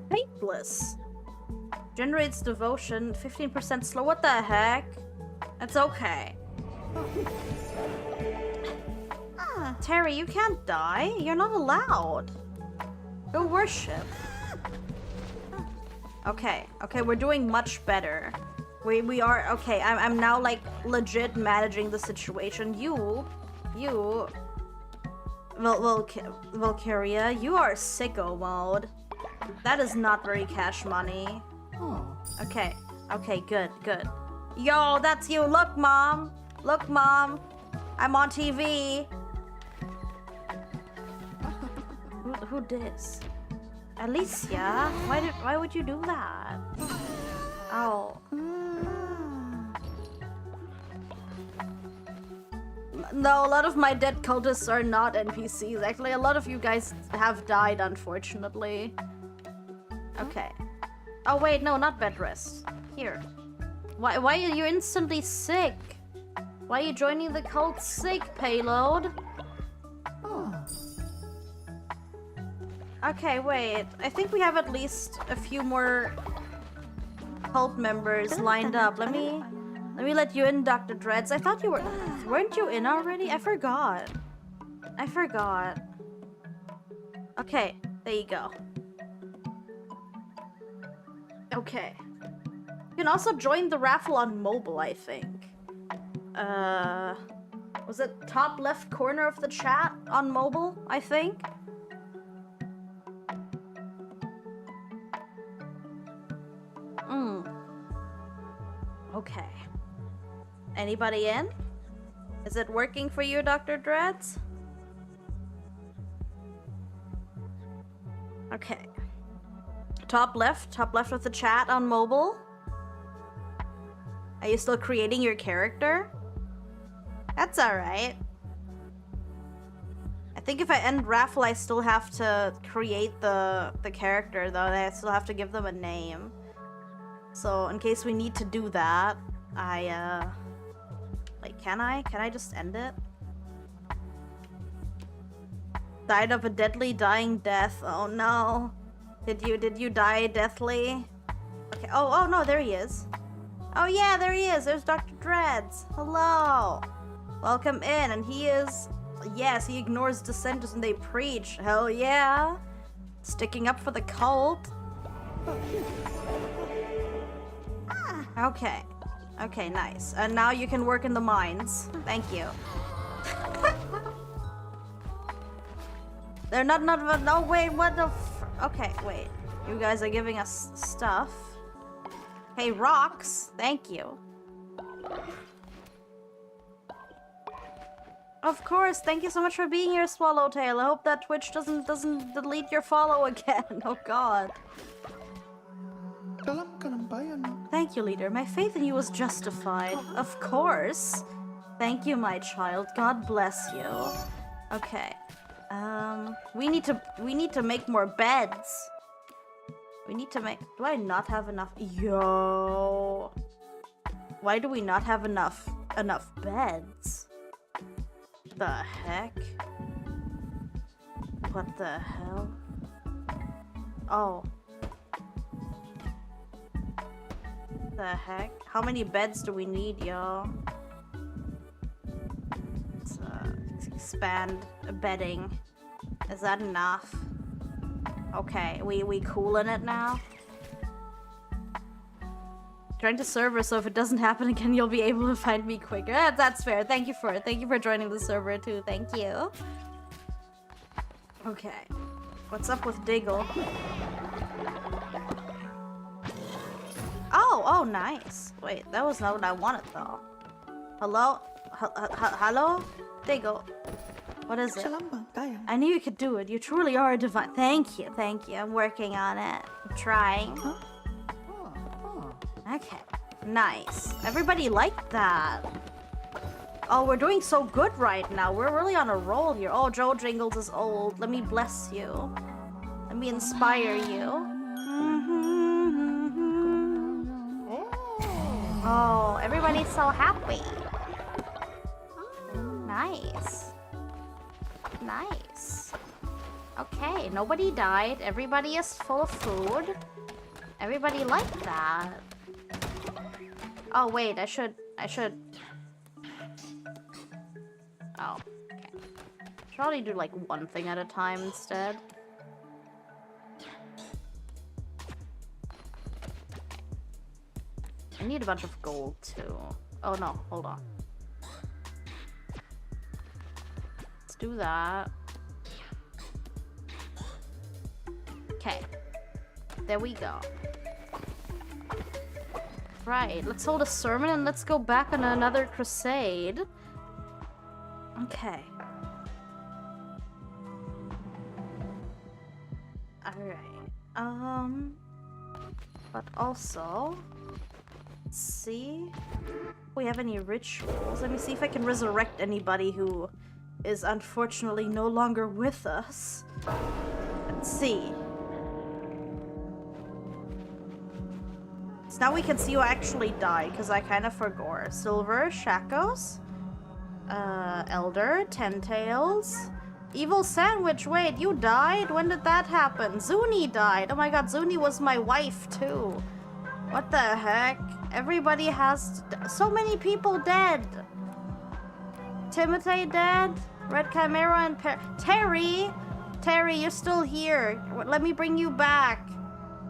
faithless. Generates devotion, 15% slow. What the heck? That's okay. Terry, you can't die. You're not allowed. Go worship. Okay, okay, we're doing much better. We are... Okay, I'm now, like, legit managing the situation. Valkyria, you are sicko mode. That is not very cash money. Okay, okay, good, good. Yo, that's you. Look, Mom. Look, Mom. I'm on TV. Who dis? Alicia? Why would you do that? Oh. No, a lot of my dead cultists are not NPCs. Actually, a lot of you guys have died, unfortunately. Okay. Oh wait, no, not bed rest. Here. Why are you instantly sick? Why are you joining the cult sick, Payload? Okay, wait. I think we have at least a few more cult members lined up. Let me let you in, Dr. Dreads. I thought you weren't you in already? I forgot. Okay, there you go. Okay. You can also join the raffle on mobile, I think. Was it top left corner of the chat on mobile, I think? Okay. Anybody in? Is it working for you, Dr. Dreads? Okay. Top left of the chat on mobile. Are you still creating your character? That's alright. I think if I end raffle, I still have to create the character, though. I still have to give them a name. So, in case we need to do that, like, can I just end it? Died of a deadly dying death. Oh no. Did you die deathly? Okay, oh no, there he is. Oh yeah, there he is. There's Dr. Dreads. Hello. Welcome in, and he is... Yes, he ignores dissenters and they preach. Hell yeah. Sticking up for the cult. Okay. Okay, nice. And now you can work in the mines. Thank you. They're not, no, wait, what the okay, wait. You guys are giving us stuff. Hey, rocks. Thank you. Of course, thank you so much for being here, Swallowtail. I hope that Twitch doesn't delete your follow again. Oh god. Thank you, leader. My faith in you was justified. Of course. Thank you, my child. God bless you. Okay. We need to make more beds. We need to make. Do I not have enough? Yo. Why do we not have enough beds? The heck? What the hell? Oh. The heck? How many beds do we need, y'all? Let's expand bedding. Is that enough? Okay, we cooling it now? Trying to server, so if it doesn't happen again, you'll be able to find me quicker. That's fair. Thank you for joining the server too. Thank you. Okay. What's up with Diggle? Oh, nice. Wait, that was not what I wanted though. Hello? Hello? Diggle. What is it? I knew you could do it. You truly are a divine. Thank you. I'm working on it. I'm trying. Okay. Nice. Everybody liked that. Oh, we're doing so good right now. We're really on a roll here. Oh, Joe Jingles is old. Let me bless you. Let me inspire you. Oh, everybody's so happy. Nice. Nice. Okay, nobody died. Everybody is full of food. Everybody liked that. Oh, wait, I should... Oh, okay. Should probably do like one thing at a time instead. I need a bunch of gold too. Oh no, hold on. Let's do that. Okay. There we go. Right, let's hold a sermon and let's go back on another crusade. Okay. Alright. But also... Let's see... if we have any rituals. Let me see if I can resurrect anybody who is unfortunately no longer with us. Let's see. So now we can see who actually died, because I kind of forgot. Silver, Shakos, Elder, Ten Tails, Evil Sandwich. Wait, you died? When did that happen? Zuni died. Oh my god, Zuni was my wife too. What the heck? Everybody has so many people dead. Timothy dead. Red Chimera and Terry, you're still here. Let me bring you back.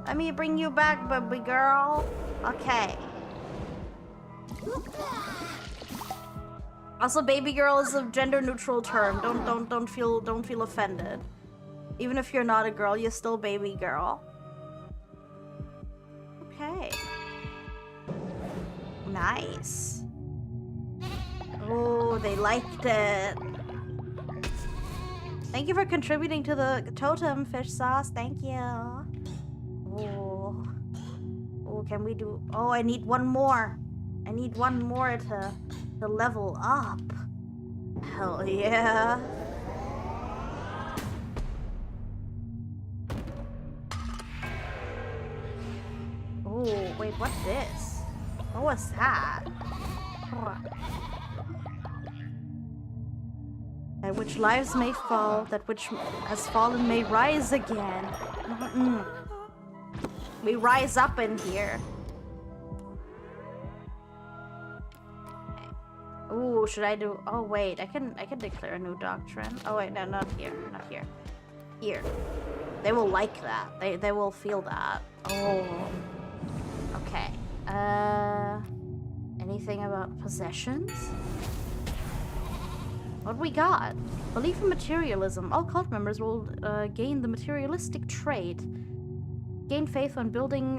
Let me bring you back, baby girl. Okay. Also, baby girl is a gender-neutral term. Don't feel offended. Even if you're not a girl, you're still baby girl. Okay. Nice. Oh, they liked it. Thank you for contributing to the totem fish sauce. Thank you. Oh. Oh, can we do... Oh, I need one more. I need one more to level up. Hell yeah. Oh, wait, what's this? What was that? That which lives may fall, that which has fallen may rise again. We rise up in here. Okay. Ooh, should I do... Oh, wait, I can declare a new doctrine. Oh, wait, no, not here, not here. Here. They will like that. They will feel that. Oh. Okay. Anything about possessions? What we got? Belief in materialism. All cult members will gain the materialistic trait. Gain faith when building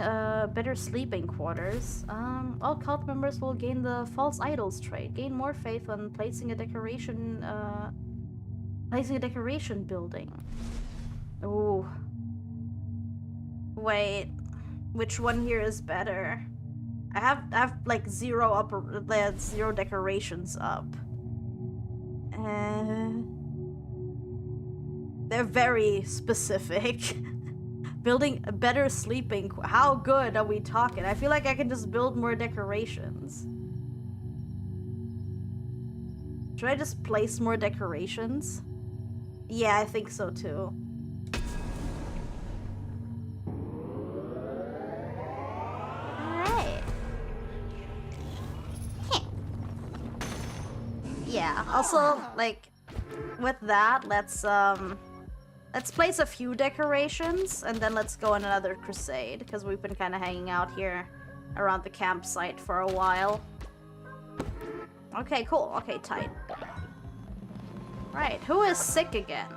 better sleeping quarters. All cult members will gain the false idols trait. Gain more faith when placing a decoration building. Ooh. Wait, which one here is better? I have like zero decorations up. They're very specific. Building a better sleeping. How good are we talking? I feel like I can just build more decorations. Should I just place more decorations? Yeah, I think so too. Alright. Yeah, also, like, with that, let's place a few decorations, and then let's go on another crusade, because we've been kind of hanging out here around the campsite for a while. Okay, cool. Okay, tight. Right, who is sick again?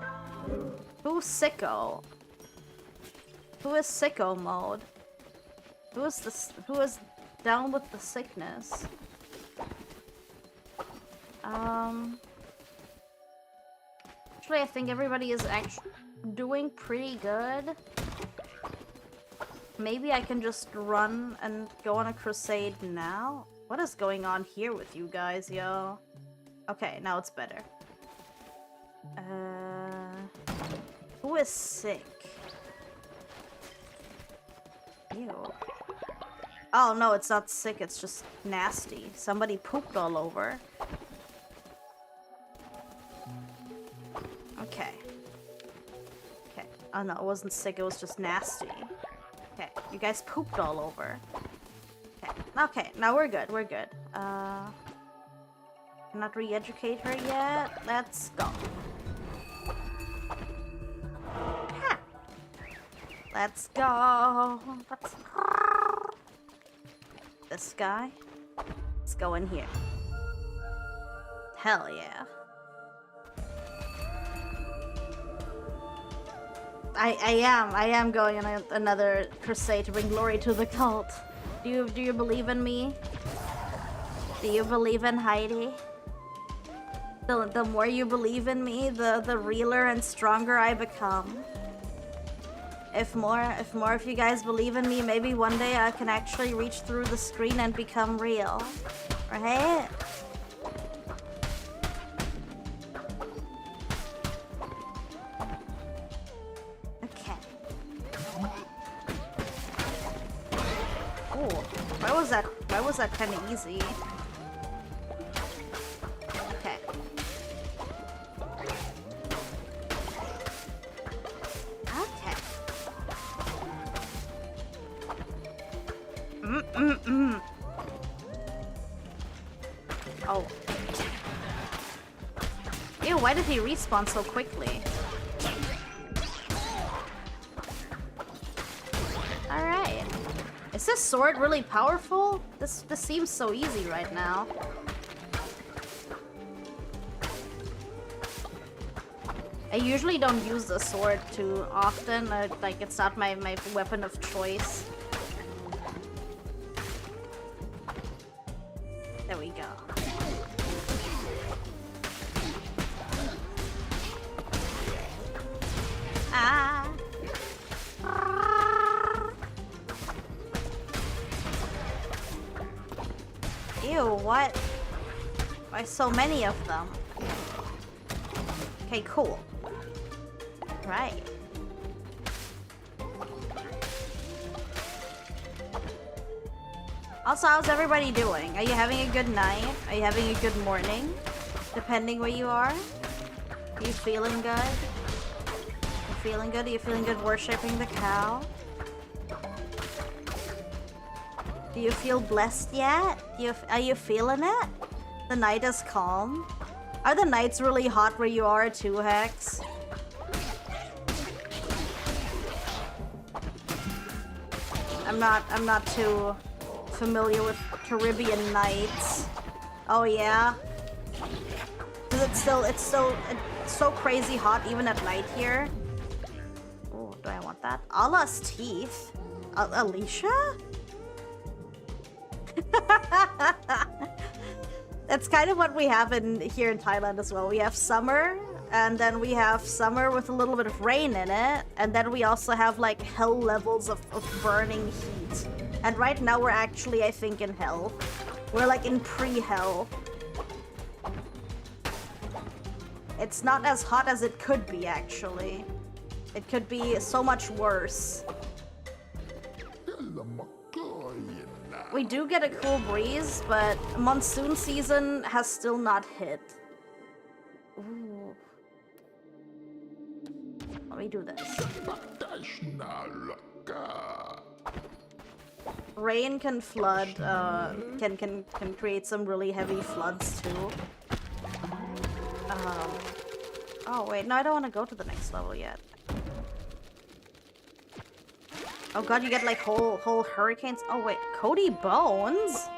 Who's sicko? Who is sicko mode? Who is down with the sickness? Actually, I think everybody is actually doing pretty good. Maybe I can just run and go on a crusade now? What is going on here with you guys, yo? Okay, now it's better. Who is sick? Ew. Oh, no, it's not sick, it's just nasty. Somebody pooped all over. Okay. Okay. Oh no, it wasn't sick, it was just nasty. Okay, you guys pooped all over. Okay. Okay, now we're good, we're good. Not re-educate her yet. Let's go. Ha. Let's go. Let's go. This guy. Let's go in here. Hell yeah. I am going on another crusade to bring glory to the cult. Do you believe in me? Do you believe in Heidi? The more you believe in me, the realer and stronger I become. If more of you guys believe in me, maybe one day I can actually reach through the screen and become real. Right? Okay. Oh, why was that kind of easy? Okay. Okay. Oh. Ew, why did he respawn so quickly? Alright. Is this sword really powerful? This seems so easy right now. I usually don't use the sword too often, like it's not my weapon of choice. There we go. Ah. Ew, what? Why so many of them? Okay, cool. Right. Also, how's everybody doing? Are you having a good night? Are you having a good morning? Depending where you are? Are you feeling good? You feeling good? Are you feeling good worshipping the cow? Do you feel blessed yet? Are you feeling it? The night is calm. Are the nights really hot where you are too, Hex? I'm not too familiar with Caribbean nights. Oh yeah? Cause it's so crazy hot even at night here. Oh, do I want that? Allah's teeth? Alicia? That's kind of what we have here in Thailand as well. We have summer, and then we have summer with a little bit of rain in it, and then we also have like hell levels of burning heat. And right now we're actually, I think, in hell. We're like in pre-hell. It's not as hot as it could be, actually. It could be so much worse. We do get a cool breeze, but monsoon season has still not hit. Ooh. Let me do this. Rain can flood, can create some really heavy floods too. Oh wait, no, I don't want to go to the next level yet. Oh god, you get like whole hurricanes. Oh wait, Cody Bones?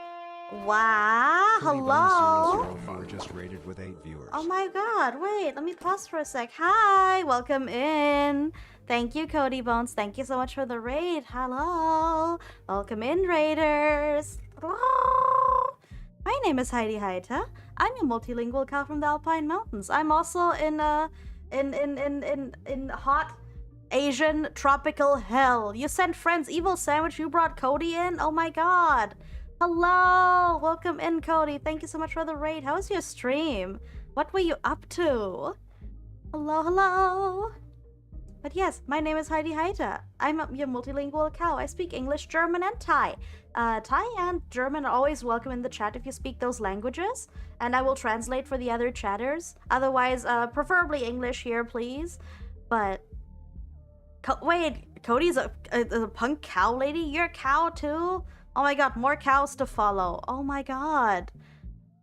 Wow, Cody hello. Bones 004 just rated with 8 viewers. Oh my god, wait, let me pause for a sec. Hi, welcome in. Thank you, Cody Bones. Thank you so much for the raid. Hello. Welcome in, raiders. Oh. My name is Heidi Haita. I'm a multilingual cow from the Alpine Mountains. I'm also in hot Asian tropical hell. You sent friends, Evil Sandwich, you brought Cody in? Oh my god. Hello. Welcome in, Cody. Thank you so much for the raid. How was your stream? What were you up to? Hello, hello. But yes, my name is Heidi Haita. I'm your multilingual cow. I speak English, German, and Thai. Thai and German are always welcome in the chat if you speak those languages, and I will translate for the other chatters. Otherwise, preferably English here, please. But wait, Cody's a punk cow lady? You're a cow too? Oh my god, more cows to follow. Oh my god.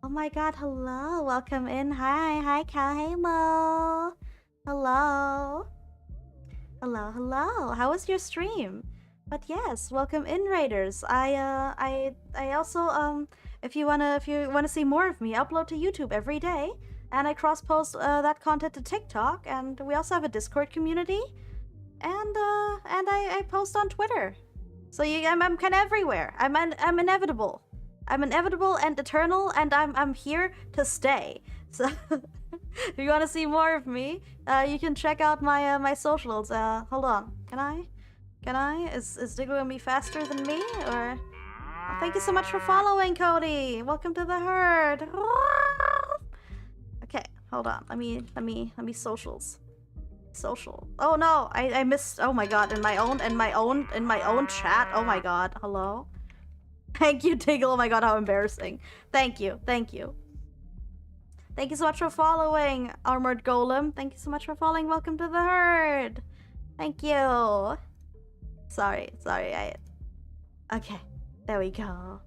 Oh my god, hello. Welcome in. Hi, cow. Hello. Hello. Hello, hello. How was your stream? But yes, welcome in, raiders. I also if you wanna see more of me, I upload to YouTube every day, and I cross post that content to TikTok, and we also have a Discord community, and I post on Twitter. So I'm kind of everywhere. I'm inevitable. I'm inevitable and eternal, and I'm here to stay. So if you want to see more of me, you can check out my my socials. Hold on. Can I? Is Diggle gonna be faster than me? Or thank you so much for following, Cody. Welcome to the herd. Okay, hold on. Let me socials. Social. Oh no, I missed. Oh my god, in my own chat. Oh my god. Hello. Thank you, Diggle. Oh my god, how embarrassing. Thank you. Thank you so much for following, Armored Golem. Thank you so much for following. Welcome to the herd. Thank you. Sorry. Okay, there we go.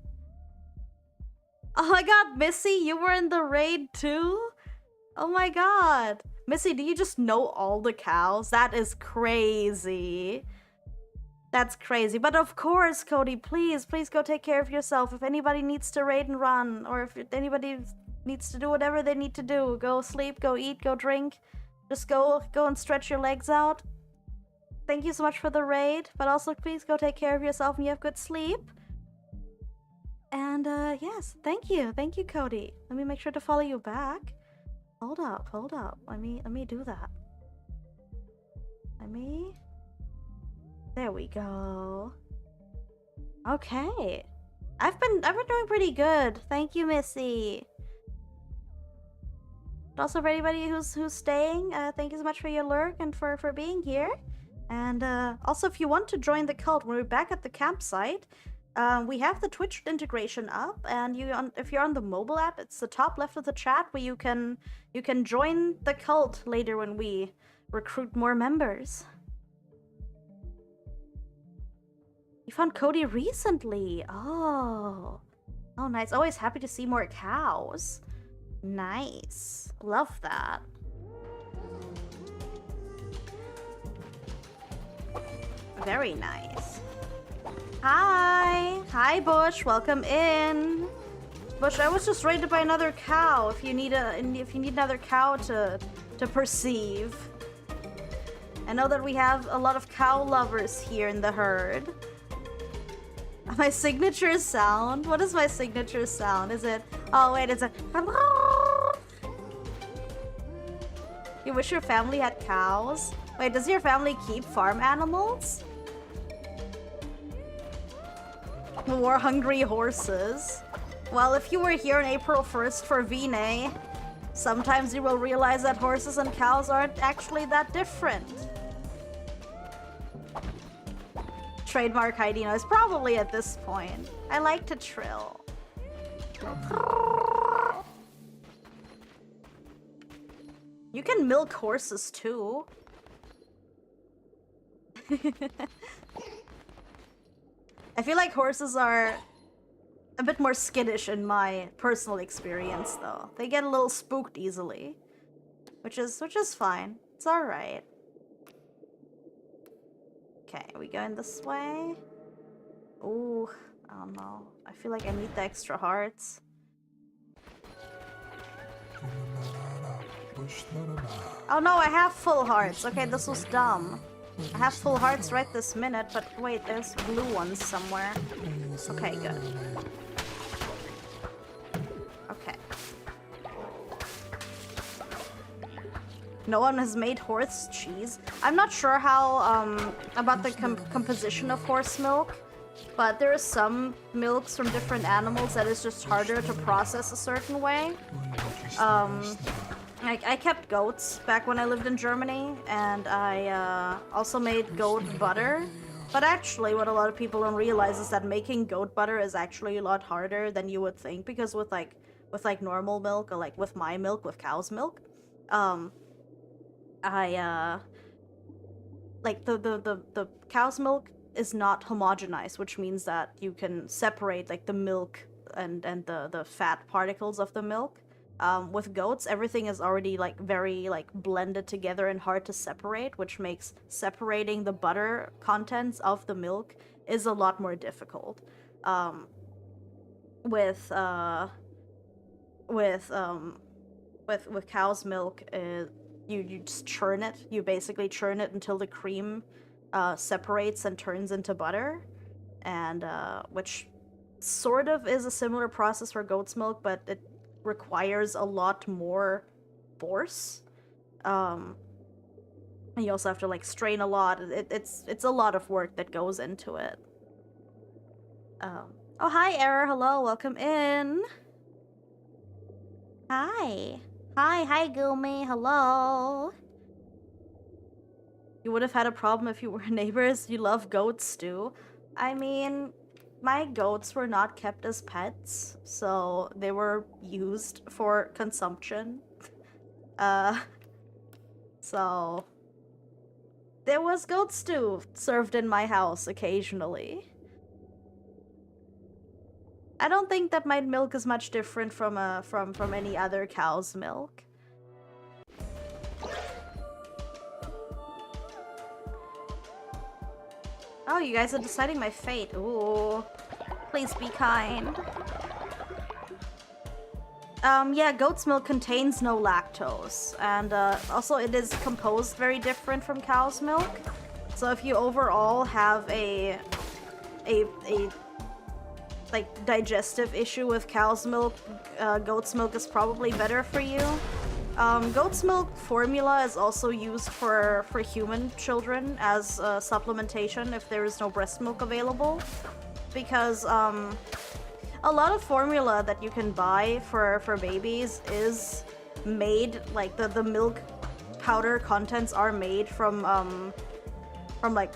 Oh my god, Missy, you were in the raid too? Oh my god. Missy, do you just know all the cows? That is crazy. That's crazy. But of course, Cody, please go take care of yourself. If anybody needs to raid and run, or if anybody needs to do whatever they need to do, go sleep, go eat, go drink, just go and stretch your legs out. Thank you so much for the raid, but also please go take care of yourself and you have good sleep. And yes, thank you, Cody. Let me make sure to follow you back. Hold up. Let me do that. There we go. Okay. I've been doing pretty good. Thank you, Missy. But also for anybody who's staying, thank you so much for your lurk and for being here. And also, if you want to join the cult, when we're back at the campsite, we have the Twitch integration up, and if you're on the mobile app, it's the top left of the chat where you can join the cult later when we recruit more members. You found Cody recently. Oh, nice. Always happy to see more cows. Nice. Love that. Very nice. Hi! Hi, Bush. Welcome in. Bush, I was just raided by another cow. If you need another cow to perceive. I know that we have a lot of cow lovers here in the herd. My signature sound? What is my signature sound? Is it... Oh, wait, it's a... You wish your family had cows? Wait, does your family keep farm animals? War-hungry horses. Well, if you were here on April 1st for V-Day, sometimes you will realize that horses and cows aren't actually that different. Trademark Heidi noise, probably at this point. I like to trill. You can milk horses too. I feel like horses are a bit more skittish in my personal experience though. They get a little spooked easily, which is fine. It's all right. Okay, are we going this way? Ooh, I don't know. I feel like I need the extra hearts. Oh no, I have full hearts. Okay, this was dumb. I have full hearts right this minute, but wait, there's blue ones somewhere. Okay, good. Okay. No one has made horse cheese. I'm not sure how, about the composition of horse milk, but there are some milks from different animals that is just harder to process a certain way. I kept goats back when I lived in Germany, and I also made goat butter. But actually, what a lot of people don't realize is that making goat butter is actually a lot harder than you would think, because with normal milk, or like with my milk, with cow's milk, like the cow's milk is not homogenized, which means that you can separate like the milk and the fat particles of the milk. With goats, everything is already like very like blended together and hard to separate, which makes separating the butter contents of the milk is a lot more difficult. With cow's milk, you just churn it. You basically churn it until the cream separates and turns into butter, and which sort of is a similar process for goat's milk, but it requires a lot more force. And you also have to like strain a lot. It's a lot of work that goes into it. Oh, hi, Error. Hello, welcome in. Hi, Gumi. Hello. You would have had a problem if you were neighbors. You love goats too. I mean, my goats were not kept as pets, so they were used for consumption. So there was goat stew served in my house occasionally. I don't think that my milk is much different from any other cow's milk. Oh, you guys are deciding my fate. Ooh. Please be kind. Yeah, goat's milk contains no lactose. And also it is composed very different from cow's milk. So if you overall have a like digestive issue with cow's milk, goat's milk is probably better for you. Goat's milk formula is also used for human children as supplementation if there is no breast milk available, because a lot of formula that you can buy for babies is made, like the milk powder contents are made from like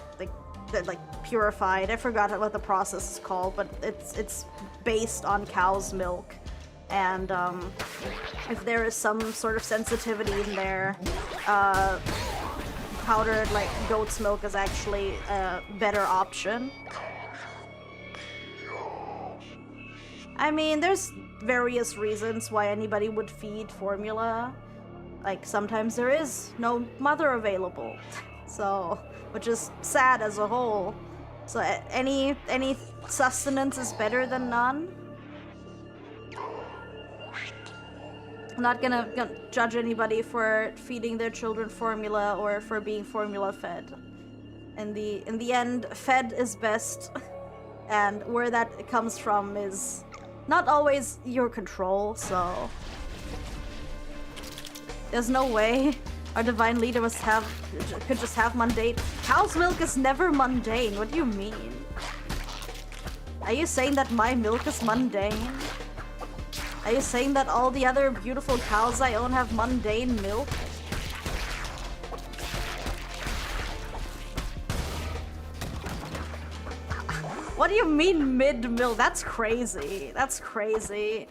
purified. I forgot what the process is called, but it's based on cow's milk. And if there is some sort of sensitivity in there, powdered like goat's milk is actually a better option. I mean, there's various reasons why anybody would feed formula. Like sometimes there is no mother available, so, which is sad as a whole. So any sustenance is better than none. I'm not gonna judge anybody for feeding their children formula or for being formula fed. In the end, fed is best, and where that comes from is not always your control, so there's no way our divine leader could just have mundane. Cow's milk is never mundane. What do you mean? Are you saying that my milk is mundane? Are you saying that all the other beautiful cows I own have mundane milk? What do you mean mid-milk? That's crazy. That's crazy.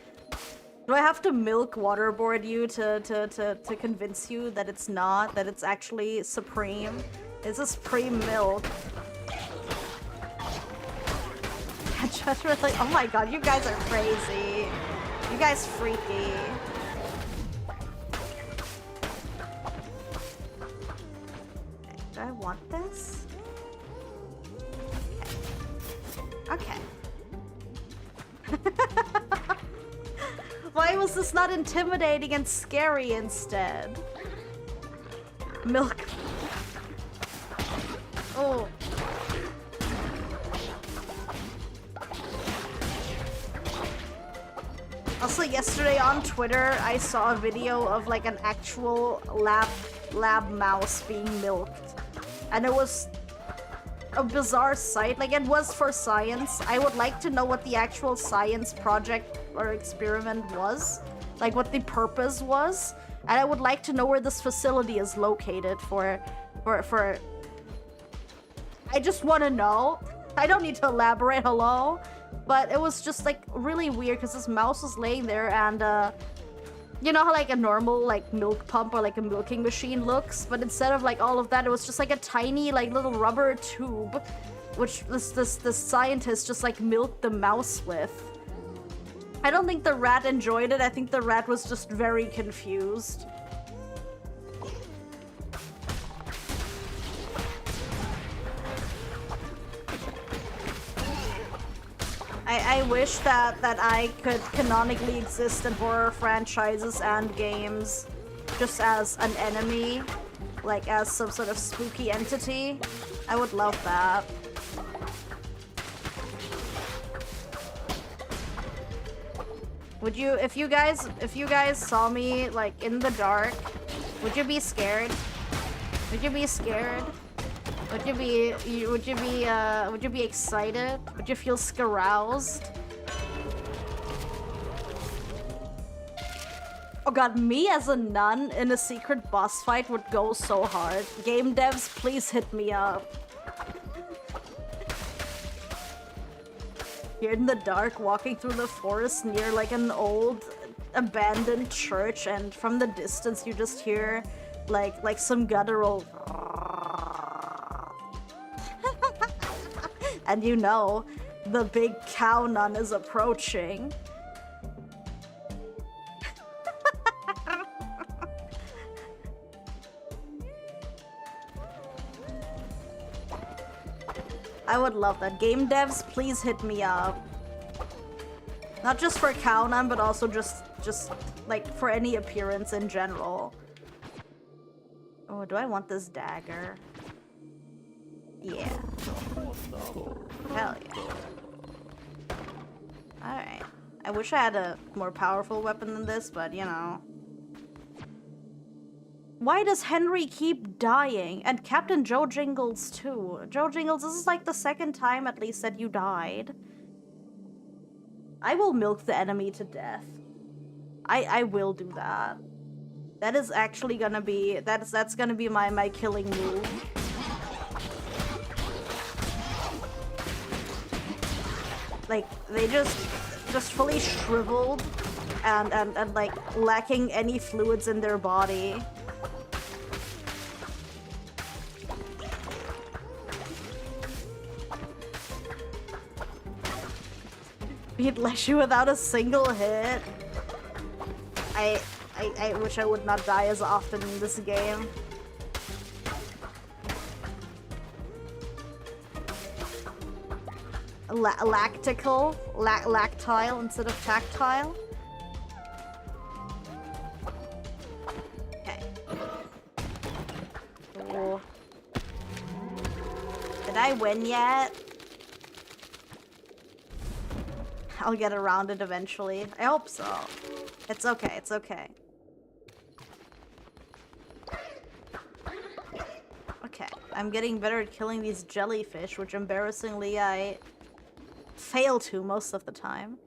Do I have to milk waterboard you to convince you that it's not? That it's actually supreme? It's a supreme milk. Just like, oh my god, you guys are crazy. You guys freaky. Do I want this? Okay. Why was this not intimidating and scary instead? Milk. Oh. Also, yesterday on Twitter, I saw a video of like an actual lab mouse being milked. And it was a bizarre sight. Like, it was for science. I would like to know what the actual science project or experiment was. Like, what the purpose was. And I would like to know where this facility is located for... I just want to know. I don't need to elaborate, hello? But it was just, like, really weird because this mouse was laying there and, you know how, like, a normal, like, milk pump or, like, a milking machine looks? But instead of, like, all of that, it was just, like, a tiny, like, little rubber tube which this scientist just, like, milked the mouse with. I don't think the rat enjoyed it. I think the rat was just very confused. I wish that I could canonically exist in horror franchises and games just as an enemy, like as some sort of spooky entity. I would love that. Would you, if you guys saw me like in the dark, would you be scared? Would you be scared? Would you be excited? Would you feel scaroused? Oh god, me as a nun in a secret boss fight would go so hard. Game devs, please hit me up. You're in the dark, walking through the forest near like an old abandoned church, and from the distance you just hear like some guttural and you know the big cow nun is approaching. I would love that. Game devs, please hit me up. Not just for cow nun, but also just like for any appearance in general. Oh, do I want this dagger? Yeah. Hell yeah. Alright. I wish I had a more powerful weapon than this, but you know. Why does Henry keep dying? And Captain Joe Jingles too. Joe Jingles, this is like the second time at least that you died. I will milk the enemy to death. I will do that. That is actually gonna be, that's gonna be my killing move. Like, they just fully shriveled and like lacking any fluids in their body. Beat Leshu without a single hit. I wish I would not die as often in this game. lactile instead of tactile. Okay. Ooh. Did I win yet? I'll get around it eventually. I hope so. It's okay, it's okay. Okay, I'm getting better at killing these jellyfish, which embarrassingly I fail to most of the time.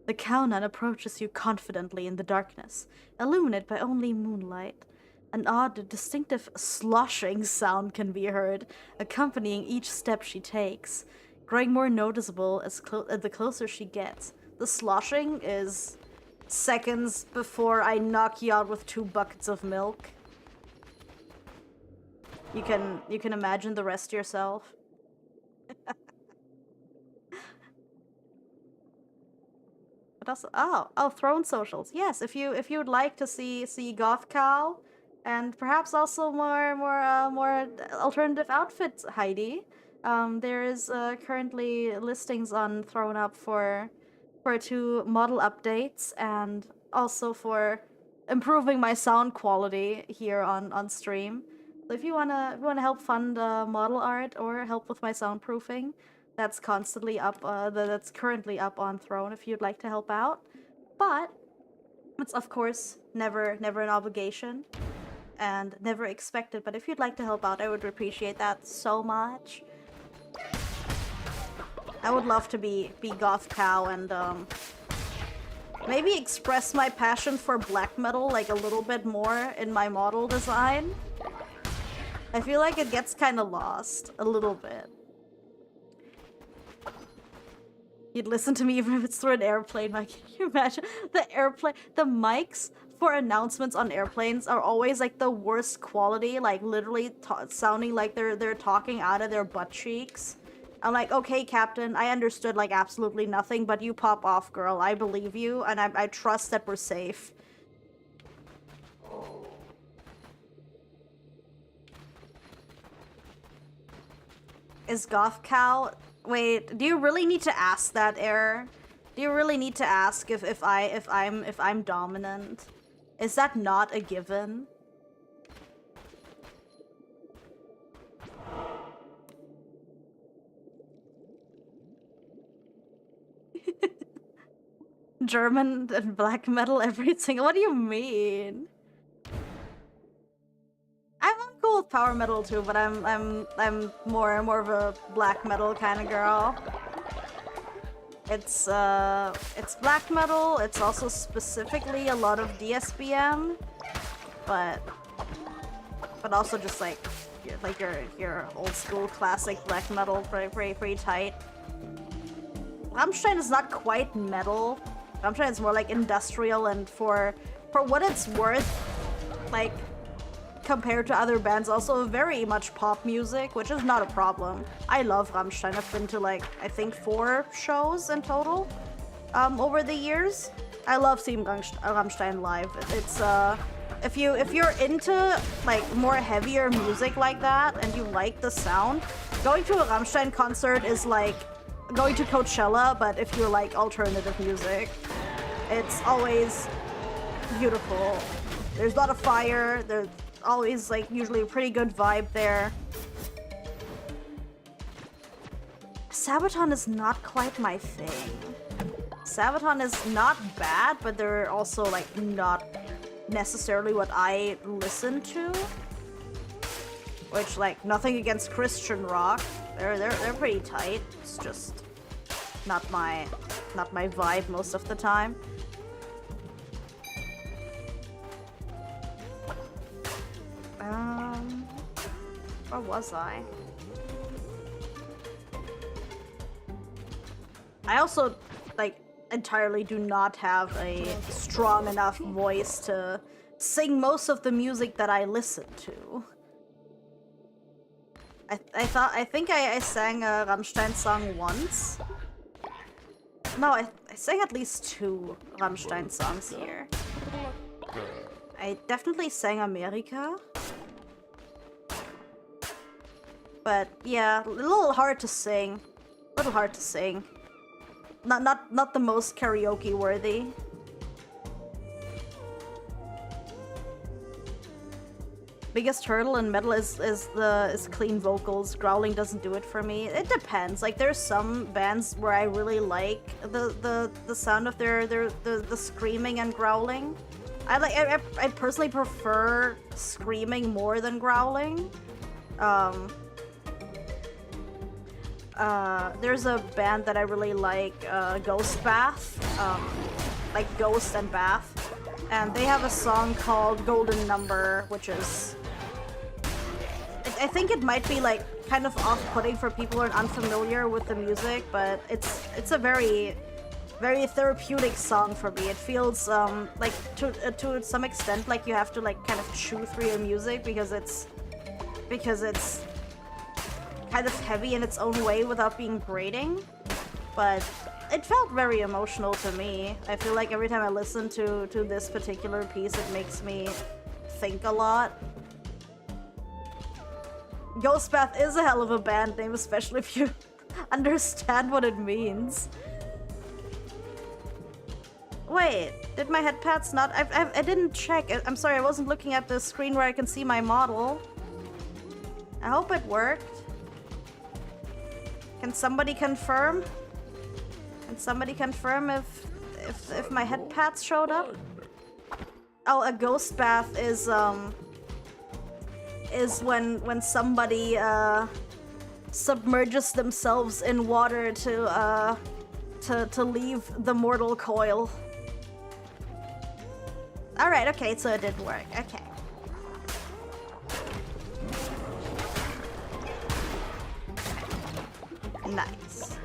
The cow nun approaches you confidently in the darkness, illuminated by only moonlight. An odd, distinctive sloshing sound can be heard, accompanying each step she takes, growing more noticeable as the closer she gets. The sloshing is seconds before I knock you out with 2 buckets of milk. You can imagine the rest yourself. What else? Oh, Throne socials. Yes, if you would like to see Goth Cow, and perhaps also more alternative outfits, Heidi. There is currently listings on Throne Up for 2 model updates, and also for improving my sound quality here on stream. So if you wanna help fund model art or help with my soundproofing, that's constantly up. That's currently up on Throne. If you'd like to help out, but it's of course never an obligation and never expected. But if you'd like to help out, I would appreciate that so much. I would love to be Goth Cow and maybe express my passion for black metal like a little bit more in my model design. I feel like it gets kind of lost a little bit. You'd listen to me even if it's through an airplane. Like, can you imagine the mics for announcements on airplanes are always like the worst quality, like literally sounding like they're talking out of their butt cheeks. I'm like, okay, Captain, I understood like absolutely nothing, but you pop off, girl. I believe you, and I trust that we're safe. Is Goth Cow? Wait, do you really need to ask that, Error? Do you really need to ask if I'm dominant? Is that not a given? German and black metal, everything. What do you mean? I'm cool with power metal too, but I'm more of a black metal kind of girl. It's black metal. It's also specifically a lot of DSBM, but also just like your old school classic black metal, pretty tight. Rammstein is not quite metal. Rammstein is more like industrial, and for what it's worth, like compared to other bands, also very much pop music, which is not a problem. I love Rammstein. I've been to like I think 4 shows in total over the years. I love seeing Rammstein live. It's if you're into like more heavier music like that and you like the sound, going to a Rammstein concert is like going to Coachella, but if you like alternative music. It's always beautiful. There's a lot of fire. There's always like usually a pretty good vibe there. Sabaton is not quite my thing. Sabaton is not bad, but they're also like not necessarily what I listen to. Which, like, nothing against Christian rock. They're pretty tight. It's just not my vibe most of the time. Where was I? I also, like, entirely do not have a strong enough voice to sing most of the music that I listen to. I think I sang a Rammstein song once. No, I sang at least 2 Rammstein songs here. I definitely sang America. But yeah, a little hard to sing. little hard to sing. Not the most karaoke worthy. Biggest hurdle in metal is clean vocals. Growling doesn't do it for me. It depends. Like there's some bands where I really like the sound of the screaming and growling. I personally prefer screaming more than growling. There's a band that I really like, Ghost Bath, like Ghost and Bath, and they have a song called Golden Number, which is, I think it might be like kind of off-putting for people who are unfamiliar with the music, but it's a very therapeutic song for me. It feels like to some extent like you have to like kind of chew through your music because it's kind of heavy in its own way without being grating, but it felt very emotional to me. I feel like every time I listen to this particular piece, it makes me think a lot. Ghostbath is a hell of a band name, especially if you understand what it means. Wait, did my head pads not? I didn't check. I'm sorry, I wasn't looking at the screen where I can see my model. I hope it worked. Can somebody confirm? Can somebody confirm if my head pads showed up? Oh, a ghost bath is when somebody submerges themselves in water to leave the mortal coil. All right, okay, so it did work. Okay. Nice.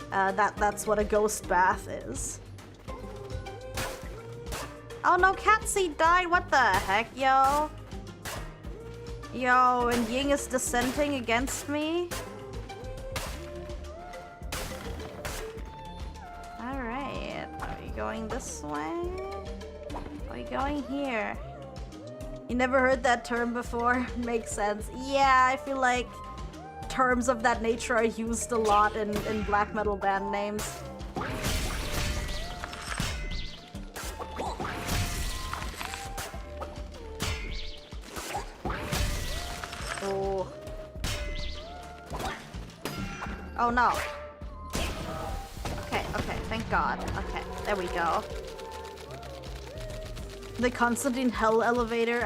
That's what a ghost bath is. Oh no, Catseed died. What the heck, yo? Yo, and Ying is dissenting against me? Alright, are we going this way? Are we going here? You never heard that term before? Makes sense. Yeah, I feel like terms of that nature are used a lot in black metal band names. Oh. Oh no. Okay, thank God. Okay, there we go. The Constantine Hell Elevator.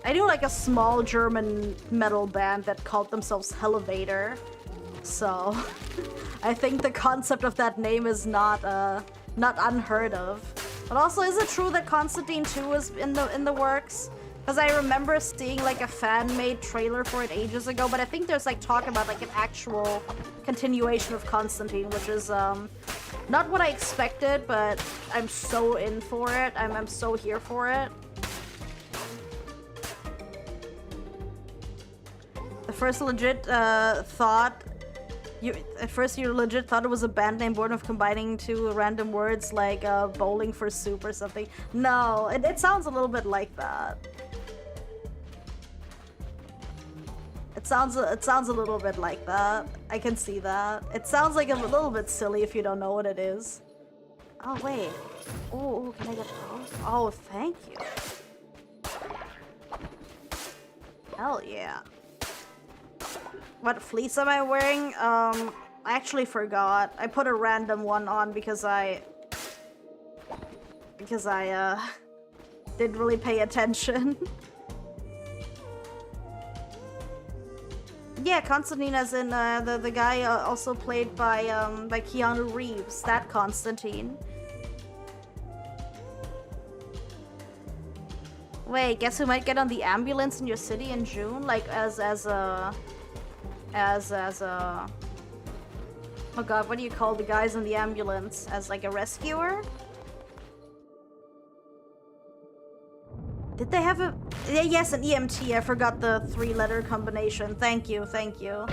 I knew like a small German metal band that called themselves Hellevator. So I think the concept of that name is not unheard of. But also, is it true that Constantine 2 is in the works? Because I remember seeing like a fan-made trailer for it ages ago, but I think there's like talk about like an actual continuation of Constantine, which is not what I expected, but I'm so in for it. I'm so here for it. The first legit thought you legit thought it was a band name born of combining two random words like bowling for soup or something. No, it sounds a little bit like that. It sounds a little bit like that. I can see that. It sounds like a little bit silly if you don't know what it is. Oh wait. Oh, can I get those? Oh, thank you. Hell yeah. What fleece am I wearing? I actually forgot. I put a random one on because I didn't really pay attention. Yeah, Constantine as in the guy also played by Keanu Reeves. That Constantine. Wait, guess who might get on the ambulance in your city in June? Like as a oh god, what do you call the guys in the ambulance? As like a rescuer? Did they have a... Yes, an EMT. I forgot the 3-letter combination. Thank you, thank you.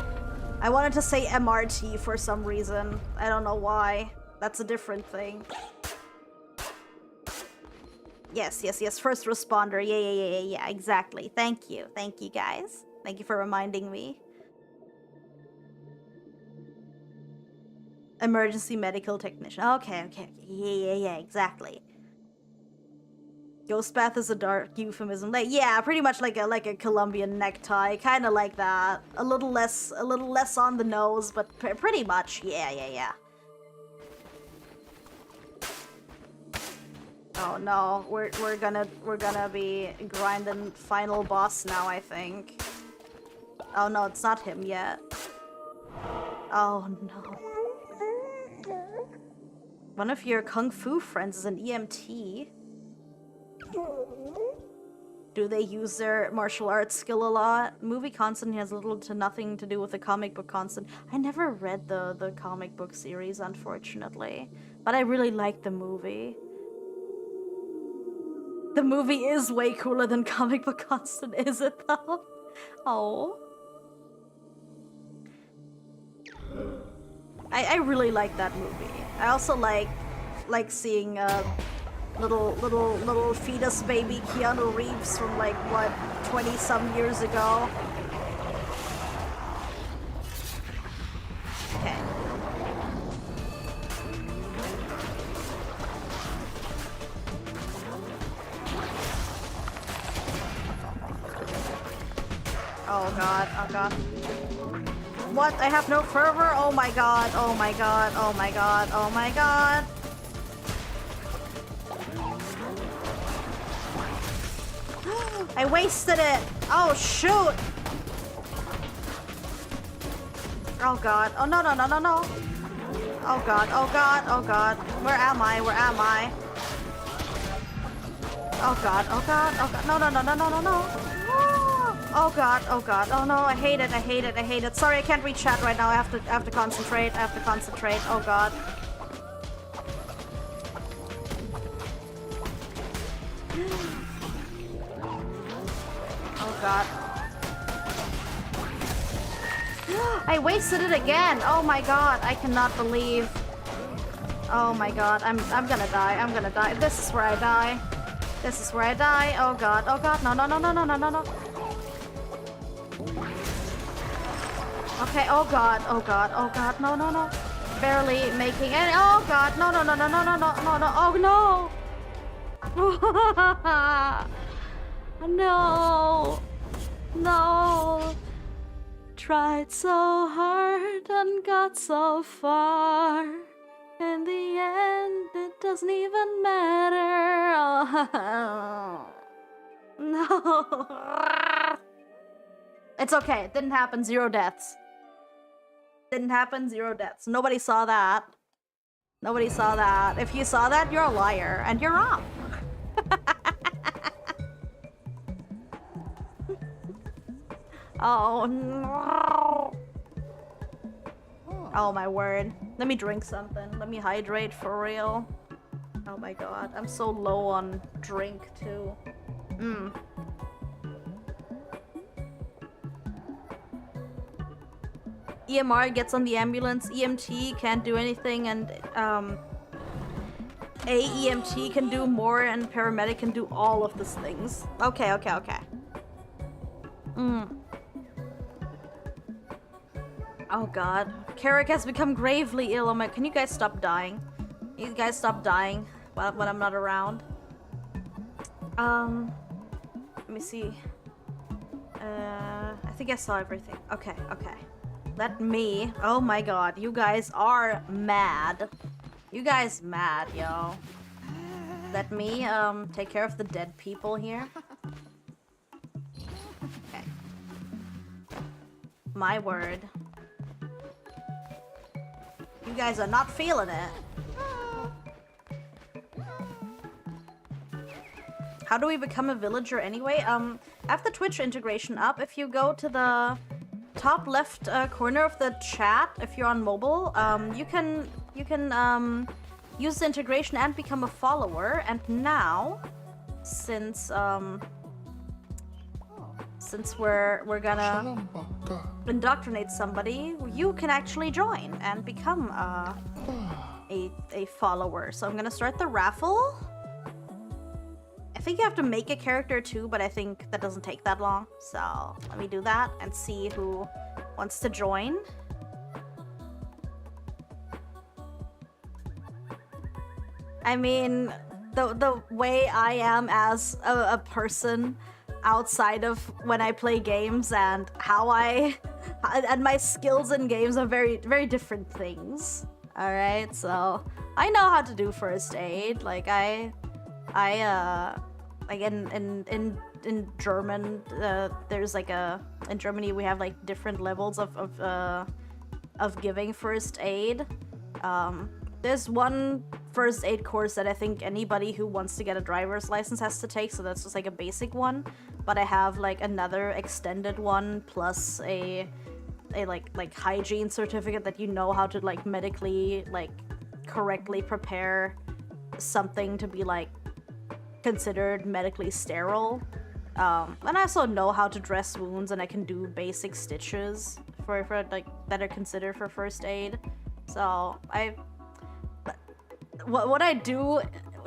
I wanted to say MRT for some reason. I don't know why. That's a different thing. Yes. First responder. Yeah, exactly. Thank you, guys. Thank you for reminding me. Emergency medical technician. Okay, okay. Yeah, exactly. Ghost bath is a dark euphemism. Like, yeah, pretty much like a Colombian necktie, kind of like that. A little less on the nose, but pretty much. Yeah. Oh no, we're gonna be grinding final boss now, I think. Oh no, it's not him yet. Oh no. One of your kung fu friends is an EMT. Do they use their martial arts skill a lot? Movie constantly has little to nothing to do with the comic book constant. I never read the comic book series, unfortunately. But I really liked the movie. The movie is way cooler than comic book constant, is it though? Oh. I really like that movie. I also like seeing little fetus baby Keanu Reeves from like what 20-some years ago. Okay. Oh god, oh god. What? I have no fervor? Oh my god, oh my god, oh my god, oh my god. I wasted it! Oh shoot! Oh god, oh no. Oh god, oh god, oh god. Where am I? Where am I? Oh god, oh god, oh god. No. Oh god, oh no, I hate it. Sorry, I can't read chat right now. I have to concentrate. Oh god. Oh god. I wasted it again. Oh my god, I cannot believe. Oh my god, I'm gonna die. This is where I die. Oh god, no. Okay, oh god, no. Barely making any. Oh god, no. Oh no. No. Tried so hard and got so far. In the end, it doesn't even matter. Oh. No. It's okay. It didn't happen. 0 deaths. Nobody saw that. If you saw that, you're a liar. And you're wrong. Oh no. Oh my word. Let me drink something. Let me hydrate for real. Oh my god. I'm so low on drink too. EMR gets on the ambulance, EMT can't do anything, and AEMT can do more, and paramedic can do all of these things. Okay. Oh god. Carrick has become gravely ill. Oh my, can you guys stop dying? You guys stop dying when I'm not around. Let me see. I think I saw everything. Okay. Let me. Oh my god, you guys are mad. You guys mad, yo. Let me take care of the dead people here. Okay. My word. You guys are not feeling it. How do we become a villager anyway? I have the Twitch integration up. If you go to the top left corner of the chat, if you're on mobile, you can use the integration and become a follower. And now, since we're gonna indoctrinate somebody, you can actually join and become a follower. So I'm gonna start the raffle. I think you have to make a character too, but I think that doesn't take that long. So let me do that and see who wants to join. I mean, the way I am as a person outside of when I play games and how and my skills in games are very, very different things. All right, so I know how to do first aid. Like like in German, there's like in Germany we have like different levels of giving first aid. There's one first aid course that I think anybody who wants to get a driver's license has to take, so that's just like a basic one. But I have like another extended one plus a like hygiene certificate that you know how to like medically like correctly prepare something to be like considered medically sterile. And I also know how to dress wounds, and I can do basic stitches for like that are considered for first aid. So what I do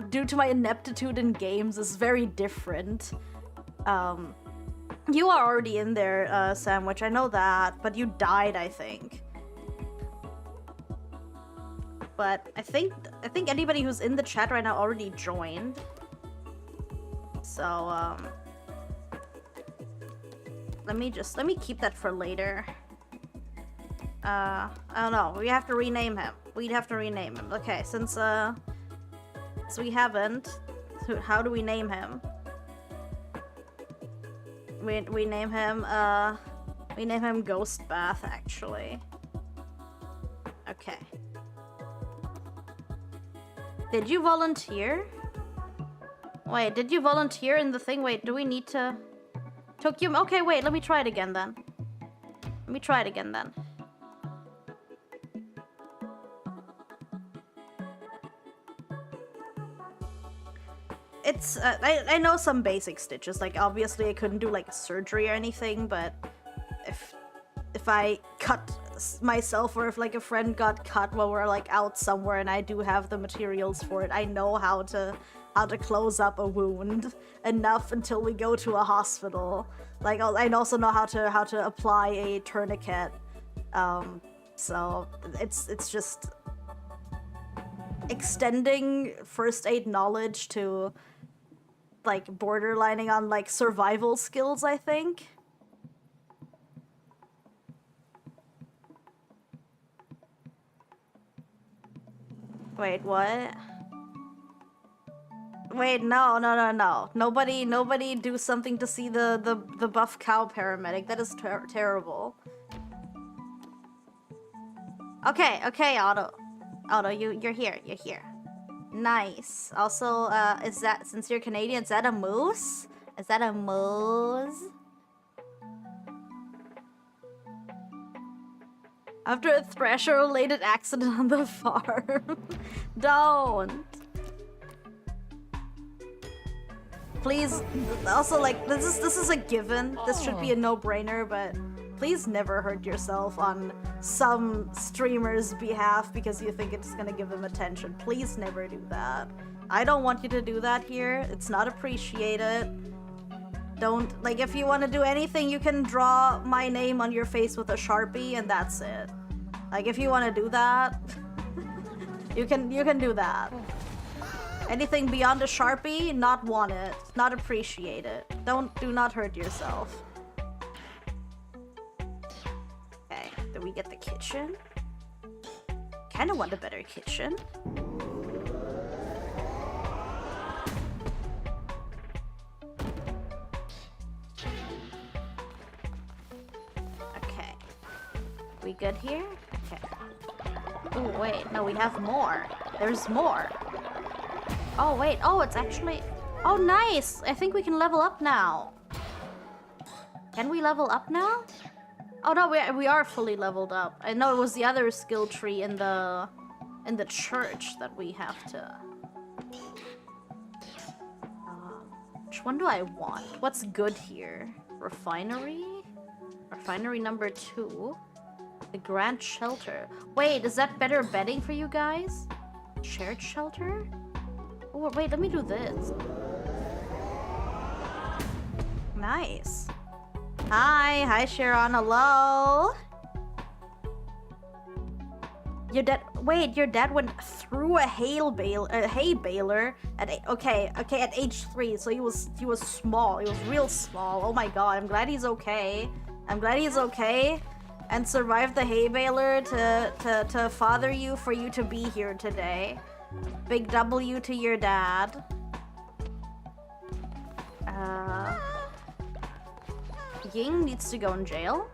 due to my ineptitude in games is very different. You are already in there, Sandwich, I know that, but you died, I think. But I think anybody who's in the chat right now already joined. So, let me keep that for later. I don't know, we have to rename him. We'd have to rename him. Okay, since we haven't, how do we name him? We name him Ghost Bath, actually. Okay. Did you volunteer? Wait, did you volunteer in the thing? Wait, do we need to... Took you... Okay, wait, let me try it again then. It's, I know some basic stitches, like obviously I couldn't do like a surgery or anything, but if I cut myself or if like a friend got cut while we're like out somewhere and I do have the materials for it, I know how to close up a wound enough until we go to a hospital. Like I also know how to apply a tourniquet. So it's just extending first aid knowledge to like borderlining on like survival skills, I think. Wait, what? Wait, no. Nobody do something to see the buff cow paramedic. That is terrible. Okay, Otto. Otto, you're here. Nice. Also, is that, since you're Canadian, is that a moose? After a Thrasher-related accident on the farm. Don't. Please, also, like, this is a given. This should be a no-brainer, but please never hurt yourself on some streamer's behalf because you think it's gonna give them attention. Please never do that. I don't want you to do that here. It's not appreciated. Don't, like, if you want to do anything, you can draw my name on your face with a Sharpie and that's it. Like, if you want to do that, you can do that. Anything beyond a Sharpie, not want it, not appreciate it. Do not hurt yourself. Okay, did we get the kitchen? Kinda want a better kitchen. Okay. We good here? Okay. Oh, wait, no, we have more. There's more. Oh, wait. Oh, it's actually... Oh, nice! I think we can level up now. Can we level up now? Oh, no, we are fully leveled up. I know it was the other skill tree in the church that we have to... which one do I want? What's good here? Refinery? Refinery number 2. The Grand Shelter. Wait, is that better bedding for you guys? Shared shelter? Oh, wait, let me do this. Nice. Hi, Sharon, hello. Your dad. Wait, your dad went through a hay baler at at age 3. So he was small. He was real small. Oh my god. I'm glad he's okay. I'm glad he's okay, and survived the hay baler to father you for you to be here today. Big W to your dad. Ying needs to go in jail.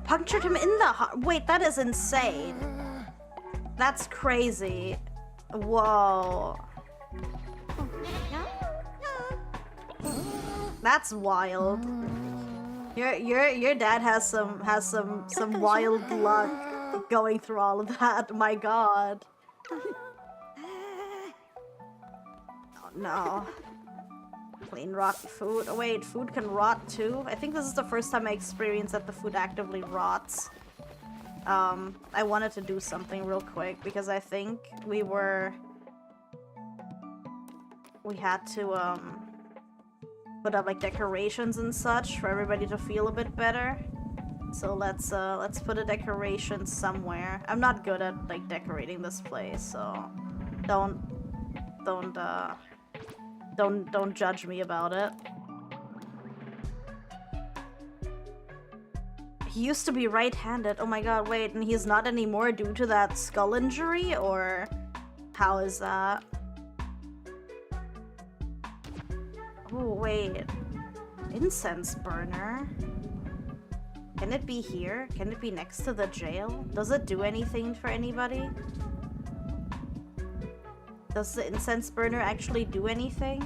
Punctured him in the heart. Wait, that is insane. That's crazy. Whoa. That's wild. Your dad has some wild luck going through all of that. My god. Oh no. Clean rotten food. Oh wait, food can rot too? I think this is the first time I experienced that the food actively rots. I wanted to do something real quick because I think we had to put up like decorations and such for everybody to feel a bit better. So let's put a decoration somewhere. I'm not good at like decorating this place, so don't judge me about it. He used to be right-handed. Oh my god, wait, and he's not anymore due to that skull injury, or how is that? Oh, wait. Incense burner? Can it be here? Can it be next to the jail? Does it do anything for anybody? Does the incense burner actually do anything?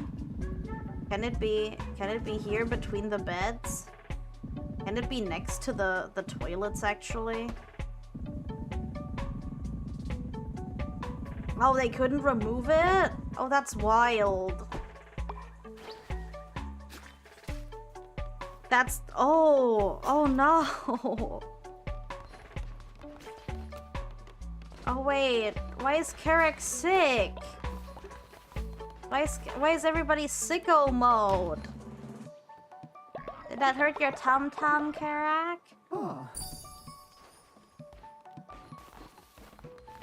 Can it be here between the beds? Can it be next to the toilets actually? Oh, they couldn't remove it? Oh, that's wild. That's... Oh no. Oh wait, why is Carrack sick? Why is everybody sicko mode? Did that hurt your tum-tum, Carrack? Oh.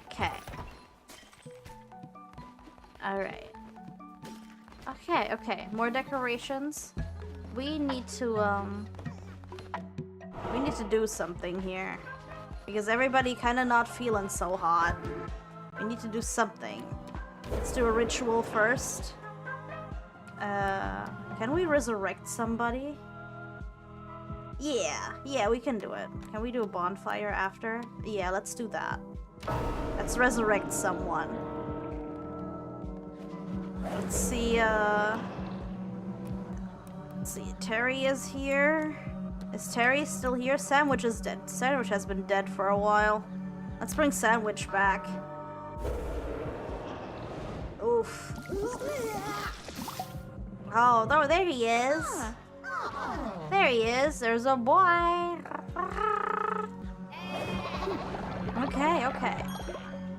Okay. Alright. Okay, more decorations. We need to do something here. Because everybody kinda not feeling so hot. We need to do something. Let's do a ritual first. Can we resurrect somebody? Yeah, we can do it. Can we do a bonfire after? Yeah, let's do that. Let's resurrect someone. Let's see, Terry is here. Is Terry still here? Sandwich is dead. Sandwich has been dead for a while. Let's bring Sandwich back. Oof. Oh, there he is. There he is. There's a boy.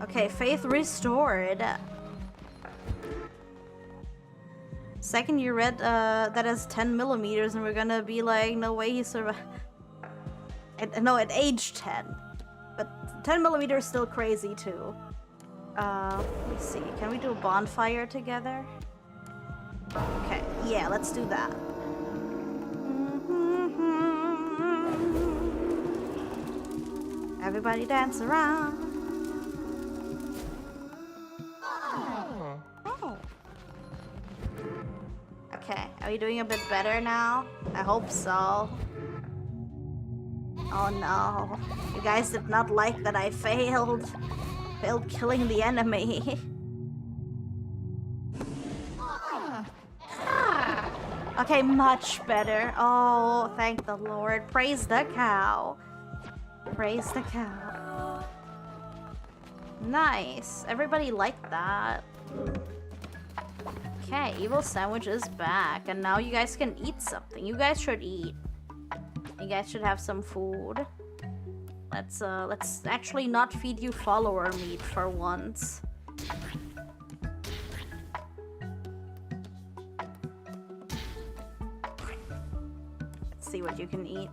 Okay, faith restored. Second you read that has 10 millimeters and we're gonna be like, no way he survived. No, at age 10. But 10 millimeters is still crazy too. Let me see. Can we do a bonfire together? Okay, yeah, let's do that. Everybody dance around. Okay, are we doing a bit better now? I hope so. Oh no. You guys did not like that I failed. Failed killing the enemy. Okay, much better. Oh, thank the Lord. Praise the cow. Praise the cow. Nice. Everybody liked that. Okay, Evil Sandwich is back, and now you guys can eat something. You guys should eat. You guys should have some food. Let's actually not feed you follower meat for once. Let's Let's see what you can eat.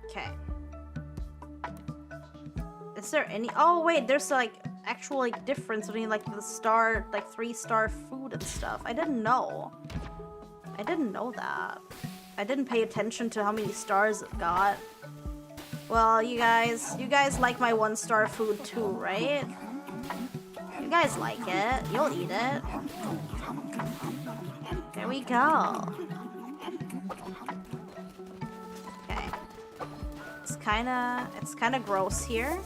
Okay. Is there any? Oh wait, there's like actual like difference between like the star, like 3-star food and stuff. I didn't know. I didn't know that. I didn't pay attention to how many stars it got. Well, you guys like my 1-star food too, right? You guys like it. You'll eat it. There we go. Okay. It's kinda gross here.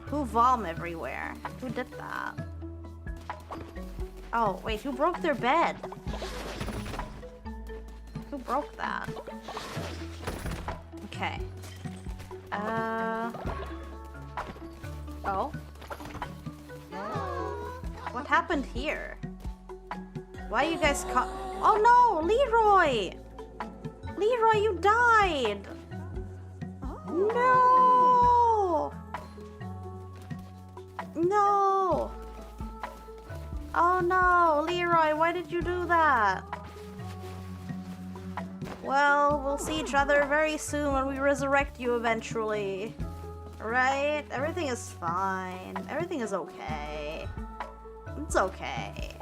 Who vom everywhere? Who did that? Oh, wait, who broke their bed? Who broke that? Okay. Oh. What happened here? Why you guys caught? Oh no, Leroy! Leroy, you died! No! No! Oh no, Leroy, why did you do that? Well, we'll see each other very soon when we resurrect you eventually. Right? Everything is fine. Everything is okay. It's okay.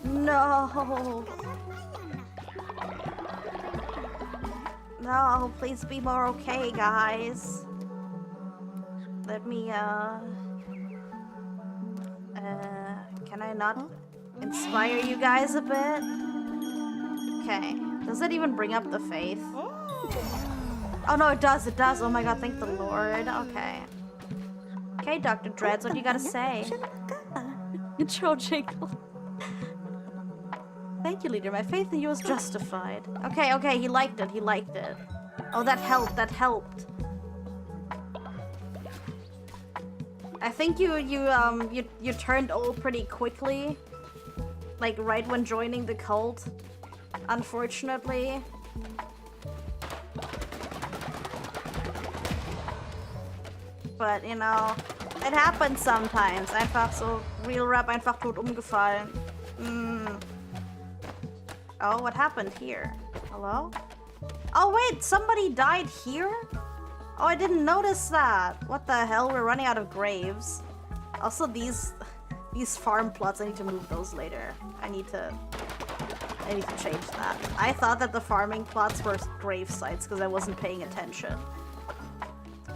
No. No, please be more okay, guys. Let me, can I not inspire you guys a bit? Okay. Does it even bring up the faith? Oh no, it does, it does. Oh my god, thank the Lord. Okay. Okay, Dr. Dreads, what do you gotta say? Intro jingle. Thank you, leader. My faith in you was justified. Okay, okay, he liked it, he liked it. Oh, that helped, that helped. I think you turned old pretty quickly. Like, right when joining the cult. Unfortunately. But, you know, it happens sometimes. Einfach so, Real Rap einfach tot umgefallen. Oh, what happened here? Hello? Oh wait, somebody died here? Oh, I didn't notice that. What the hell? We're running out of graves. Also, these farm plots, I need to move those later. I need to change that. I thought that the farming plots were grave sites because I wasn't paying attention.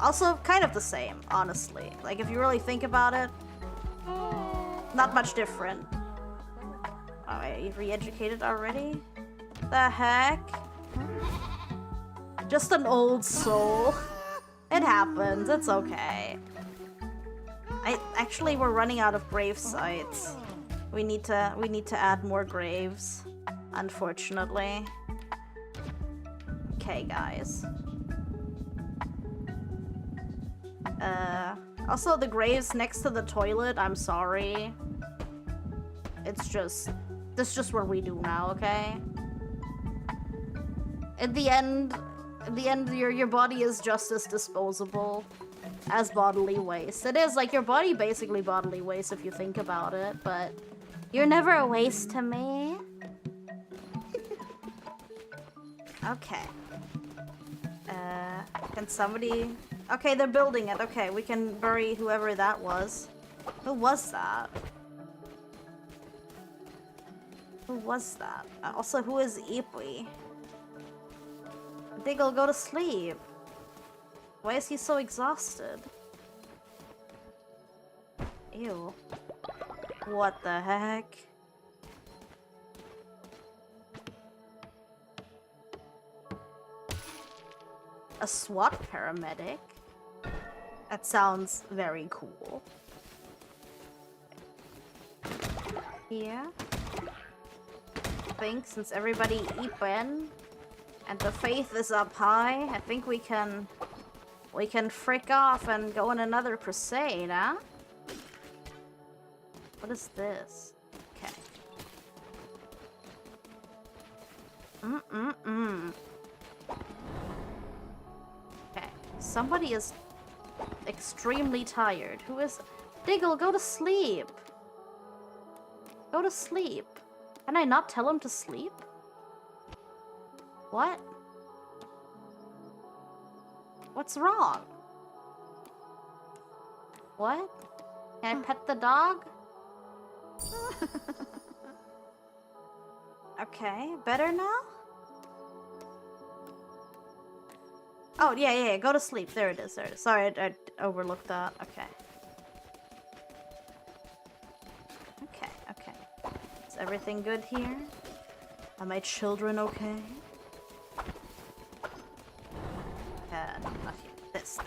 Also, kind of the same, honestly. Like, if you really think about it, not much different. Oh, wait, you've re-educated already? The heck? Just an old soul. It happens, it's okay. Actually, we're running out of grave sites. We need to add more graves, unfortunately. Okay, guys. Also the graves next to the toilet, I'm sorry. It's just, this is just what we do now, okay? At the end, your body is just as disposable as bodily waste. It is, like, your body basically bodily waste if you think about it, but you're never a waste to me. Okay. Can somebody... Okay, they're building it. Okay, we can bury whoever that was. Who was that? Who was that? Also, who is Ippy? Diggle, go to sleep. Why is he so exhausted? Ew. What the heck? A SWAT paramedic? That sounds very cool. Yeah. I think since everybody eaten and the faith is up high, I think we can frick off and go on another crusade, huh? What is this? Okay. Okay. Somebody is extremely tired. Who is... Diggle, go to sleep. Go to sleep. Can I not tell him to sleep? What? What's wrong? What? Can I pet the dog? Okay, better now? Oh, yeah, go to sleep. There it is, there it is. Sorry, I overlooked that. Okay. Okay. Is everything good here? Are my children okay? Not here. This.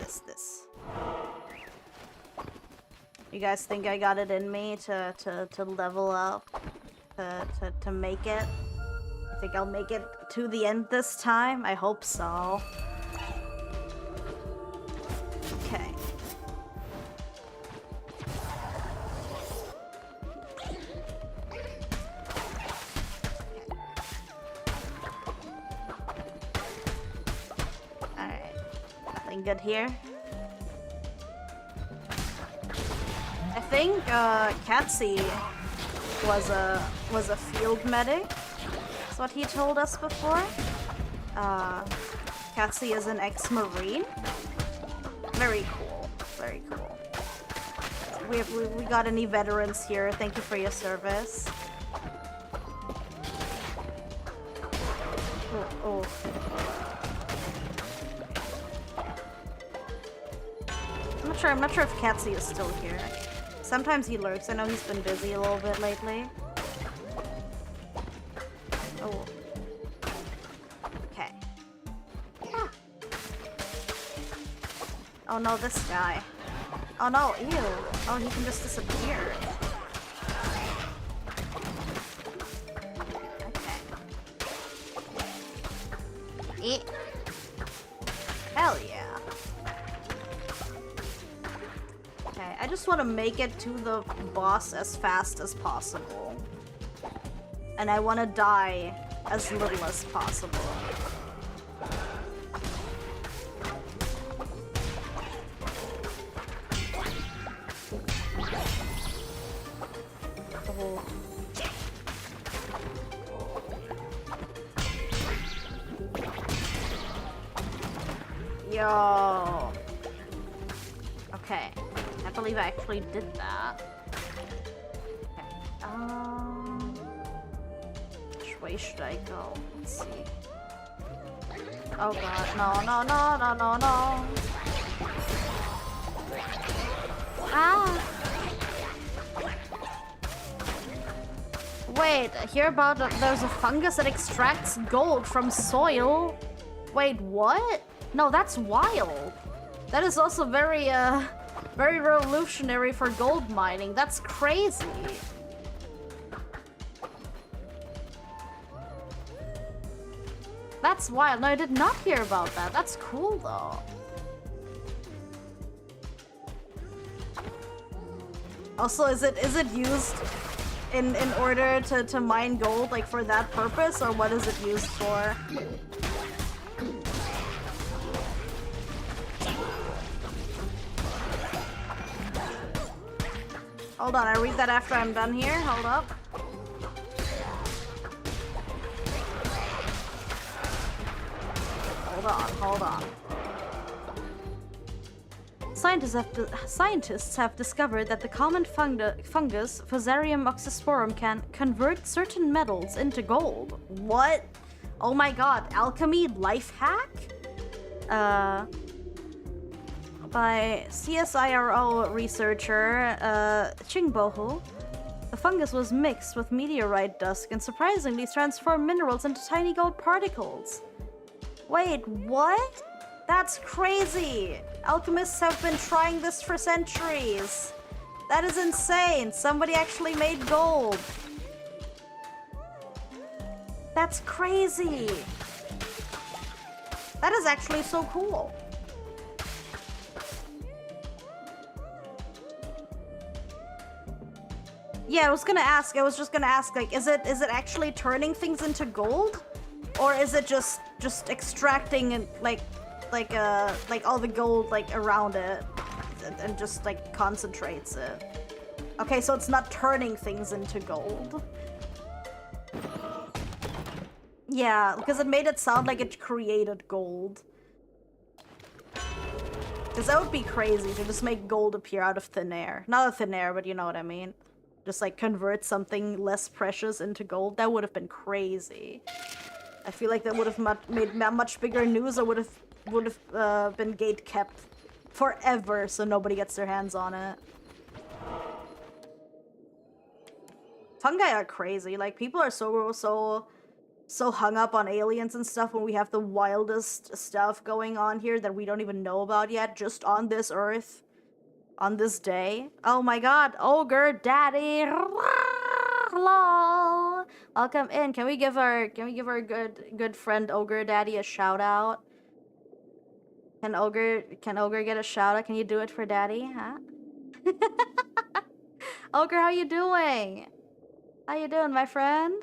You guys think I got it in me to level up? To make it? I think I'll make it to the end this time? I hope so. Okay. Alright. Nothing good here. I think Katsy was a field medic. That's what he told us before. Katsy is an ex-marine. Very cool. Very cool. We got any veterans here. Thank you for your service. Oh. I'm not sure if Katsy is still here. Sometimes he lurks. I know he's been busy a little bit lately. Oh. Okay. Ah. Oh no, this guy. Oh no, ew. Oh, he can just disappear. Okay. Hell yeah. Okay, I just want to make it to the boss as fast as possible. And I want to die as little as possible. Oh. Yo. Okay. I believe I actually did that. Okay. Which way should I go? Let's see. Oh god, no. Ah! Wait, I hear about there's a fungus that extracts gold from soil. Wait, what? No, that's wild. That is also very revolutionary for gold mining. That's crazy. That's wild. No, I did not hear about that. That's cool, though. Also, is it used in order to mine gold, like for that purpose, or what is it used for? Hold on, I read that after I'm done here. Hold up. Hold on. Scientists have discovered that the common fungus, Fusarium oxysporum, can convert certain metals into gold. What? Oh my god, alchemy life hack? By CSIRO researcher Qingbohu, the fungus was mixed with meteorite dust and surprisingly transformed minerals into tiny gold particles. Wait, what? That's crazy! Alchemists have been trying this for centuries. That is insane. Somebody actually made gold. That's crazy. That is actually so cool. Yeah, I was just gonna ask, like, is it actually turning things into gold? Or is it just extracting and like all the gold like around it and just like concentrates it? Okay, so it's not turning things into gold. Yeah, because it made it sound like it created gold. Because that would be crazy to just make gold appear out of thin air. Not out of thin air, but you know what I mean. Just like convert something less precious into gold. That would have been crazy. I feel like that would have made much bigger news, or would have been gate kept forever, so nobody gets their hands on it. Fungi are crazy. Like, people are so hung up on aliens and stuff when we have the wildest stuff going on here that we don't even know about yet, just on this earth, on this day. Oh my god, Ogre Daddy! Lol. Welcome in. Can we give our good friend Ogre Daddy a shout out? Can Ogre get a shout out? Can you do it for Daddy? Huh? Ogre, how you doing? How you doing, my friend?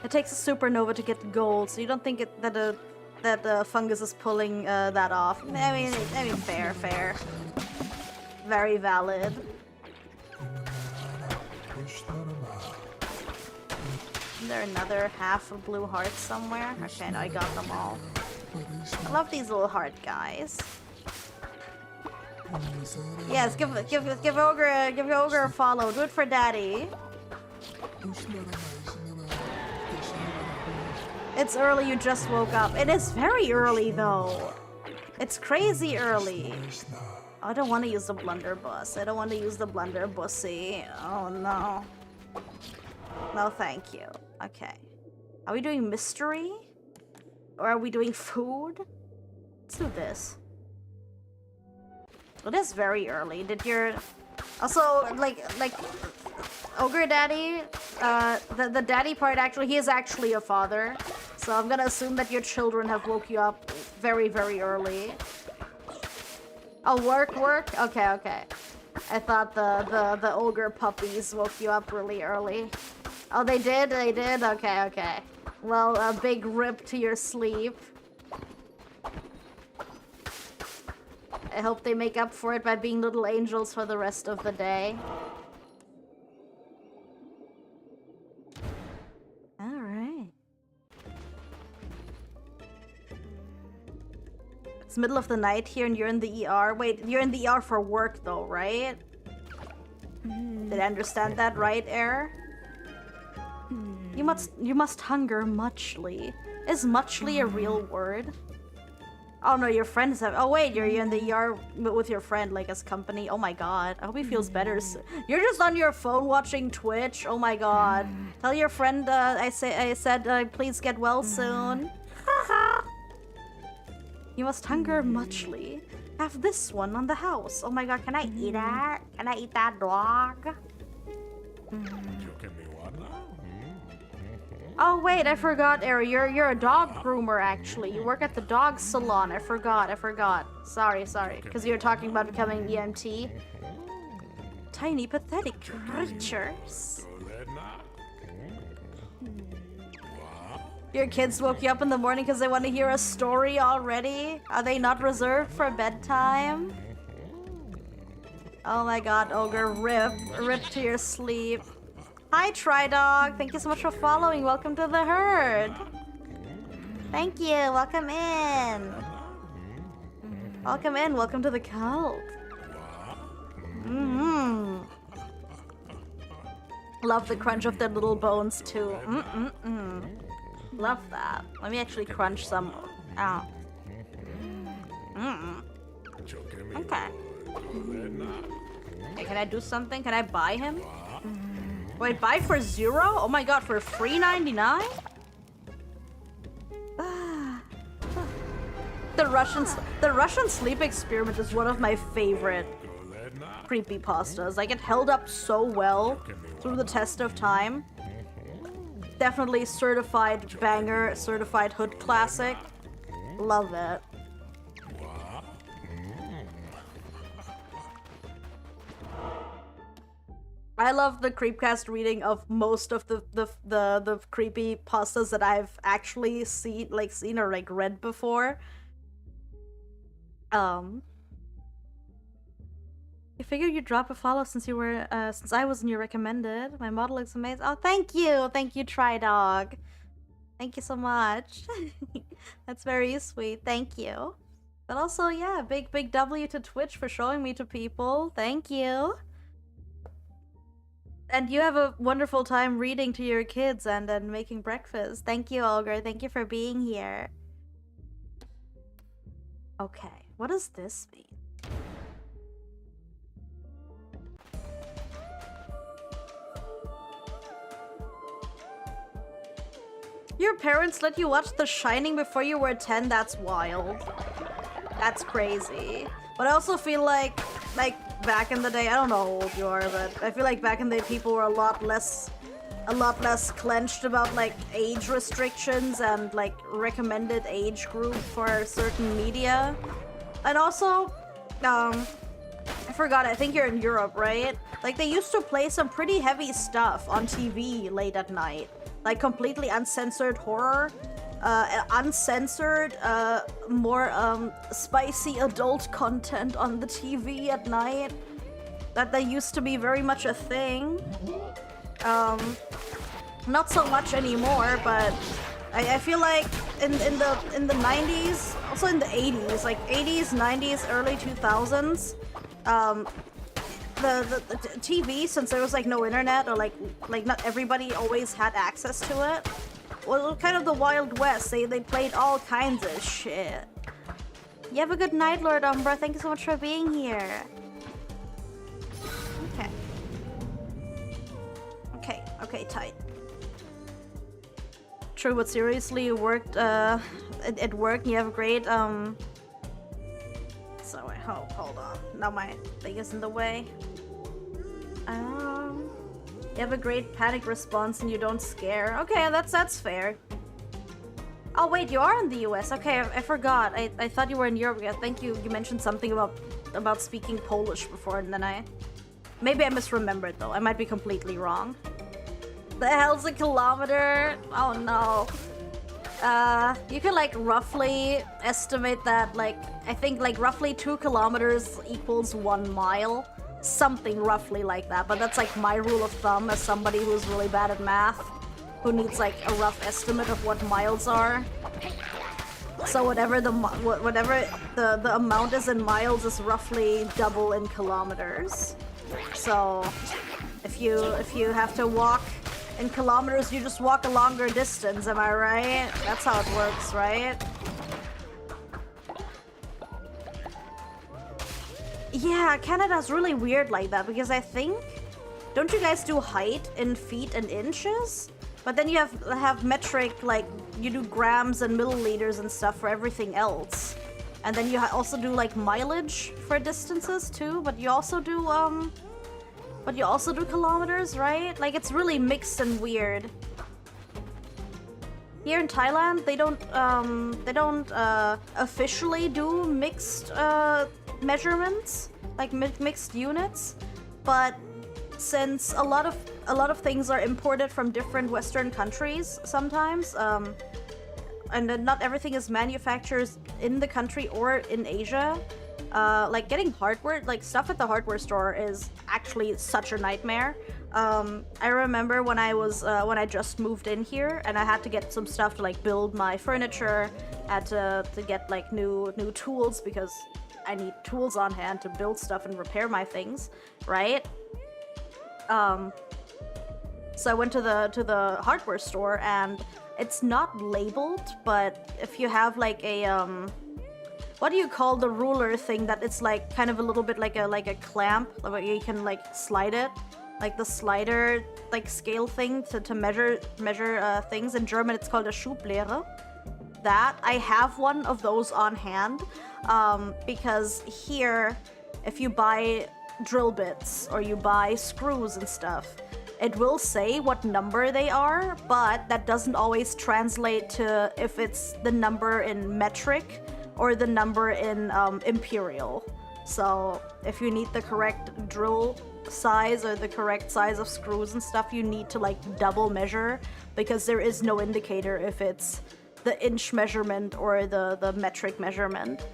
It takes a supernova to get gold, so you don't think that the fungus is pulling that off. I mean, fair. Very valid. Is there another half of blue hearts somewhere? Okay, no, I got them all. I love these little heart guys. Yes, give Ogre a follow. Do it for Daddy. It's early, you just woke up. It is very early though. It's crazy early. I don't want to use the blunderbuss. I don't want to use the blunderbussy. Oh no. No, thank you. Okay. Are we doing mystery? Or are we doing food? Let's do this. It is very early. Did your... Also, like Ogre Daddy, the daddy part actually, he is actually a father. So I'm gonna assume that your children have woke you up very, very early. Oh, work? Okay. I thought the ogre puppies woke you up really early. Oh, they did? Okay. Well, a big rip to your sleep. I hope they make up for it by being little angels for the rest of the day. Alright. It's middle of the night here and you're in the ER. Wait, you're in the ER for work though, right? Did I understand that right, Air? You must hunger muchly. Is muchly a real word? Oh no, your friends have. Oh wait, you're in the ER with your friend, like as company. Oh my god, I hope he feels better. You're just on your phone watching Twitch. Oh my god. Tell your friend I said please get well soon. You must hunger muchly. Have this one on the house. Oh my god, can I eat it? Can I eat that dog? Oh wait, I forgot, Ari. You're a dog groomer actually. You work at the dog salon. I forgot. Sorry. Because you were talking about becoming EMT. Tiny pathetic creatures. Your kids woke you up in the morning because they want to hear a story already? Are they not reserved for bedtime? Oh my god, Ogre, rip to your sleep. Hi, Tridog. Thank you so much for following. Welcome to the herd. Thank you. Welcome in. Welcome to the cult. Love the crunch of their little bones too. Love that. Let me actually crunch some. Ow. Okay. Okay, can I do something? Can I buy him? Wait, buy for 0? Oh my god, for free 99? The Russian sleep experiment is one of my favorite creepypastas. Like, it held up so well through the test of time. Definitely certified banger, certified hood classic. Love it. I love the Creepcast reading of most of the creepy pastas that I've actually seen or read before. I figured you'd drop a follow since you were, since I was in your recommended. My model looks amazing. Oh, thank you! Thank you, Tridog. Thank you so much. That's very sweet. Thank you. But also, yeah, big W to Twitch for showing me to people. Thank you. And you have a wonderful time reading to your kids and then making breakfast. Thank you, Olga. Thank you for being here. Okay, what does this mean? Your parents let you watch The Shining before you were 10? That's wild. That's crazy. But I also feel like back in the day, I don't know how old you are, but I feel like back in the day people were a lot less clenched about like age restrictions and like recommended age group for certain media. And also, I forgot, I think you're in Europe, right? Like they used to play some pretty heavy stuff on TV late at night. Like completely uncensored horror, uncensored, more spicy adult content on the TV at night. That used to be very much a thing. Not so much anymore, but I feel like in the 90s, also in the 80s, like 80s, 90s, early 2000s, the TV, since there was like no internet or like not everybody always had access to it, was kind of the Wild West. They played all kinds of shit. You have a good night, Lord Umbra. Thank you so much for being here. Okay, tight. True, but seriously, it worked, it worked, and you have a great, so hold on. Now my thing is in the way. You have a great panic response and you don't scare. Okay, that's fair. Oh wait, you are in the US. Okay, I forgot. I thought you were in Europe. Yeah, thank you. You mentioned something about speaking Polish before, and then maybe I misremembered though. I might be completely wrong. The hell's a kilometer? Oh no. You can like roughly estimate that, like, I think like roughly 2 kilometers equals 1 mile. Something roughly like that, but that's like my rule of thumb as somebody who's really bad at math, who needs like a rough estimate of what miles are. So whatever the amount is in miles is roughly double in kilometers. So if you have to walk in kilometers, you just walk a longer distance, am I right? That's how it works, right? Yeah, Canada's really weird like that, because I think, don't you guys do height in feet and inches? But then you have metric, like, you do grams and milliliters and stuff for everything else. And then you also do like mileage for distances too, but you also do kilometers, right? Like, it's really mixed and weird. Here in Thailand, they don't officially do mixed measurements, like mixed units, but since a lot of things are imported from different Western countries sometimes, and then not everything is manufactured in the country or in Asia, like getting hardware, like stuff at the hardware store is actually such a nightmare. I remember when I just moved in here and I had to get some stuff to like build my furniture, had to get like new tools because I need tools on hand to build stuff and repair my things, right? So I went to the hardware store and it's not labeled, but if you have like a what do you call the ruler thing that it's like kind of a little bit like a clamp where you can like slide it, like the slider like scale thing to measure things. In German it's called a Schublehre. That I have one of those on hand, because here if you buy drill bits or you buy screws and stuff, it will say what number they are, but that doesn't always translate to if it's the number in metric or the number in imperial. So if you need the correct drill size or the correct size of screws and stuff, you need to like double measure, because there is no indicator if it's the inch measurement or the metric measurement.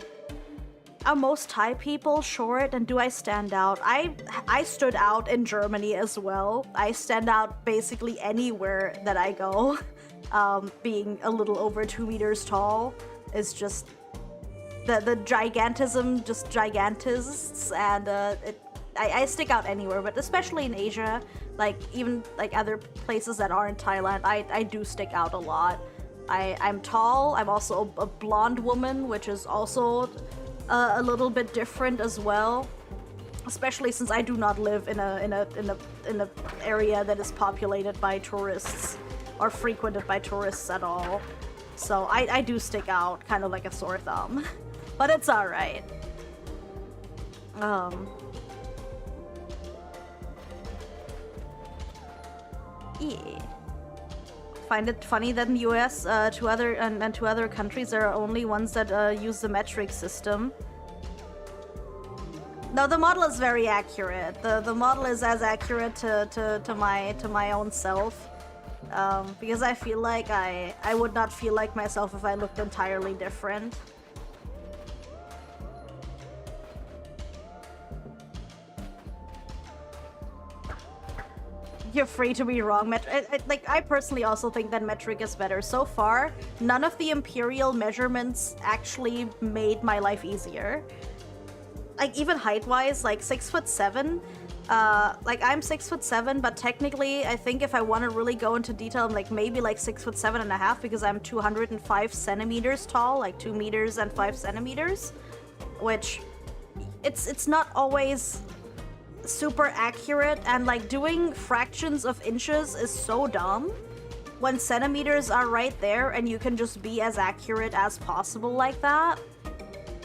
are most Thai people short, and do I stand out? I stood out in Germany as well. I stand out basically anywhere that I go. Being a little over 2 meters tall is just the gigantism, just gigantists, and I stick out anywhere, but especially in Asia, like even like other places that aren't Thailand, I do stick out a lot. I'm tall. I'm also a blonde woman, which is also a little bit different as well, especially since I do not live in a area that is populated by tourists or frequented by tourists at all. So I do stick out kind of like a sore thumb, but it's all right. Yeah. Find it funny that in the US, to other countries, there are only ones that use the metric system. No, the model is very accurate. The model is as accurate to my own self, because I feel like I would not feel like myself if I looked entirely different. You're free to be wrong. I personally also think that metric is better. So far, none of the imperial measurements actually made my life easier. Like, even height-wise, like 6'7", like I'm 6'7", but technically, I think if I want to really go into detail, I'm like maybe like 6'7.5", because I'm 205 centimeters tall, like 2 meters and 5 centimeters, which it's not always super accurate, and like doing fractions of inches is so dumb when centimeters are right there and you can just be as accurate as possible like that.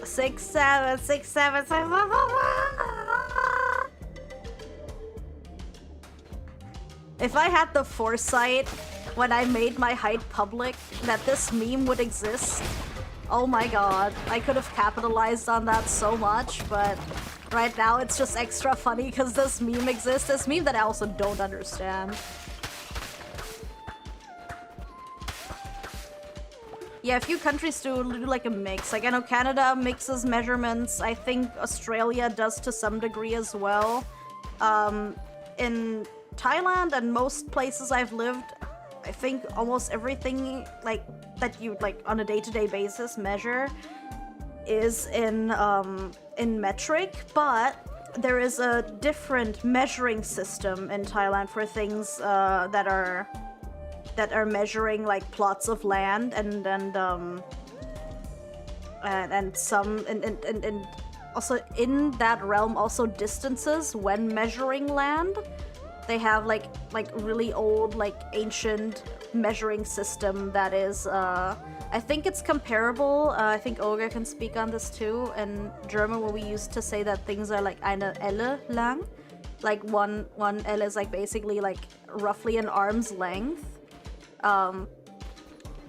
6'7", 6'7". If I had the foresight when I made my height public that this meme would exist, oh my god, I could have capitalized on that so much, but right now it's just extra funny because this meme exists, this meme that I also don't understand. Yeah, a few countries do like a mix. Like, I know Canada mixes measurements. I think Australia does to some degree as well. In Thailand and most places I've lived, I think almost everything like that you like on a day-to-day basis measure is in metric, but there is a different measuring system in Thailand for things that are measuring like plots of land and some and also in that realm also distances when measuring land. They have like really old, like ancient measuring system that is I think it's comparable. I think Olga can speak on this too. In German, where we used to say that things are like eine Elle lang, like one Elle is like basically like roughly an arm's length.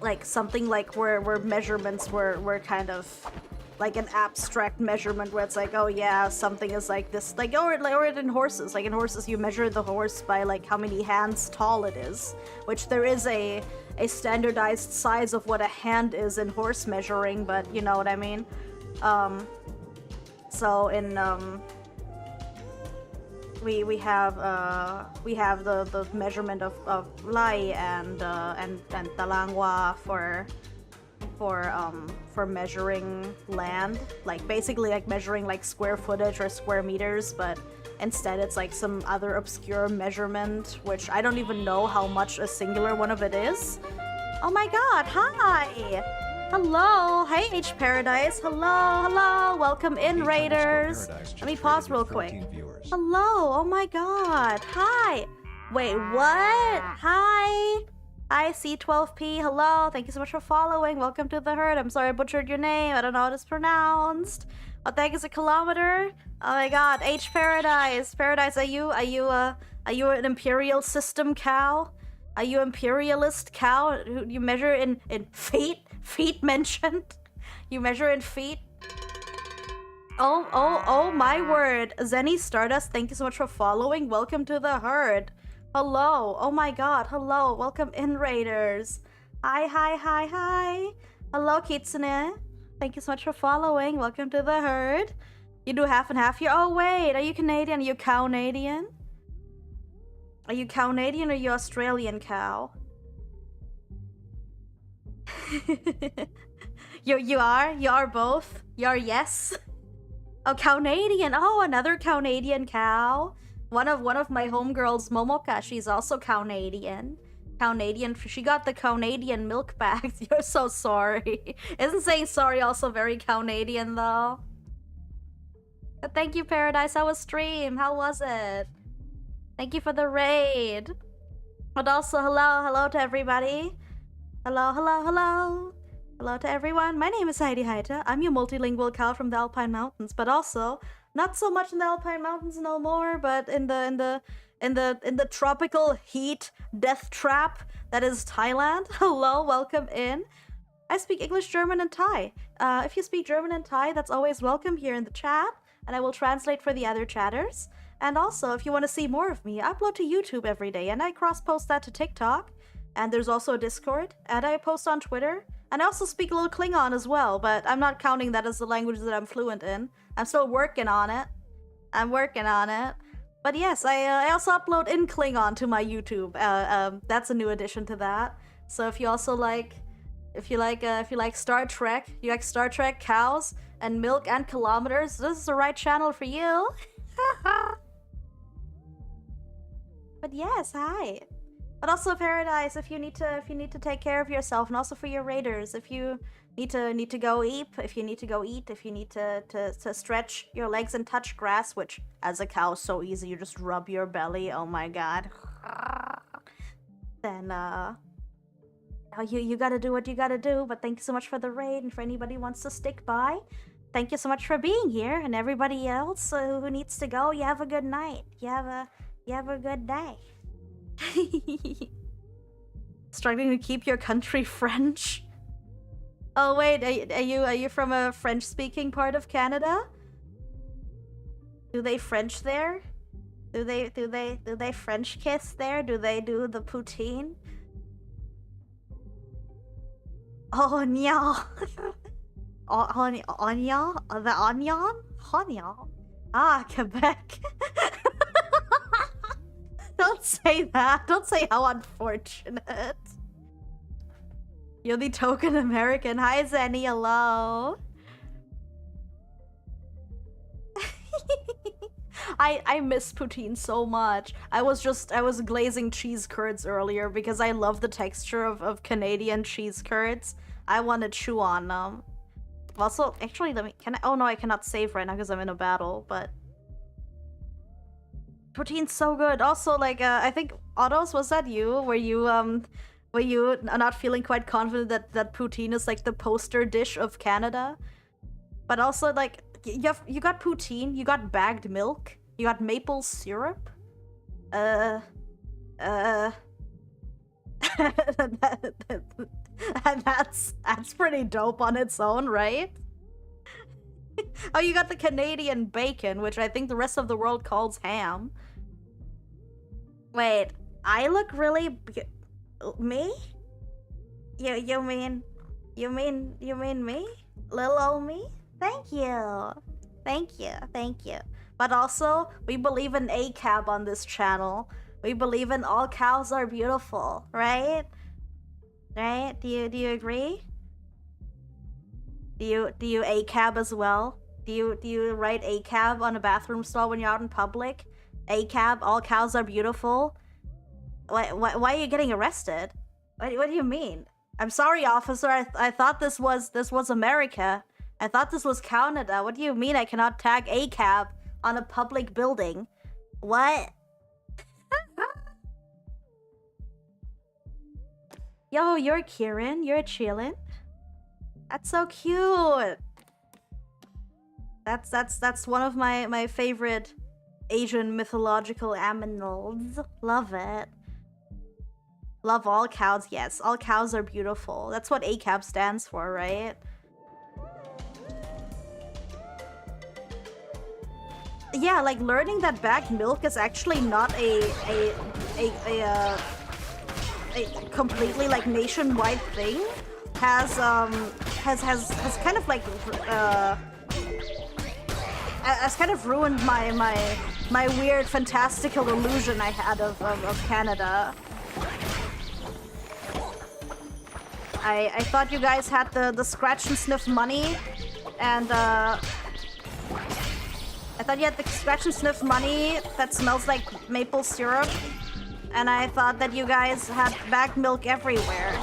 Like something like where measurements were kind of like an abstract measurement where it's like, oh yeah, something is like this, like or in horses. Like in horses, you measure the horse by like how many hands tall it is, which there is a standardized size of what a hand is in horse measuring, but you know what I mean. So in we have the measurement of lai and talangwa for measuring land, like basically like measuring like square footage or square meters, but instead it's like some other obscure measurement, which I don't even know how much a singular one of it is. Oh my god, hi! Hello! Hey H Paradise! Hello! Welcome in, Raiders! Let me pause real quick. Hello! Oh my god! Hi! Wait, what? Hi! Hi, C12P. Hello. Thank you so much for following. Welcome to the herd. I'm sorry I butchered your name. I don't know how it's pronounced. Oh, thank you, a kilometer. Oh my god. H Paradise. Paradise, are you an imperial system cow? Are you imperialist cow? You measure in feet? Feet mentioned? You measure in feet? Oh my word. Zenny Stardust, thank you so much for following. Welcome to the herd. Hello. Oh my god. Hello. Welcome in, Raiders. Hi. Hello, Kitsune. Thank you so much for following. Welcome to the herd. You do half and half here. Oh wait, are you Canadian? Are you Cow-Nadian? Are you Cow-Nadian or are you Australian cow? You are? You are both? You are yes? Oh, Cow-Nadian. Oh, another Cow-Nadian cow. One of my homegirls, Momoka, she's also Cow-Nadian. Cow-Nadian, she got the Cow-Nadian milk bags. You're so sorry. Isn't saying sorry also very Cow-Nadian though? But thank you, Paradise. How was stream? How was it? Thank you for the raid. But also, hello to everybody. Hello to everyone. My name is Heidi Haita. I'm your multilingual cow from the Alpine Mountains, but also not so much in the Alpine Mountains no more, but in the tropical heat death trap that is Thailand. Hello, welcome in. I speak English, German, and Thai. If you speak German and Thai, that's always welcome here in the chat, and I will translate for the other chatters. And also, if you want to see more of me, I upload to YouTube every day, and I cross-post that to TikTok. And there's also a Discord, and I post on Twitter. And I also speak a little Klingon as well, but I'm not counting that as the language that I'm fluent in. I'm still working on it. But yes, I also upload in Klingon to my YouTube. That's a new addition to that. So if you also like, if you like Star Trek, you like Star Trek, cows, and milk and kilometers, this is the right channel for you. But yes, hi. But also Paradise, if you need to take care of yourself, and also for your raiders, if you need to go eat, if you need to stretch your legs and touch grass, which as a cow is so easy, you just rub your belly. Oh my god. Then you gotta do what you gotta do. But thank you so much for the raid, and for anybody who wants to stick by, thank you so much for being here, and everybody else who needs to go, you have a good night. You have a good day. Struggling to keep your country French? Oh wait, are you from a French-speaking part of Canada? Do they French there? Do they French kiss there? Do they do the poutine? Oh no. Onion? The onion? Onion? Ah, Quebec. Don't say that. Don't say how unfortunate. You're the token American. Hi, Zenny. Hello. I miss poutine so much. I was glazing cheese curds earlier because I love the texture of Canadian cheese curds. I want to chew on them. Also, actually, oh no, I cannot save right now because I'm in a battle, but poutine's so good. Also, like, I think, Autos, was that you? Were you not feeling quite confident that poutine is, like, the poster dish of Canada? But also, like, you got poutine, you got bagged milk, you got maple syrup? And that's pretty dope on its own, right? Oh, you got the Canadian bacon, which I think the rest of the world calls ham. Wait, I look really me? You mean me? Little old me? Thank you. But also, we believe in ACAB on this channel. We believe in all cows are beautiful, right? Right? Do you agree? Do you ACAB as well? Do you write ACAB on a bathroom stall when you're out in public? ACAB, all cows are beautiful? Why are you getting arrested? What do you mean? I'm sorry, officer. I thought this was America. I thought this was Canada. What do you mean I cannot tag ACAB on a public building? What? Yo, you're Kieran. You're chillin'. That's so cute. That's one of my favorite Asian mythological animals. Love it. Love all cows. Yes, all cows are beautiful. That's what ACAB stands for, right? Yeah, like learning that bagged milk is actually not a completely like nationwide thing has has kind of like has kind of ruined my weird fantastical illusion I had of Canada. I thought you guys had the scratch and sniff money, and I thought you had the scratch and sniff money that smells like maple syrup, and I thought that you guys had bagged milk everywhere.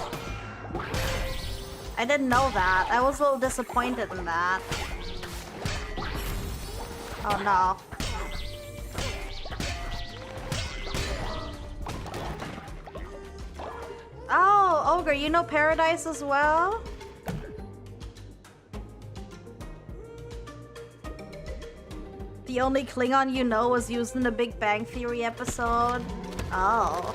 I didn't know that. I was a little disappointed in that. Oh no. Oh, Ogre, you know Paradise as well? The only Klingon you know was used in the Big Bang Theory episode. Oh.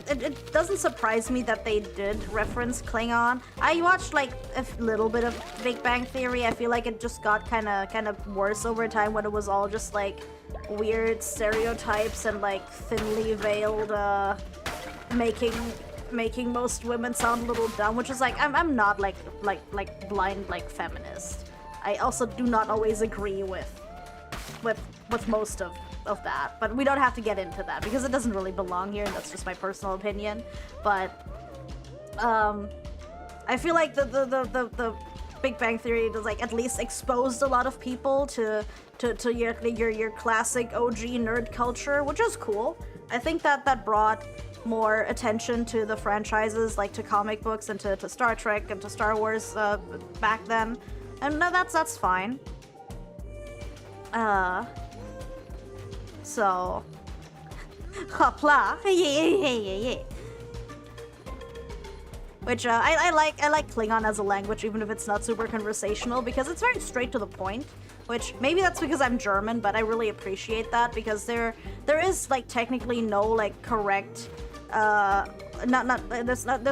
It doesn't surprise me that they did reference Klingon. I watched like a little bit of Big Bang Theory. I feel like it just got kind of worse over time when it was all just like weird stereotypes and like thinly veiled making most women sound a little dumb, which is like I'm not like blind like feminist. I also do not always agree with most of that, but we don't have to get into that because it doesn't really belong here, and that's just my personal opinion. But I feel like the Big Bang Theory does like at least exposed a lot of people to your classic OG nerd culture, which is cool. I think that brought more attention to the franchises, like to comic books and to Star Trek and to Star Wars back then, and that's fine. So, hopla, yeah. Which I like Klingon as a language, even if it's not super conversational, because it's very straight to the point. Which maybe that's because I'm German, but I really appreciate that because there is like technically no like correct, there's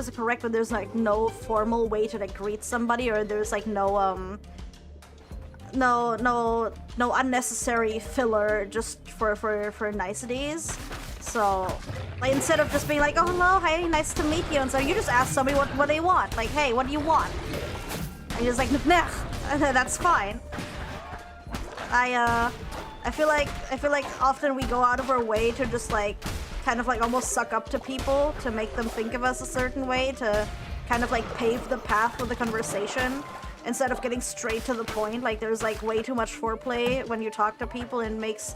a correct, but there's like no formal way to like greet somebody, or there's like no unnecessary filler just for niceties. So like instead of just being like, oh hello, hi, nice to meet you, and so you just ask somebody what they want, like, hey, what do you want? And you're just like, nah, that's fine. I feel like often we go out of our way to just like kind of like almost suck up to people to make them think of us a certain way, to kind of like pave the path for the conversation instead of getting straight to the point. Like there's like way too much foreplay when you talk to people, and it makes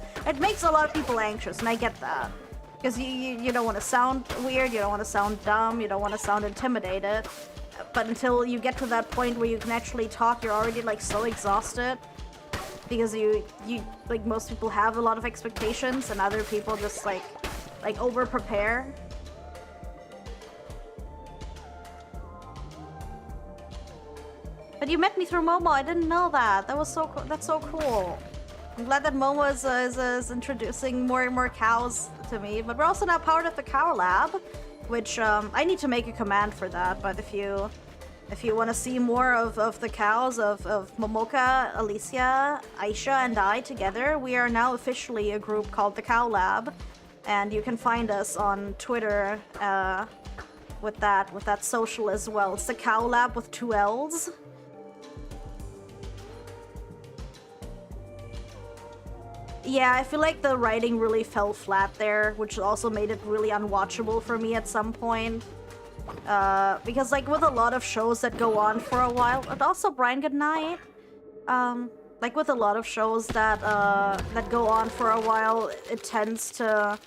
a lot of people anxious, and I get that. Because you don't want to sound weird, you don't want to sound dumb, you don't want to sound intimidated. But until you get to that point where you can actually talk, you're already like so exhausted. Because you like most people have a lot of expectations, and other people just like over prepare. But you met me through Momo. I didn't know that. That's so cool. I'm glad that Momo is introducing more and more cows to me. But we're also now part of the Cow Lab, which I need to make a command for that. But if you want to see more of the cows of Momoka, Alicia, Aisha, and I together, we are now officially a group called the Cow Lab, and you can find us on Twitter with that social as well. It's the Cow Lab with 2 L's. Yeah, I feel like the writing really fell flat there, which also made it really unwatchable for me at some point. Because like with a lot of shows that go on for a while, and also Brian, good night. Like with a lot of shows that go on for a while, it tends to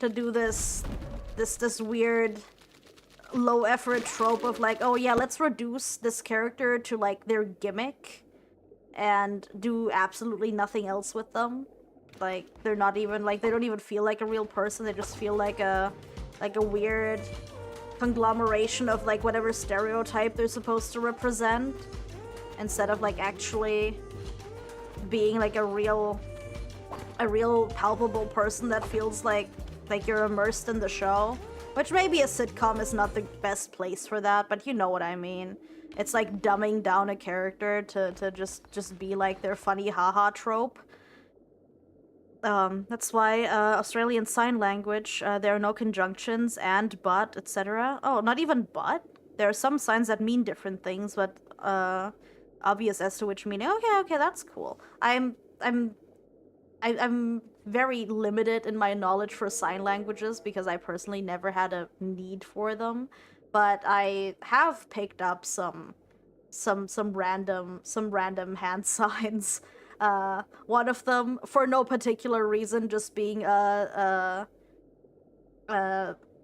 do this weird low effort trope of like, oh yeah, let's reduce this character to like their gimmick and do absolutely nothing else with them. Like they're not even like, they don't even feel like a real person. They just feel like a weird conglomeration of like whatever stereotype they're supposed to represent, instead of like actually being like a real palpable person that feels like you're immersed in the show. Which maybe a sitcom is not the best place for that, but you know what I mean. It's like dumbing down a character to just be like their funny haha trope. That's why Australian Sign Language, there are no conjunctions and, but, etc. Oh, not even but? there are some signs that mean different things, but obvious as to which meaning. Okay, that's cool. I'm very limited in my knowledge for sign languages because I personally never had a need for them, but I have picked up some random hand signs. One of them, for no particular reason, just being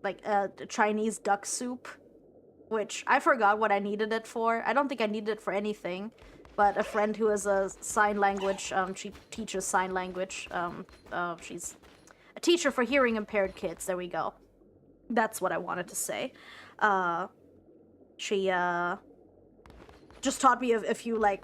like a Chinese duck soup, which I forgot what I needed it for. I don't think I needed it for anything, but a friend who is a sign language, she teaches sign language. She's a teacher for hearing impaired kids. There we go. That's what I wanted to say. She just taught me a few like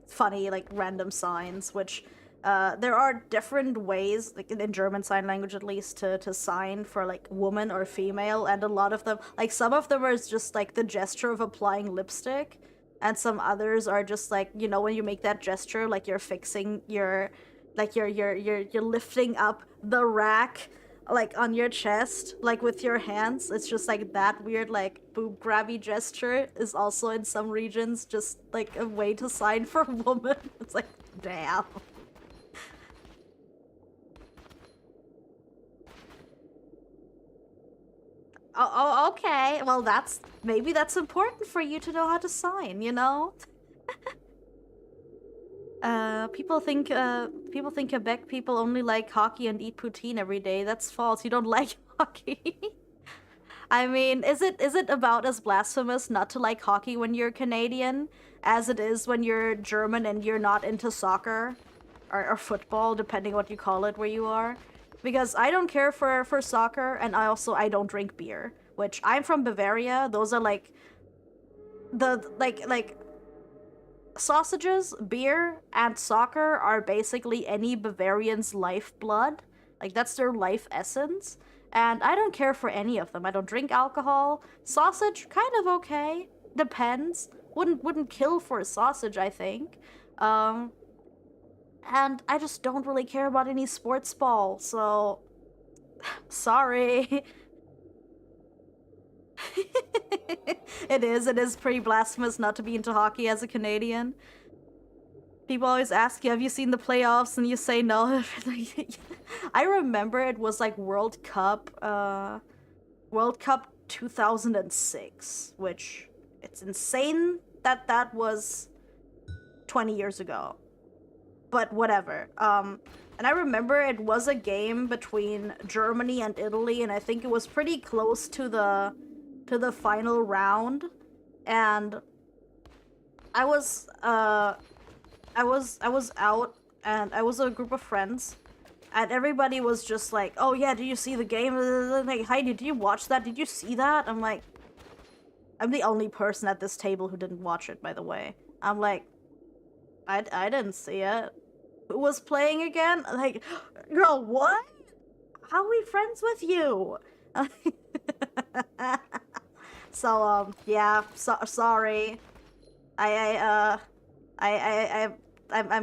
funny like random signs, which there are different ways, like in German Sign Language at least, to sign for like woman or female, and a lot of them, like some of them are just like the gesture of applying lipstick, and some others are just like, you know, when you make that gesture, like you're fixing your, like you're lifting up the rack, like on your chest, like with your hands. It's just like that weird like boob grabby gesture is also in some regions just like a way to sign for woman. It's like, damn. Oh, okay. Well, maybe that's important for you to know how to sign, you know? People think Quebec people only like hockey and eat poutine every day. That's false. You don't like hockey. I mean, is it about as blasphemous not to like hockey when you're Canadian as it is when you're German and you're not into soccer or football, depending what you call it where you are? Because I don't care for soccer, and I don't drink beer, which I'm from Bavaria. Those are like like sausages, beer, and soccer are basically any Bavarian's lifeblood. Like that's their life essence. And I don't care for any of them. I don't drink alcohol. Sausage, kind of okay. Depends. Wouldn't kill for a sausage, I think. And I just don't really care about any sports ball, so sorry. It is pretty blasphemous not to be into hockey as a Canadian. People always ask you, have you seen the playoffs? And you say no. I remember it was like World Cup 2006, which it's insane that was 20 years ago. But whatever. And I remember it was a game between Germany and Italy, and I think it was pretty close to the final round. And I was out, and I was with a group of friends, and everybody was just like, "Oh yeah, did you see the game? Like, Heidi, did you watch that? Did you see that?" I'm like, I'm the only person at this table who didn't watch it, by the way. I'm like, I didn't see it. Who was playing again? Like, girl, what? How are we friends with you? So, yeah, sorry. I'm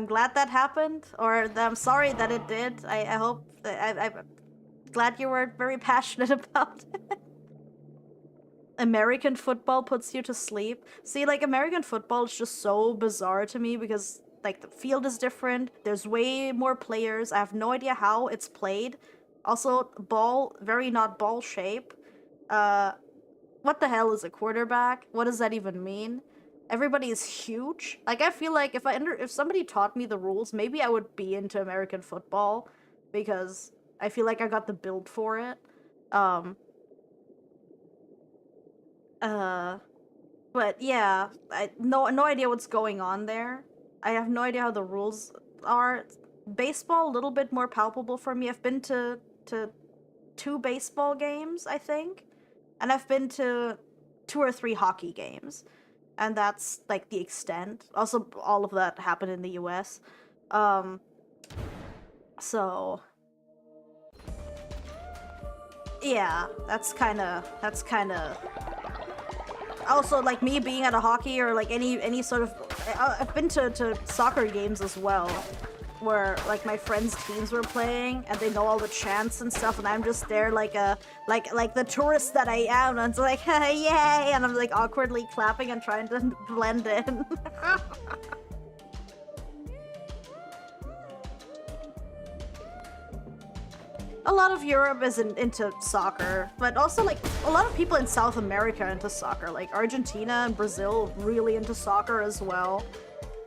glad that happened, or I'm sorry that it did. I hope that I'm glad you were very passionate about it. American football puts you to sleep. See, like, American football is just so bizarre to me because, like, the field is different. There's way more players. I have no idea how it's played. Also, ball, very not ball shape. What the hell is a quarterback? What does that even mean? Everybody is huge. Like, I feel like if somebody taught me the rules, maybe I would be into American football because I feel like I got the build for it. But yeah, no idea what's going on there. I have no idea how the rules are. Baseball, a little bit more palpable for me. I've been to 2 baseball games, I think. And I've been to 2 or 3 hockey games. And that's, like, the extent. Also, all of that happened in the US. So... yeah, that's kinda... Also, like, me being at a hockey or, like, any sort of... I've been to soccer games as well. where like my friends' teams were playing and they know all the chants and stuff, and I'm just there like the tourist that I am, and it's like yay, and I'm like awkwardly clapping and trying to blend in. A lot of Europe is into soccer, but also like a lot of people in South America are into soccer, like Argentina and Brazil really into soccer as well.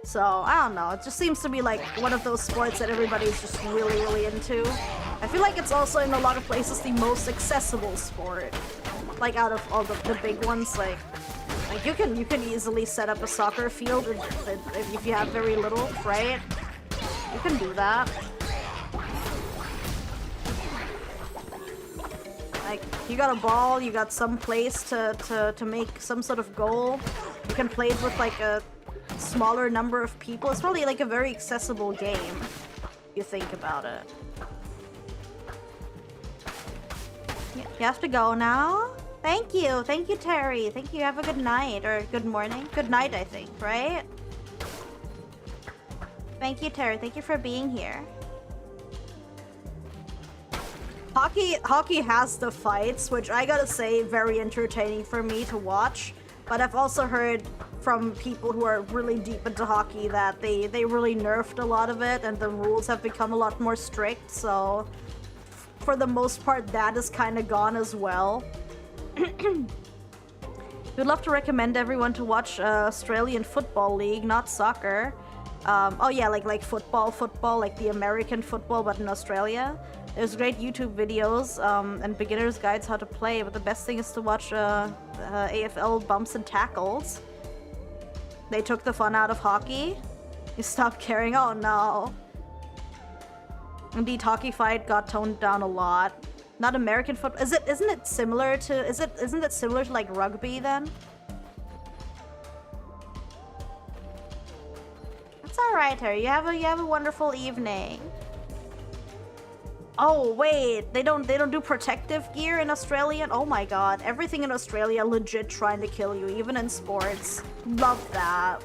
So I don't know, it just seems to be like one of those sports that everybody's just really into. I feel like it's also in a lot of places the most accessible sport, like out of all the big ones. Like you can easily set up a soccer field if you have very little, right? You can do that. Like, you got a ball, you got some place to make some sort of goal. You can play it with like a smaller number of people. It's probably like a very accessible game, if you think about it. You have to go now? Thank you, Terry. Thank you, have a good night, or good morning. Good night, I think, right? Thank you, Terry, thank you for being here. Hockey has the fights, which I gotta say, very entertaining for me to watch. But I've also heard from people who are really deep into hockey that they really nerfed a lot of it and the rules have become a lot more strict. So for the most part, that is kind of gone as well. We'd love to recommend everyone to watch Australian Football League, not soccer. Oh yeah, like football, like the American football, but in Australia. There's great YouTube videos and beginner's guides how to play, but the best thing is to watch AFL Bumps and Tackles. They took the fun out of hockey. You stopped caring. Oh no. Indeed, Hockey Fight got toned down a lot. Not American football. Isn't it similar to? Isn't it similar to like rugby then? It's all right, Harry. You have a wonderful evening. Oh wait, they don't do protective gear in Australia? Oh my god, everything in Australia legit trying to kill you, even in sports. Love that.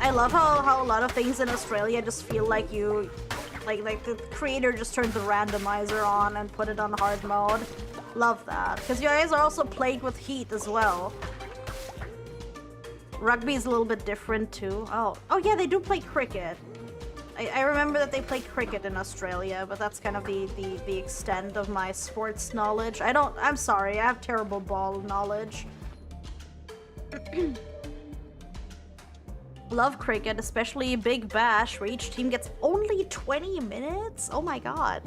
I love how a lot of things in Australia just feel like you, like the creator just turned the randomizer on and put it on hard mode. Love that, because you guys are also plagued with heat as well. Rugby is a little bit different too. Oh yeah, they do play cricket. I remember that they play cricket in Australia, but that's kind of the extent of my sports knowledge. I'm sorry, I have terrible ball knowledge. Love cricket, especially Big Bash, where each team gets only 20 minutes? Oh my god.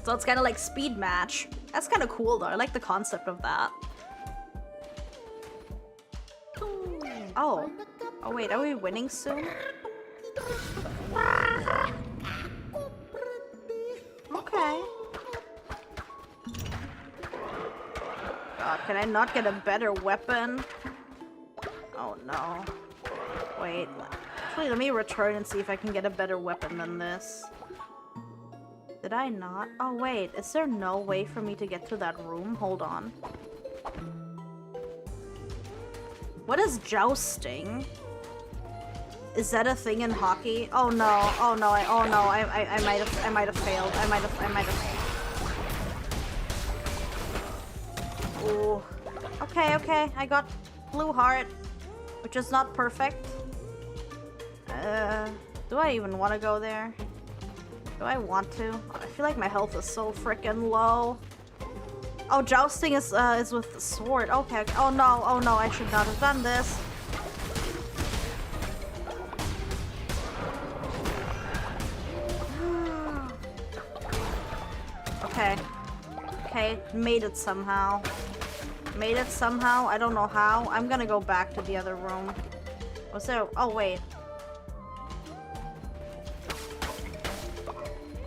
So it's kind of like speed match. That's kind of cool though. I like the concept of that. Oh wait, are we winning soon? Okay. God, can I not get a better weapon? Oh no. Wait. Actually, let me return and see if I can get a better weapon than this. Did I not? Oh wait, is there no way for me to get to that room? Hold on. What is jousting? Is that a thing in hockey? Oh no, I might have failed. Ooh. Okay, I got blue heart, which is not perfect. Do I even want to go there? Do I want to? I feel like my health is so freaking low. Oh, jousting is with the sword. Okay. Oh no, I should not have done this. Okay, made it somehow. I don't know how. I'm gonna go back to the other room. Was there? Oh wait.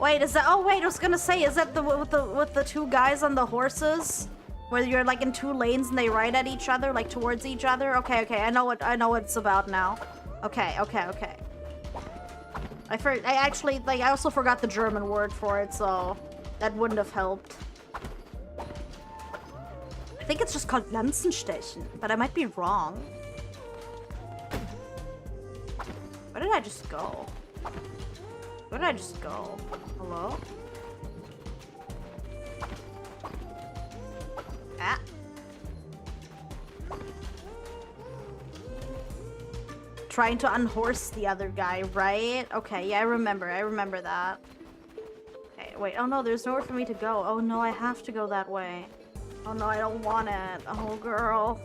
Wait, is that? Oh wait, I was gonna say, is that the with the two guys on the horses, where you're like in two lanes and they ride at each other, like towards each other? Okay, I know what it's about now. Okay. I also forgot the German word for it, so that wouldn't have helped. think it's just called Lanzenstechen, but I might be wrong. Where did I just go? Where did I just go? Hello? Ah. Trying to unhorse the other guy, right? Okay, yeah, I remember that. Okay, wait, oh no, there's nowhere for me to go. Oh no, I have to go that way. Oh no, I don't want it. Oh, girl.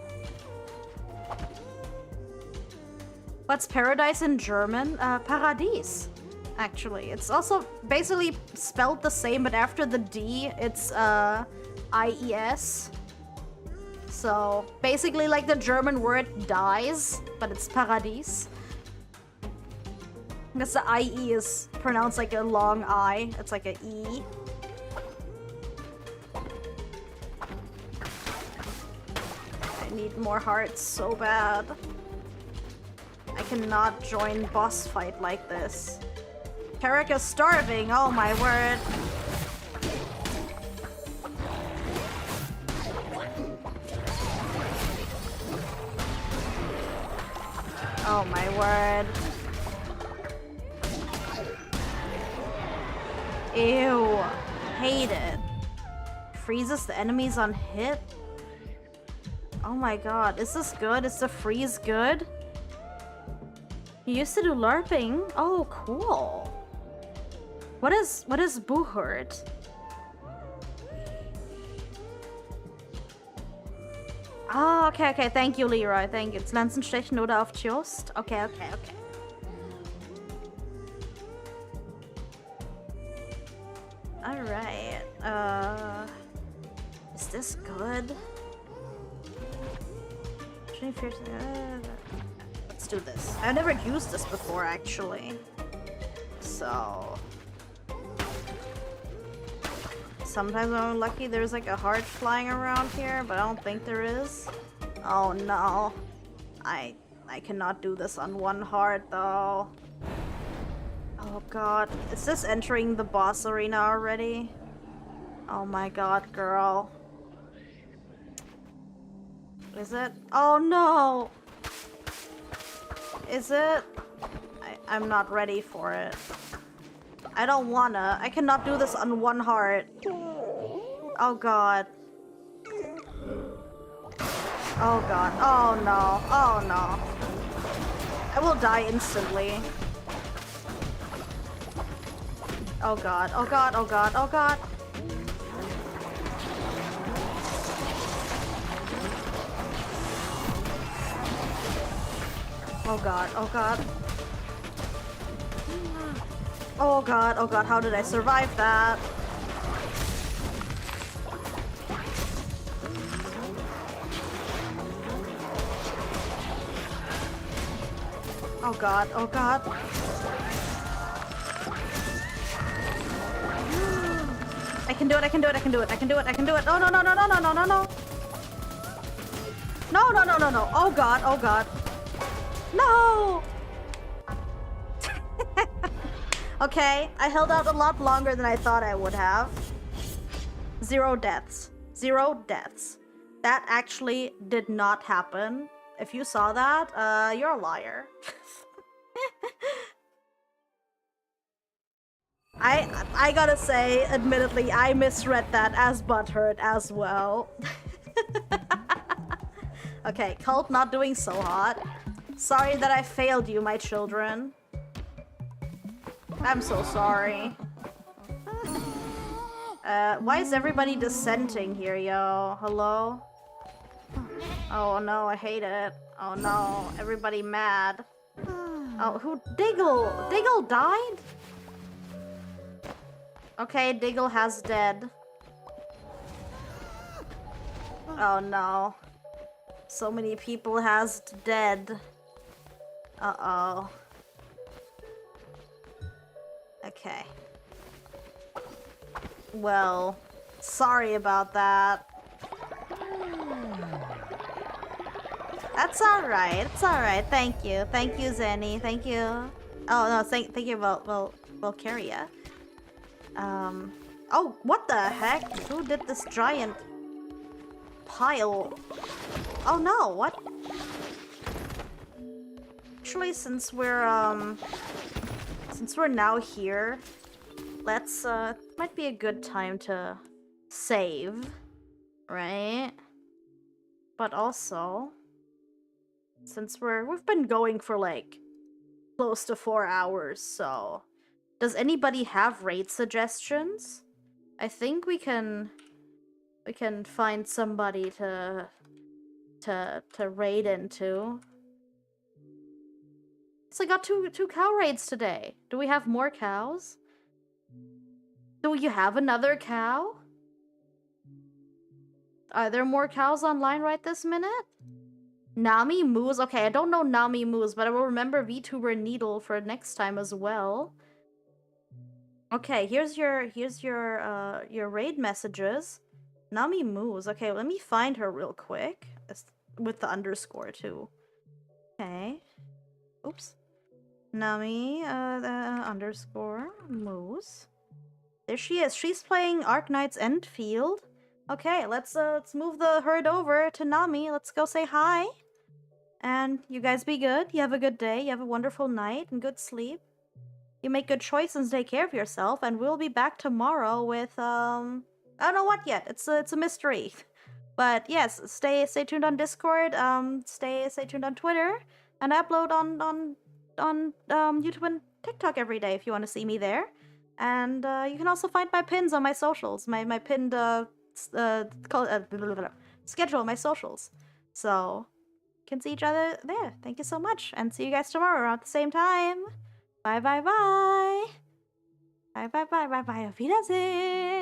What's paradise in German? Paradies, actually. It's also basically spelled the same, but after the D, it's I-E-S. So, basically like the German word dies, but it's Paradies. Because the I-E is pronounced like a long I. It's like a E. I need more hearts so bad. I cannot join boss fight like this. Carrick is starving, oh my word. Oh my word. Ew. Hate it. Freezes the enemies on hit? Oh my god. Is this good? Is the freeze good? You used to do LARPing? Oh, cool. What is Buchert? Ah, okay. Thank you, Leroy. Thank you. It's Lanzenstechen oder auf Jost? Okay. Alright. Is this good? Let's do this. I've never used this before, actually. So... Sometimes when I'm lucky, there's like a heart flying around here, but I don't think there is. Oh no. I cannot do this on one heart, though. Oh god. Is this entering the boss arena already? Oh my god, girl. Is it? Oh no! Is it? I'm not ready for it. I don't wanna. I cannot do this on one heart. Oh god. Oh god. Oh no. Oh no. I will die instantly. Oh god. Oh god. Oh god. Oh god. Oh god. Oh god. Oh god, oh god, how did I survive that? Oh god, oh god. I can do it, I can do it, I can do it, I can do it, I can do it. No, no, no, no, no, no, no, no, no. No, no, no, no, no. Oh god, oh god. No! Okay, I held out a lot longer than I thought I would have. 0 deaths. 0 deaths. That actually did not happen. If you saw that, you're a liar. I gotta say, admittedly, I misread that as butthurt as well. Okay, Cult not doing so hot. Sorry that I failed you, my children. I'm so sorry. Why is everybody dissenting here, yo? Hello? Oh no, I hate it. Oh no, everybody mad. Oh, who? Diggle! Diggle died? Okay, Diggle has dead. Oh no. So many people has dead. Uh-oh. Okay. Well, sorry about that. That's alright. It's alright. Thank you. Thank you, Zenny. Thank you. Oh, no, thank you, Valkyria. Oh, what the heck? Who did this giant pile. Oh no, what? Actually, since we're now here, let's, might be a good time to save, right? But also, since we've been going for like close to 4 hours, so does anybody have raid suggestions? I think we can find somebody to raid into. So I got two cow raids today. Do we have more cows? Do you have another cow? Are there more cows online right this minute? Nami Moose? Okay, I don't know Nami Moose, but I will remember VTuber Needle for next time as well. Okay, here's your raid messages. Nami Moose. Okay, let me find her real quick. With the underscore too. Okay. Oops. Nami underscore Moose. There she is. She's playing Arknight's Endfield. Okay, let's move the herd over to Nami. Let's go say hi. And you guys be good. You have a good day. You have a wonderful night and good sleep. You make good choices and take care of yourself. And we'll be back tomorrow with I don't know what yet. It's a mystery. But yes, stay tuned on Discord. Stay tuned on Twitter, and I upload on YouTube and TikTok every day if you want to see me there. And you can also find my pins on my socials. My pinned schedule on my socials. So you can see each other there. Thank you so much, and see you guys tomorrow around the same time. Bye bye bye. Bye bye bye bye bye. Auf Wiedersehen.